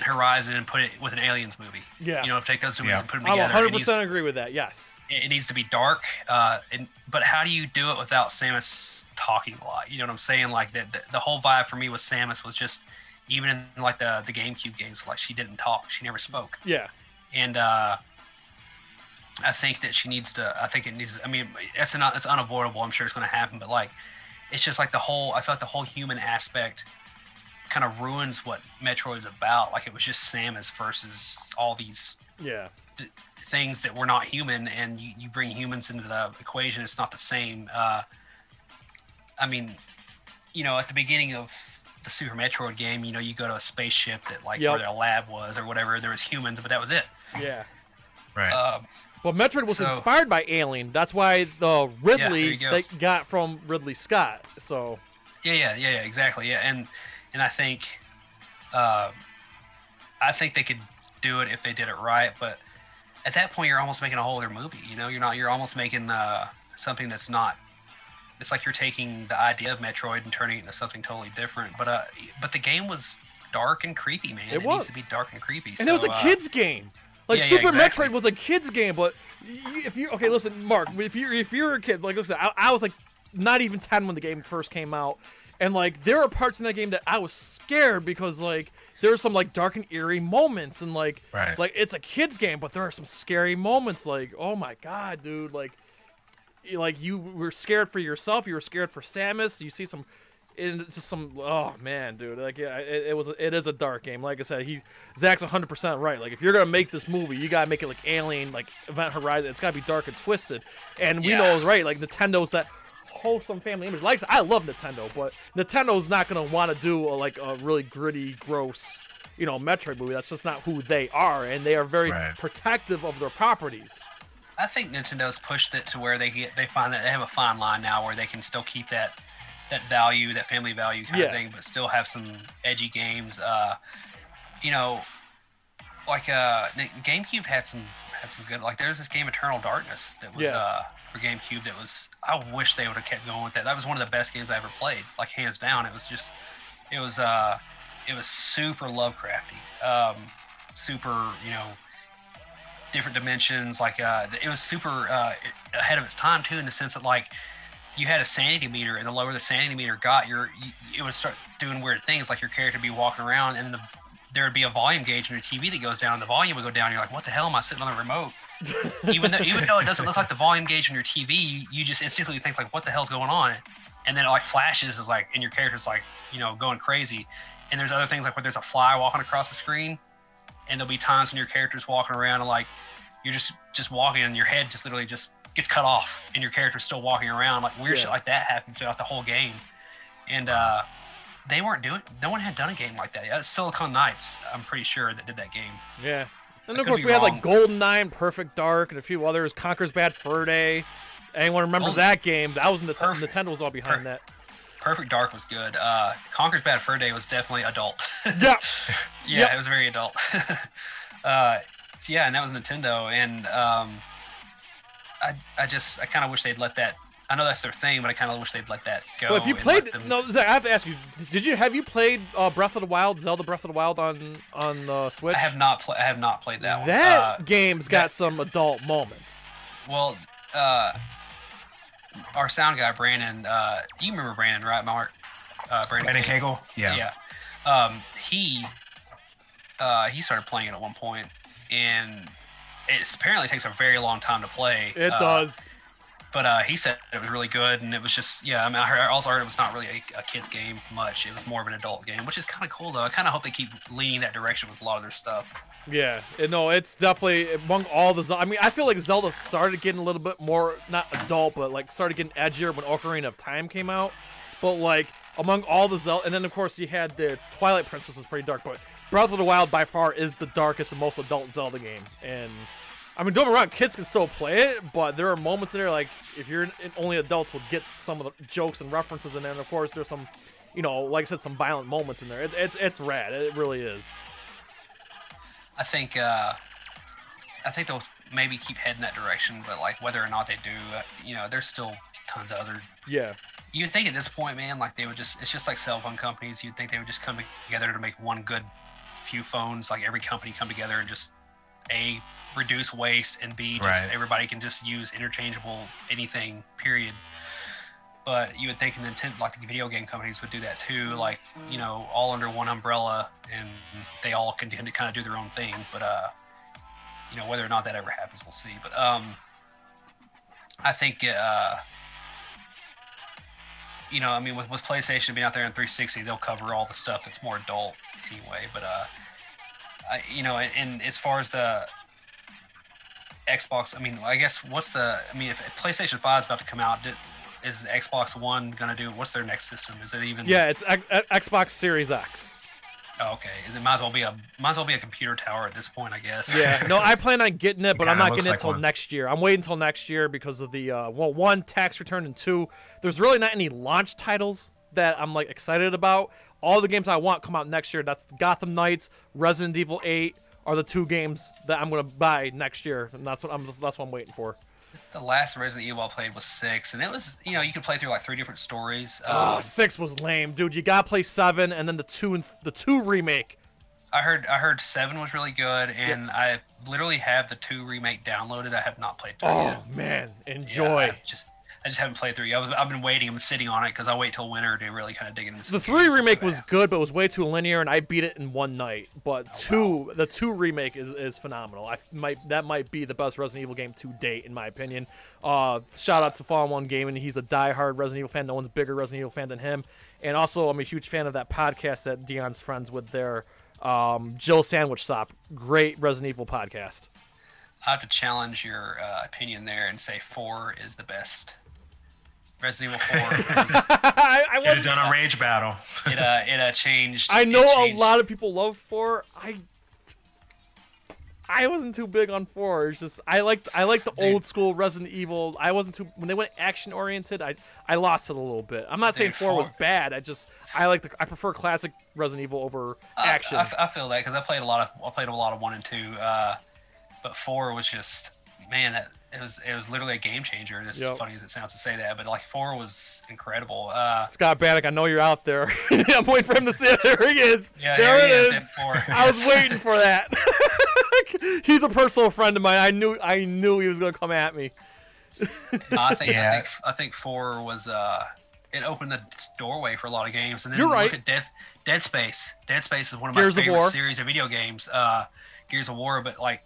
Horizon and put it with an Aliens movie. Yeah, you know, take those two movies and put them together. I 100% agree with that. Yes, it needs to be dark. But how do you do it without Samus talking a lot? You know what I'm saying? Like the whole vibe for me with Samus was just, even in like the GameCube games, like she didn't talk, she never spoke. Yeah, and I think that she needs to. I think it needs. I mean, it's unavoidable. I'm sure it's going to happen. But like, it's just like I feel like the whole human aspect kind of ruins what Metroid's about. Like, it was just Samus versus all these things that were not human, and you bring humans into the equation. It's not the same. I mean, you know, at the beginning of the Super Metroid game, you know, you go to a spaceship that like where their lab was or whatever. There was humans, but that was it. Yeah. Right. But Metroid was inspired by Alien. That's why the Ridley they got from Ridley Scott. So. Yeah, exactly. Yeah, and I think they could do it if they did it right. But at that point, you're almost making a whole other movie. You know, you're almost making something that's not. It's like you're taking the idea of Metroid and turning it into something totally different. But the game was dark and creepy, man. It needs to be dark and creepy. And it was a kid's game. Like, Super Metroid was a kid's game, but listen, Mark, if you're a kid, like, listen, I was like not even 10 when the game first came out, and like there were parts in that game that I was scared because like there were some like dark and eerie moments, and like it's a kid's game, but there are some scary moments. Like, oh my god, dude, like you were scared for yourself, you were scared for Samus. You see some. And just oh man, dude, like it is a dark game. Like I said, Zach's 100% right. Like, if you're gonna make this movie, you gotta make it like Alien, like Event Horizon. It's gotta be dark and twisted. And we know it's right. Like, Nintendo's that wholesome family image. Like, I love Nintendo, but Nintendo's not gonna want to do a really gritty, gross, Metroid movie. That's just not who they are, and they are very protective of their properties. I think Nintendo's pushed it to where they find that they have a fine line now where they can still keep that value, that family value kind of thing, but still have some edgy games. You know, like GameCube had some good. Like there's this game Eternal Darkness that was for GameCube that was. I wish they would have kept going with that. That was one of the best games I ever played, like hands down. It was super Lovecrafty, super different dimensions. Like it was super ahead of its time too, in the sense that like you had a sanity meter, and the lower the sanity meter got, it would start doing weird things. Like your character would be walking around, and there would be a volume gauge on your TV that goes down, and the volume would go down. And you're like, what the hell am I sitting on the remote? even though it doesn't look like the volume gauge on your TV, you just instinctively think like, what the hell's going on? And then it like flashes, is like, and your character's like, going crazy. And there's other things like where there's a fly walking across the screen, and there'll be times when your character's walking around and like you're just walking, and your head just literally just gets cut off, and your character's still walking around. Like weird shit like that happens throughout the whole game. And no one had done a game like that. Yeah, it's Silicon Knights, I'm pretty sure, that did that game. Yeah. And of course we had like GoldenEye and Perfect Dark and a few others. Conker's Bad Fur Day. Anyone remembers that game? That was Nintendo was all behind that. Perfect Dark was good. Conker's Bad Fur Day was definitely adult. Yeah. Yeah, it was very adult. And that was Nintendo. And I kind of wish they'd let that. I know that's their thing, but I kind of wish they'd let that go. Well, if you played, Zach, I have to ask you: have you played Breath of the Wild, Zelda Breath of the Wild on Switch? I have not played that one. That game's got some adult moments. Well, our sound guy Brandon, you remember Brandon, right, Mark? Brandon Cagle? Yeah. He started playing it at one point, and it apparently takes a very long time to play. It does. But he said it was really good, and it was just, I also heard it was not really a kid's game much. It was more of an adult game, which is kind of cool, though. I kind of hope they keep leaning that direction with a lot of their stuff. Yeah, no, it's definitely among all the. I mean, I feel like Zelda started getting a little bit more, not adult, but like started getting edgier when Ocarina of Time came out. But like among all the Zelda, and then of course you had the Twilight Princess was pretty dark, but Breath of the Wild by far is the darkest and most adult Zelda game. And I mean, don't get me wrong, kids can still play it, but there are moments in there like if you're only adults would get some of the jokes and references in there. And of course there's some, like I said, some violent moments in there. It's rad. It really is. I think they'll maybe keep heading that direction, but like whether or not they do, there's still tons of other. Yeah. You'd think at this point, man, like they would it's just like cell phone companies. You'd think they would just come together to make one good few phones, like every company come together and just A, reduce waste, and B, just everybody can just use interchangeable anything, period. But you would think Nintendo, like the video game companies, would do that too, like, all under one umbrella, and they all can kind of do their own thing. But, whether or not that ever happens, we'll see. But I think, with PlayStation being out there in 360, they'll cover all the stuff that's more adult anyway. But, and as far as the Xbox, I guess if PlayStation 5 is about to come out, is Xbox One gonna do? What's their next system? Is it even? Yeah, it's Xbox Series X. Oh, okay. It might as well be a computer tower at this point, I guess. Yeah. No, I plan on getting it, but I'm not getting it until next year. I'm waiting until next year because of the one, tax return, and two, there's really not any launch titles that I'm like excited about. All the games I want come out next year. That's Gotham Knights, Resident Evil 8 are the two games that I'm gonna buy next year, and that's what I'm waiting for. The last Resident Evil I played was 6, and it was, you could play through like 3 different stories. 6 was lame, dude. You gotta play 7, and then the 2 remake. I heard 7 was really good, and I literally have the 2 remake downloaded. I have not played through yet. Oh man, enjoy. Yeah, I just haven't played through yet. I've been waiting. I'm sitting on it because I wait till winter to really kind of dig into the 3 remake was good, but it was way too linear, and I beat it in one night. But the 2 remake is phenomenal. That might be the best Resident Evil game to date, in my opinion. Shout out to Fallen One Gaming. He's a diehard Resident Evil fan. No one's a bigger Resident Evil fan than him. And also, I'm a huge fan of that podcast that Dion's friends with their Jill Sandwich Shop. Great Resident Evil podcast. I have to challenge your opinion there and say 4 is the best. Resident Evil 4. I would have done a rage battle. It changed. I know a lot of people love 4. I wasn't too big on 4. It's just I liked the old school Resident Evil. I wasn't too when they went action oriented. I lost it a little bit. I'm not saying 4 was bad. I prefer classic Resident Evil over action. I feel that because I played a lot of 1 and 2, but 4 was just it was literally a game changer. As funny as it sounds to say that, but like 4 was incredible. Scott Bannock, I know you're out there. I'm waiting for him to say it. There he is. Yeah, there it is. I was waiting for that. He's a personal friend of mine. I knew he was gonna come at me. No, I think 4 was it opened the doorway for a lot of games. And then you're right. Look at Dead Space. Dead Space is one of my favorite series of video games. Gears of War, but like,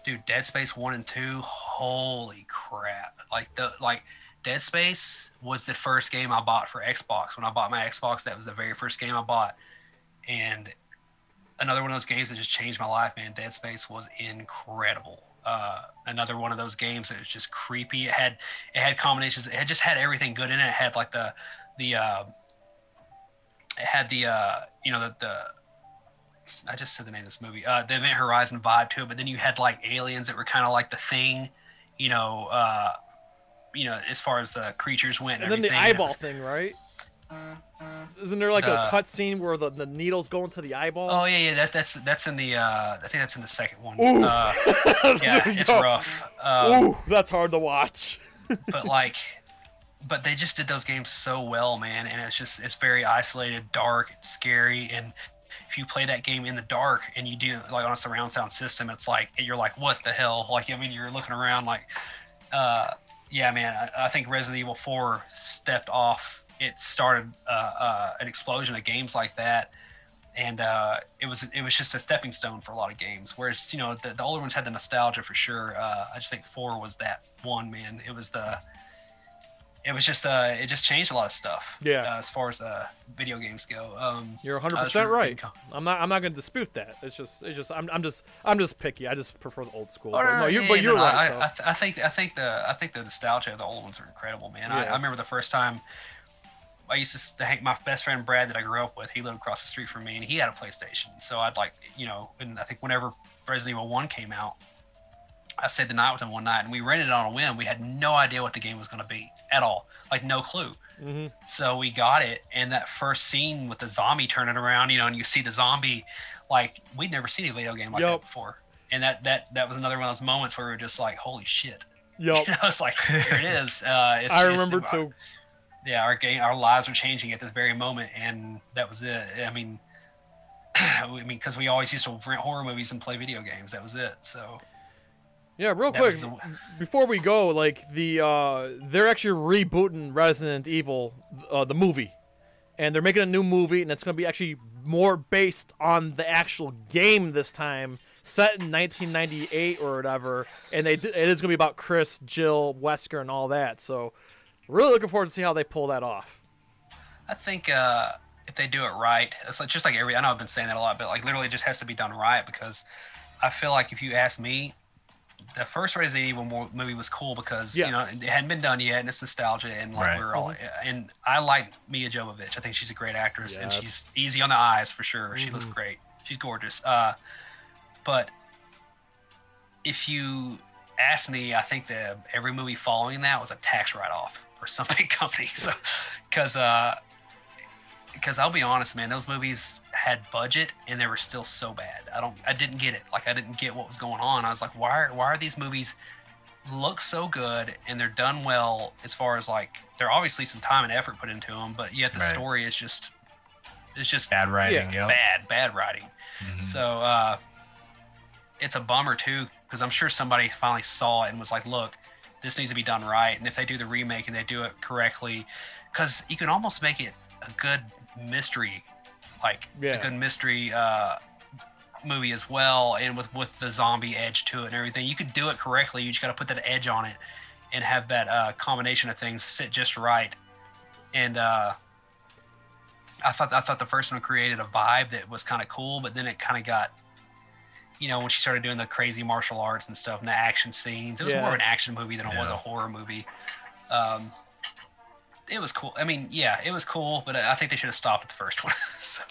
dude, Dead Space 1 and 2, holy crap! Like Dead Space was the first game I bought for Xbox. When I bought my Xbox, that was the very first game I bought, and another one of those games that just changed my life, man. Dead Space was incredible. Another one of those games that was just creepy. It had combinations. It just had everything good in it. It had like the I just said the name of this movie. The Event Horizon vibe to it, but then you had like aliens that were kind of like The Thing, as far as the creatures went. And then the eyeball thing, right? Isn't there like a cut scene where the needles go into the eyeballs? Oh yeah. That's in the. I think that's in the second one. Ooh. Yeah, it's rough. Ooh, that's hard to watch. But they just did those games so well, man. And it's very isolated, dark, scary, and if you play that game in the dark and you do like on a surround sound system, it's like you're like, what the hell? Like, I mean, you're looking around like, yeah, man. I think Resident Evil 4 stepped off. It started an explosion of games like that, and it was just a stepping stone for a lot of games. Whereas the older ones had the nostalgia for sure. I just think 4 was that one, man. It just changed a lot of stuff. Yeah. As far as video games go. You're 100% right. I'm not going to dispute that. It's just I'm just picky. I just prefer the old school. You're right. I think the nostalgia of the old ones are incredible, man. Yeah. I remember the first time I used to hang my best friend Brad that I grew up with. He lived across the street from me, and he had a PlayStation. So I'd and I think whenever Resident Evil 1 came out, I stayed the night with him one night, and we rented it on a whim. We had no idea what the game was going to be at all, like no clue. Mm-hmm. So we got it, and that first scene with the zombie turning around, and you see the zombie, like we'd never seen a video game like that before. And that was another one of those moments where we were just like, holy shit. Yep. It's like, here it is. I remember too. Yeah, our lives were changing at this very moment, and that was it. I mean, because we always used to rent horror movies and play video games. That was it. So. Yeah, real quick, before we go, like they're actually rebooting Resident Evil, the movie, and they're making a new movie, and it's going to be actually more based on the actual game this time, set in 1998 or whatever, and it is going to be about Chris, Jill, Wesker, and all that. So, really looking forward to see how they pull that off. I think if they do it right, it's like just like I know I've been saying that a lot, but like literally it just has to be done right, because I feel like if you ask me, the first Resident Evil movie was cool because it hadn't been done yet, and it's nostalgia, and like we're all. And I like Mia Jovovich. I think she's a great actress, and she's easy on the eyes for sure. She looks great. She's gorgeous. But if you ask me, I think that every movie following that was a tax write-off for some big company. So, because I'll be honest, man, those movies had budget and they were still so bad. I didn't get it. Like, I didn't get what was going on. I was like, why are these movies look so good and they're done well, as far as like there are obviously some time and effort put into them, but yet the story is just bad writing. Bad writing. Mm-hmm. So it's a bummer too, because I'm sure somebody finally saw it and was like, look, this needs to be done right. And if they do the remake and they do it correctly, because you can almost make it a good mystery, a good mystery movie as well, and with the zombie edge to it and everything. You could do it correctly. You just got to put that edge on it and have that combination of things sit just right. And I thought the first one created a vibe that was kind of cool, but then it kind of got, when she started doing the crazy martial arts and stuff and the action scenes, it was more of an action movie than it was a horror movie. It was cool. I mean, it was cool, but I think they should have stopped at the first one. So.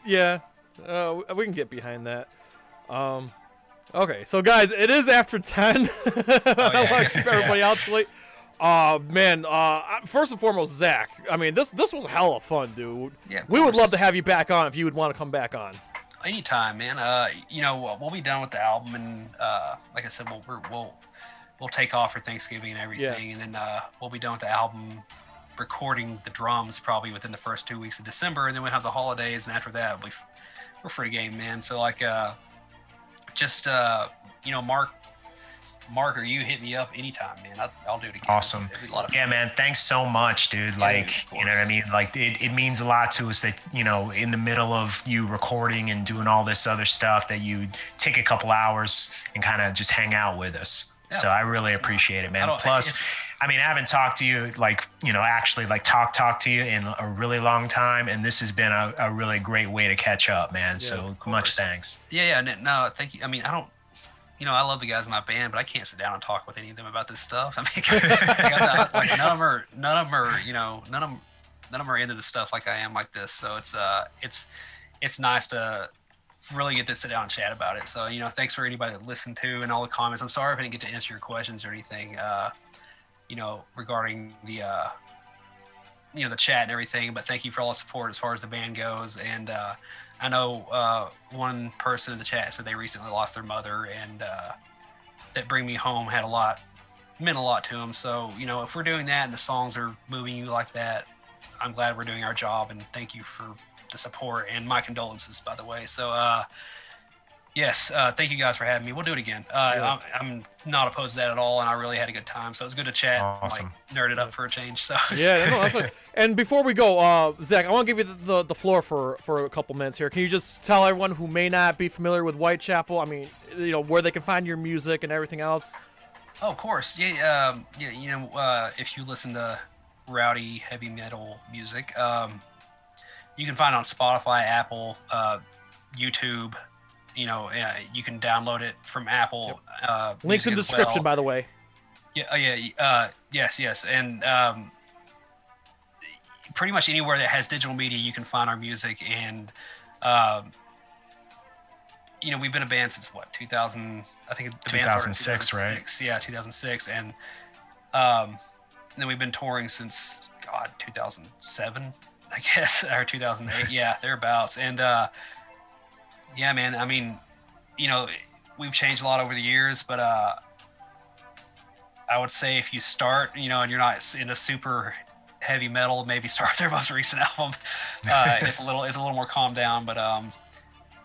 Yeah, we can get behind that. Okay, so guys, it is after 10. I don't want to keep everybody out too late. Man, first and foremost, Zach. I mean, this was hella fun, dude. Yeah, we would love to have you back on if you would want to come back on. Anytime, man. You know, we'll be done with the album, and like I said, we'll take off for Thanksgiving and everything, and then we'll be done with the album, recording the drums probably within the first 2 weeks of December, and then we'll have the holidays, and after that, we're free game, man. So like, just you know, Mark, or you hit me up anytime, man. I'll do it again. Awesome. It'd be a lot of fun. Yeah, man. Thanks so much, dude. Like, you know what I mean? Like, it means a lot to us that, you know, in the middle of you recording and doing all this other stuff, that you take a couple hours and kind of just hang out with us. Yeah. So I really appreciate it, man. Plus, I mean, I haven't talked to you, like, you know, actually like talk to you in a really long time. And this has been a really great way to catch up, man. Yeah, so much thanks. Yeah. No, thank you. I mean, you know, I love the guys in my band, but I can't sit down and talk with any of them about this stuff. I mean, like none of them are, you know, none of them are into the stuff like I am like this. So it's nice to really get to sit down and chat about it. So, you know, thanks for anybody that listened to and all the comments. I'm sorry if I didn't get to answer your questions or anything, you know, regarding the, you know, the chat and everything, but thank you for all the support as far as the band goes. And, I know one person in the chat said they recently lost their mother, and that Bring Me Home meant a lot to them. So, you know, if we're doing that and the songs are moving you like that, I'm glad we're doing our job, and thank you for the support and my condolences, by the way. So, yes, thank you guys for having me. We'll do it again. I'm not opposed to that at all, and I really had a good time. So it was good to chat, awesome. Like, nerd it up for a change. So yeah, no, that's nice. And before we go, Zach, I want to give you the floor for a couple minutes here. Can you just tell everyone who may not be familiar with Whitechapel, I mean, you know, where they can find your music and everything else? Oh, of course. Yeah, you know, if you listen to rowdy heavy metal music, you can find it on Spotify, Apple, YouTube. You know, you can download it from Apple. Yep. Links in the description, by the way. Yeah, yes, and pretty much anywhere that has digital media, you can find our music. And you know, we've been a band since what, 2000? I think the band started in 2006, right? Yeah, 2006, and then we've been touring since 2007, I guess, or 2008. Yeah, thereabouts, and. Yeah, man. I mean, you know, we've changed a lot over the years, but I would say if you start, you know, and you're not into super heavy metal, maybe start their most recent album. It's a little more calmed down, but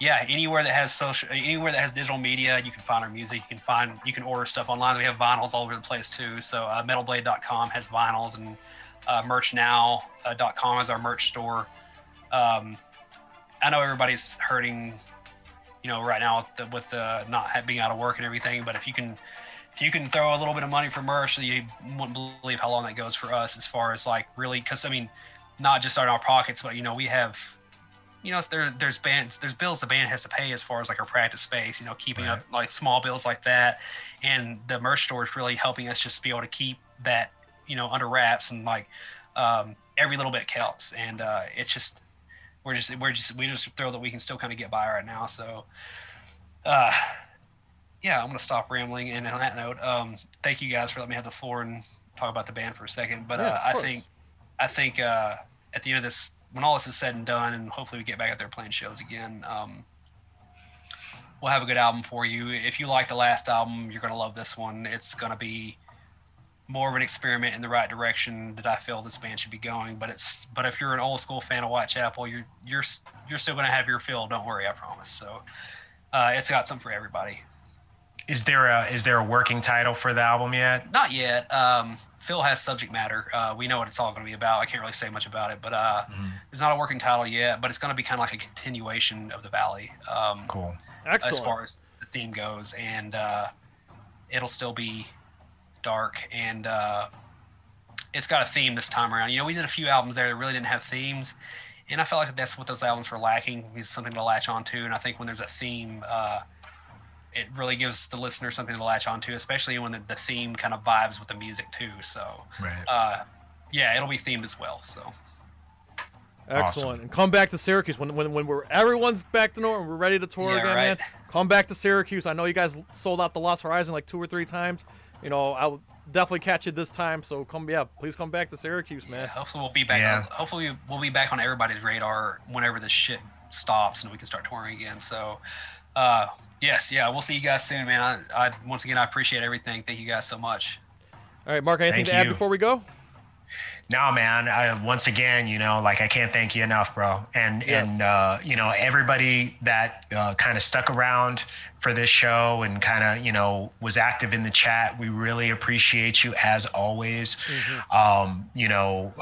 yeah, anywhere that has digital media, you can find our music. You can order stuff online. We have vinyls all over the place too. So metalblade.com has vinyls, and merchnow.com is our merch store. I know everybody's hurting, you know, right now with the not being out of work and everything. But if you can throw a little bit of money for merch, you wouldn't believe how long that goes for us, as far as like really, because I mean, not just out of our pockets, but you know, we have, you know, there's bills the band has to pay as far as like our practice space, you know, keeping up like small bills like that, and the merch store is really helping us just be able to keep that, you know, under wraps, and like every little bit counts, and it's just. We just thrilled that we can still kind of get by right now. So, yeah, I'm gonna stop rambling. And on that note, thank you guys for letting me have the floor and talk about the band for a second. But I think at the end of this, when all this is said and done, and hopefully we get back out there playing shows again, we'll have a good album for you. If you like the last album, you're gonna love this one. It's gonna be more of an experiment in the right direction that I feel this band should be going. But if you're an old school fan of Whitechapel, you're still going to have your fill. Don't worry, I promise. So it's got something for everybody. Is there a working title for the album yet? Not yet. Phil has subject matter. We know what it's all going to be about. I can't really say much about it, but there's not a working title yet. But it's going to be kind of like a continuation of the Valley. Cool. Excellent. As far as the theme goes, and it'll still be dark, and it's got a theme this time around. You know, we did a few albums there that really didn't have themes, and I felt like that's what those albums were lacking, is something to latch onto. And I think when there's a theme, it really gives the listener something to latch onto, especially when the theme kind of vibes with the music too. So yeah, it'll be themed as well. So Excellent. Awesome. And come back to Syracuse when everyone's back to normal and we're ready to tour again, man. Come back to Syracuse. I know you guys sold out the Lost Horizon like 2 or 3 times. You know, I will definitely catch you this time. So please come back to Syracuse, man. Yeah, hopefully we'll be back. Yeah. Hopefully we'll be back on everybody's radar whenever this shit stops and we can start touring again. So, yes, yeah, we'll see you guys soon, man. I once again I appreciate everything. Thank you guys so much. All right, Mark, anything to add before we go? No, man. Once again, you know, like I can't thank you enough, bro. And you know, everybody that kind of stuck around for this show and kind of, you know, was active in the chat. We really appreciate you as always. You know,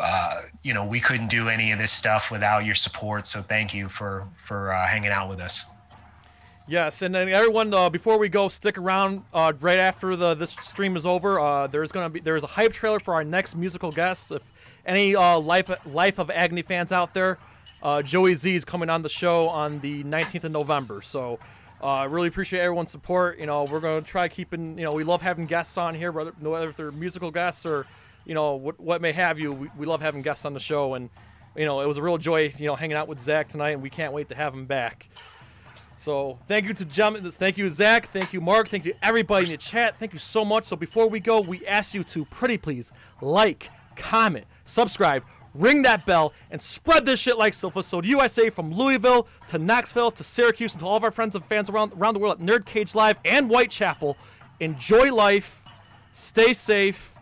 we couldn't do any of this stuff without your support. So thank you for hanging out with us. Yes, and then everyone, before we go, stick around. Right after this stream is over, there's a hype trailer for our next musical guest. If any Life of Agony fans out there, Joey Z is coming on the show on the 19th of November. So, really appreciate everyone's support. You know, we're gonna try keeping. You know, we love having guests on here, whether if they're musical guests or, you know, what may have you. We love having guests on the show, and you know, it was a real joy, you know, hanging out with Zach tonight, and we can't wait to have him back. So thank you to gentlemen, thank you Zach, thank you Mark, thank you everybody in the chat, thank you so much. So before we go, we ask you to pretty please like, comment, subscribe, ring that bell, and spread this shit like Silva. USA from Louisville to Knoxville to Syracuse and to all of our friends and fans around the world at NerdCage Live and Whitechapel. Enjoy life, stay safe,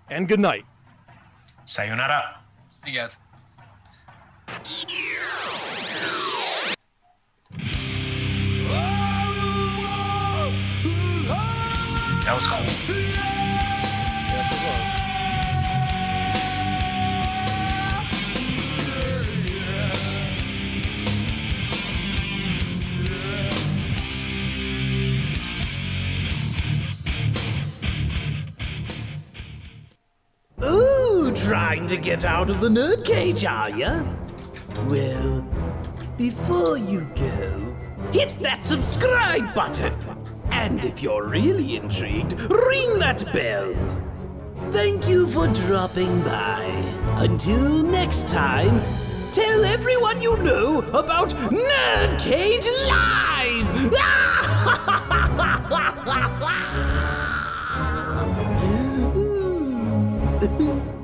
and good night. Sayonara. See you guys. That was cool. Ooh, trying to get out of the nerd cage, are ya? Well, before you go, hit that subscribe button. And if you're really intrigued, ring that bell. Thank you for dropping by. Until next time, tell everyone you know about NerdCage Live!